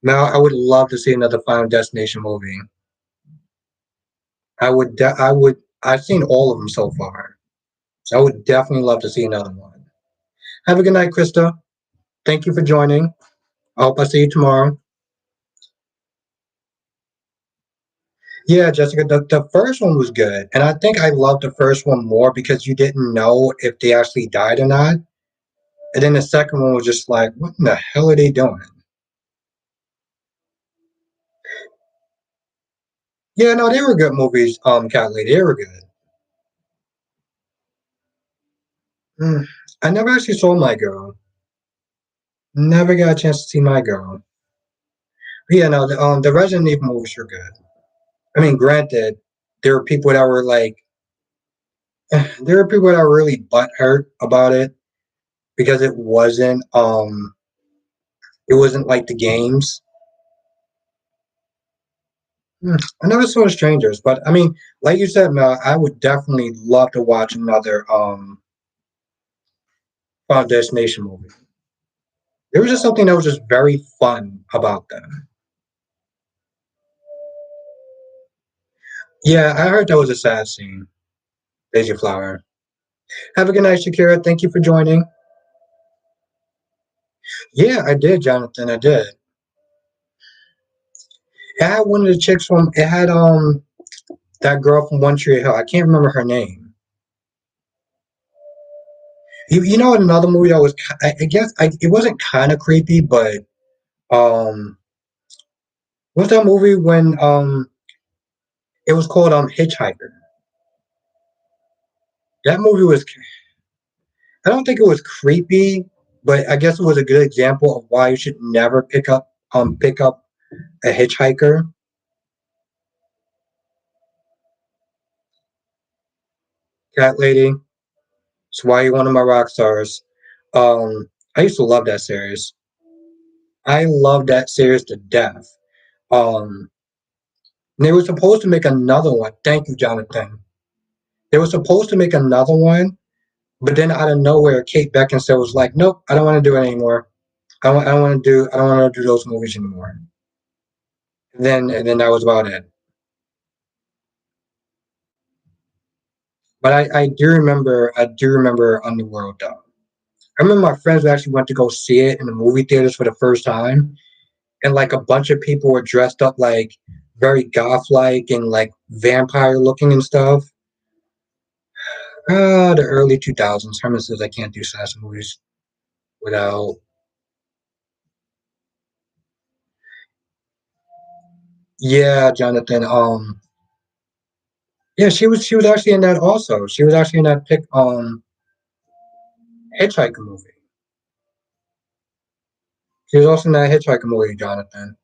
Now I would love to see another Final Destination movie. I've seen all of them so far. So I would definitely love to see another one. Have a good night, Krista. Thank you for joining. I hope I see you tomorrow. Yeah, Jessica, the first one was good. And I think I loved the first one more because you didn't know if they actually died or not. And then the second one was just like, what in the hell are they doing? Yeah, no, they were good movies, Cat Lady. They were good. Mm, I never actually saw My Girl. Never got a chance to see My Girl. But yeah, no, the Resident Evil movies were good. I mean, granted, there were people that were like, there were people that were really butthurt about it because it wasn't like the games. I never saw Strangers, but I mean, like you said, Mel, I would definitely love to watch another Final Destination movie. There was just something that was just very fun about them. Yeah, I heard that was a sad scene. Daisy Flower. Have a good night, Shakira. Thank you for joining. Yeah, I did, Jonathan. I did. It had one of the chicks from. It had that girl from One Tree Hill. I can't remember her name. You know, in another movie that was, I guess, it wasn't kind of creepy, but um, what's that movie when it was called Hitchhiker. That movie was. I don't think it was creepy, but I guess it was a good example of why you should never pick up a hitchhiker. Cat lady. It's why you're one of my rock stars. I used to love that series. I love that series to death. Um, they were supposed to make another one. Thank you, Jonathan. They were supposed to make another one, but then out of nowhere, Kate Beckinsale was like, "Nope, I don't want to do it anymore. I don't want to do those movies anymore." And then that was about it. But I do remember Underworld though. I remember my friends actually went to go see it in the movie theaters for the first time, and like a bunch of people were dressed up like very goth like and like vampire looking and stuff. The early 2000s. Herman says I can't do slasher movies without. Yeah, Jonathan. Yeah, she was actually in that also. She was actually in that pick Hitchhiker movie. She was also in that Hitchhiker movie, Jonathan.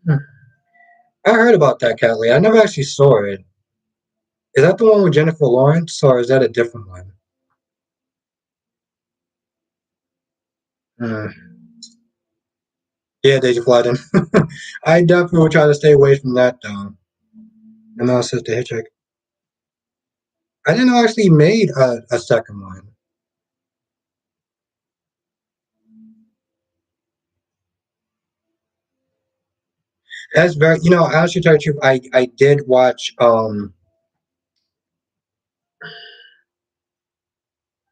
Hmm. I heard about that, Kelly. I never actually saw it. Is that the one with Jennifer Lawrence, or is that a different one? Hmm. Yeah, Daisy Flatten. I definitely would try to stay away from that though. And now Sister Hitchhiker. I didn't know actually made a second one. That's very, I actually tell you the truth. I did watch.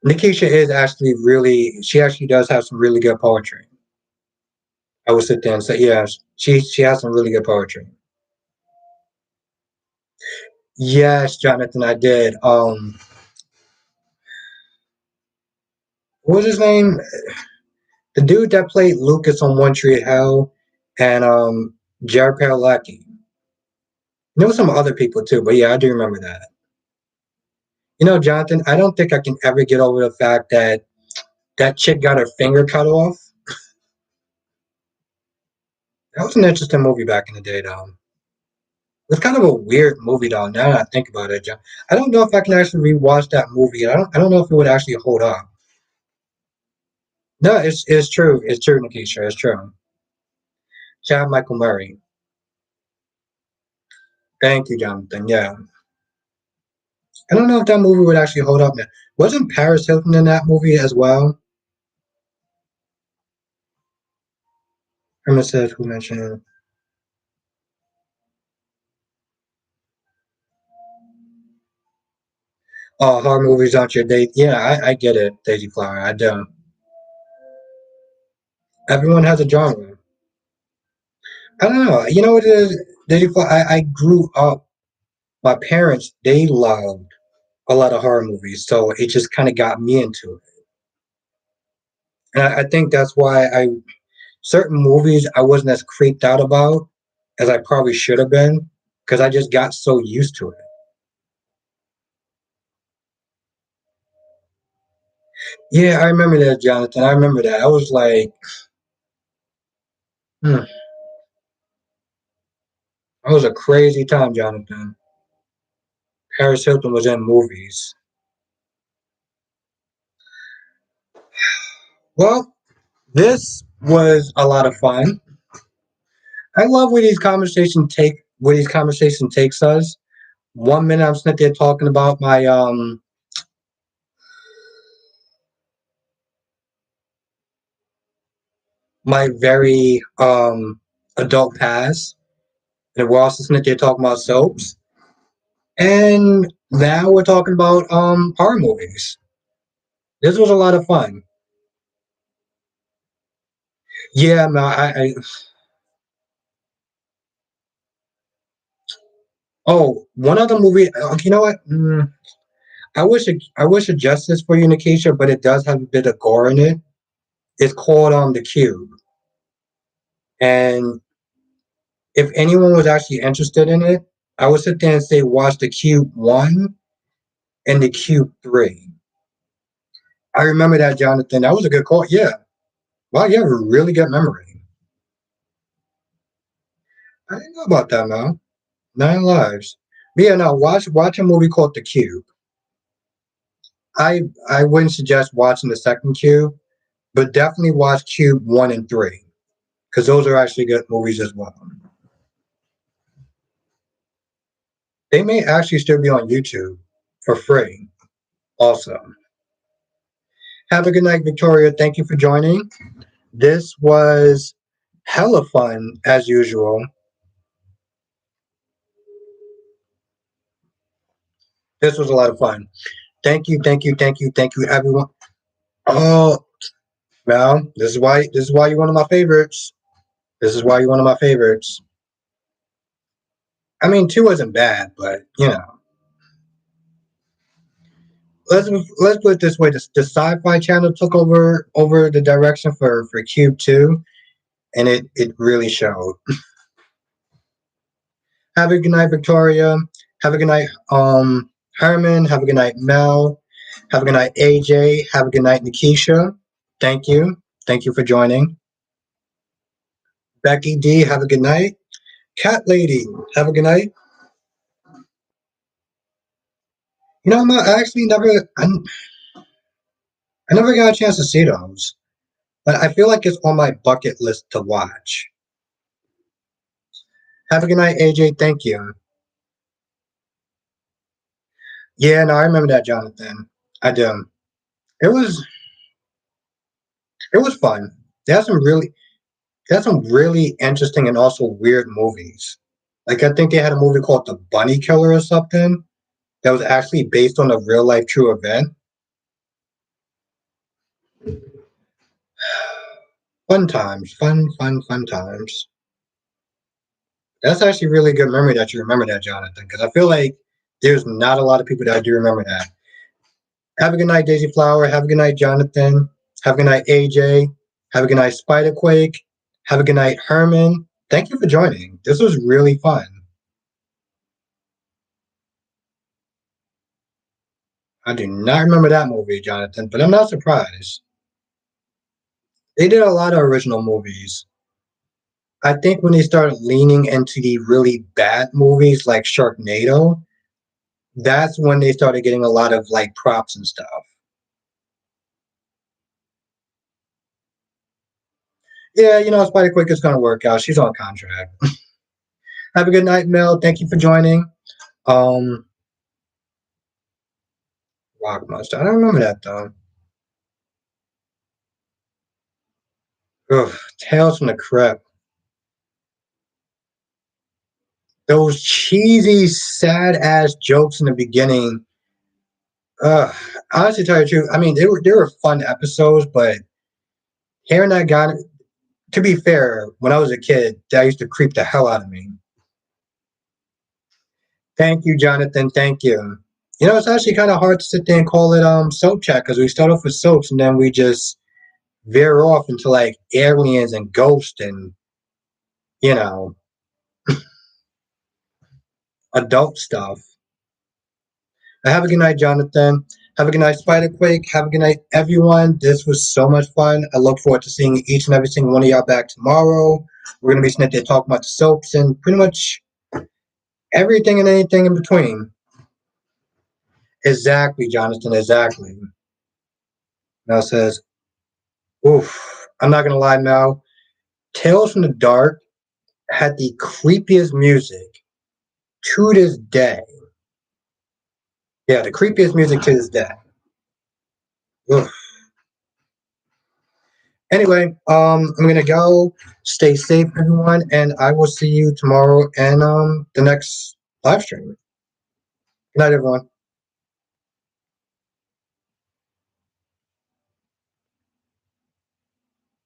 Nikisha is actually really. She actually does have some really good poetry. I would sit there and say, yeah, she has some really good poetry. Yes, Jonathan, I did. What was his name? The dude that played Lucas on One Tree of Hell, and Jared Padalecki. There was some other people too, but yeah, I do remember that. Jonathan, I don't think I can ever get over the fact that that chick got her finger cut off. That was an interesting movie back in the day, though. It's kind of a weird movie, though. Now that I think about it, John, I don't know if I can actually rewatch that movie. I don't know if it would actually hold up. No, it's true. It's true, Nikisha. It's true. Chad Michael Murray. Thank you, Jonathan. Yeah, I don't know if that movie would actually hold up. Now, wasn't Paris Hilton in that movie as well? Herman said, "Who mentioned?" Oh, horror movies aren't your date. Yeah, I get it, Daisy Flower. I do. Everyone has a genre. I don't know. You know what it is? Daisy Flower. I grew up. My parents they loved a lot of horror movies, so it just kind of got me into it. And I think that's why I certain movies I wasn't as creeped out about as I probably should have been because I just got so used to it. Yeah, I remember that, Jonathan. I remember that. I was like, hmm, that was a crazy time, Jonathan. Paris Hilton was in movies. Well, this was a lot of fun. I love where these conversation takes us. 1 minute I'm sitting there talking about my very adult past, and we're also sitting there talking about soaps, and now we're talking about horror movies. This was a lot of fun. Yeah, man. Oh, one other movie. You know what? I wish it justice for you, Nikisha, but it does have a bit of gore in it. It's called The Cube, and if anyone was actually interested in it, I would sit there and say watch The Cube 1 and The Cube 3. I remember that, Jonathan. That was a good call. Yeah. Wow, you have a really good memory. I didn't know about that, man. Nine Lives. But yeah, no, watch a movie called The Cube. I wouldn't suggest watching the second Cube, but definitely watch Cube 1 and 3 because those are actually good movies as well. They may actually still be on YouTube for free. Also, have a good night, Victoria. Thank you for joining. This was hella fun as usual. This was a lot of fun. Thank you, thank you, thank you, thank you, everyone. Oh, well, this is why you're one of my favorites. This is why you're one of my favorites. I mean, two wasn't bad, but let's let's put it this way: the Sci-Fi Channel took over the direction for Cube Two, and it really showed. Have a good night, Victoria. Have a good night, Herman. Have a good night, Mel. Have a good night, AJ. Have a good night, Nikisha. Thank you. Thank you for joining. Becky D, have a good night. Cat Lady, have a good night. I'm not, I actually I never got a chance to see those, but I feel like it's on my bucket list to watch. Have a good night, AJ. Thank you. Yeah, no, I remember that, Jonathan. I do. It was it was fun. They had some really they had some really interesting and also weird movies. Like I think they had a movie called The Bunny Killer or something that was actually based on a real life true event. Fun times, fun times. That's actually really good memory that you remember that, Jonathan, because I feel like there's not a lot of people that do remember that. Have a good night, Daisy Flower. Have a good night, Jonathan. Have a good night, AJ. Have a good night, Spiderquake. Have a good night, Herman. Thank you for joining. This was really fun. I do not remember that movie, Jonathan, but I'm not surprised. They did a lot of original movies. I think when they started leaning into the really bad movies like Sharknado, that's when they started getting a lot of like props and stuff. Yeah, Spider Quick is gonna work out. She's on contract. Have a good night, Mel. Thank you for joining. Um, Rock Monster. I don't remember that though. Ugh, Tales from the Crypt. Those cheesy, sad ass jokes in the beginning. Ugh, honestly, to tell you the truth, I mean they were fun episodes, but hearing that guy. To be fair, when I was a kid, that used to creep the hell out of me. Thank you, Jonathan. Thank you. It's actually kind of hard to sit there and call it soap chat because we start off with soaps and then we just veer off into like aliens and ghosts and you know adult stuff. Have a good night, Jonathan. Have a good night, Spiderquake. Have a good night, everyone. This was so much fun. I look forward to seeing each and every single one of y'all back tomorrow. We're gonna be sitting there talking about the soaps and pretty much everything and anything in between. Exactly, Jonathan. Exactly. Mel says, "Oof." I'm not gonna lie, Mel. Tales from the Dark had the creepiest music to this day. Yeah, the creepiest music to this day. Oof. Anyway, I'm gonna go. Stay safe, everyone, and I will see you tomorrow and the next live stream. Good night, everyone.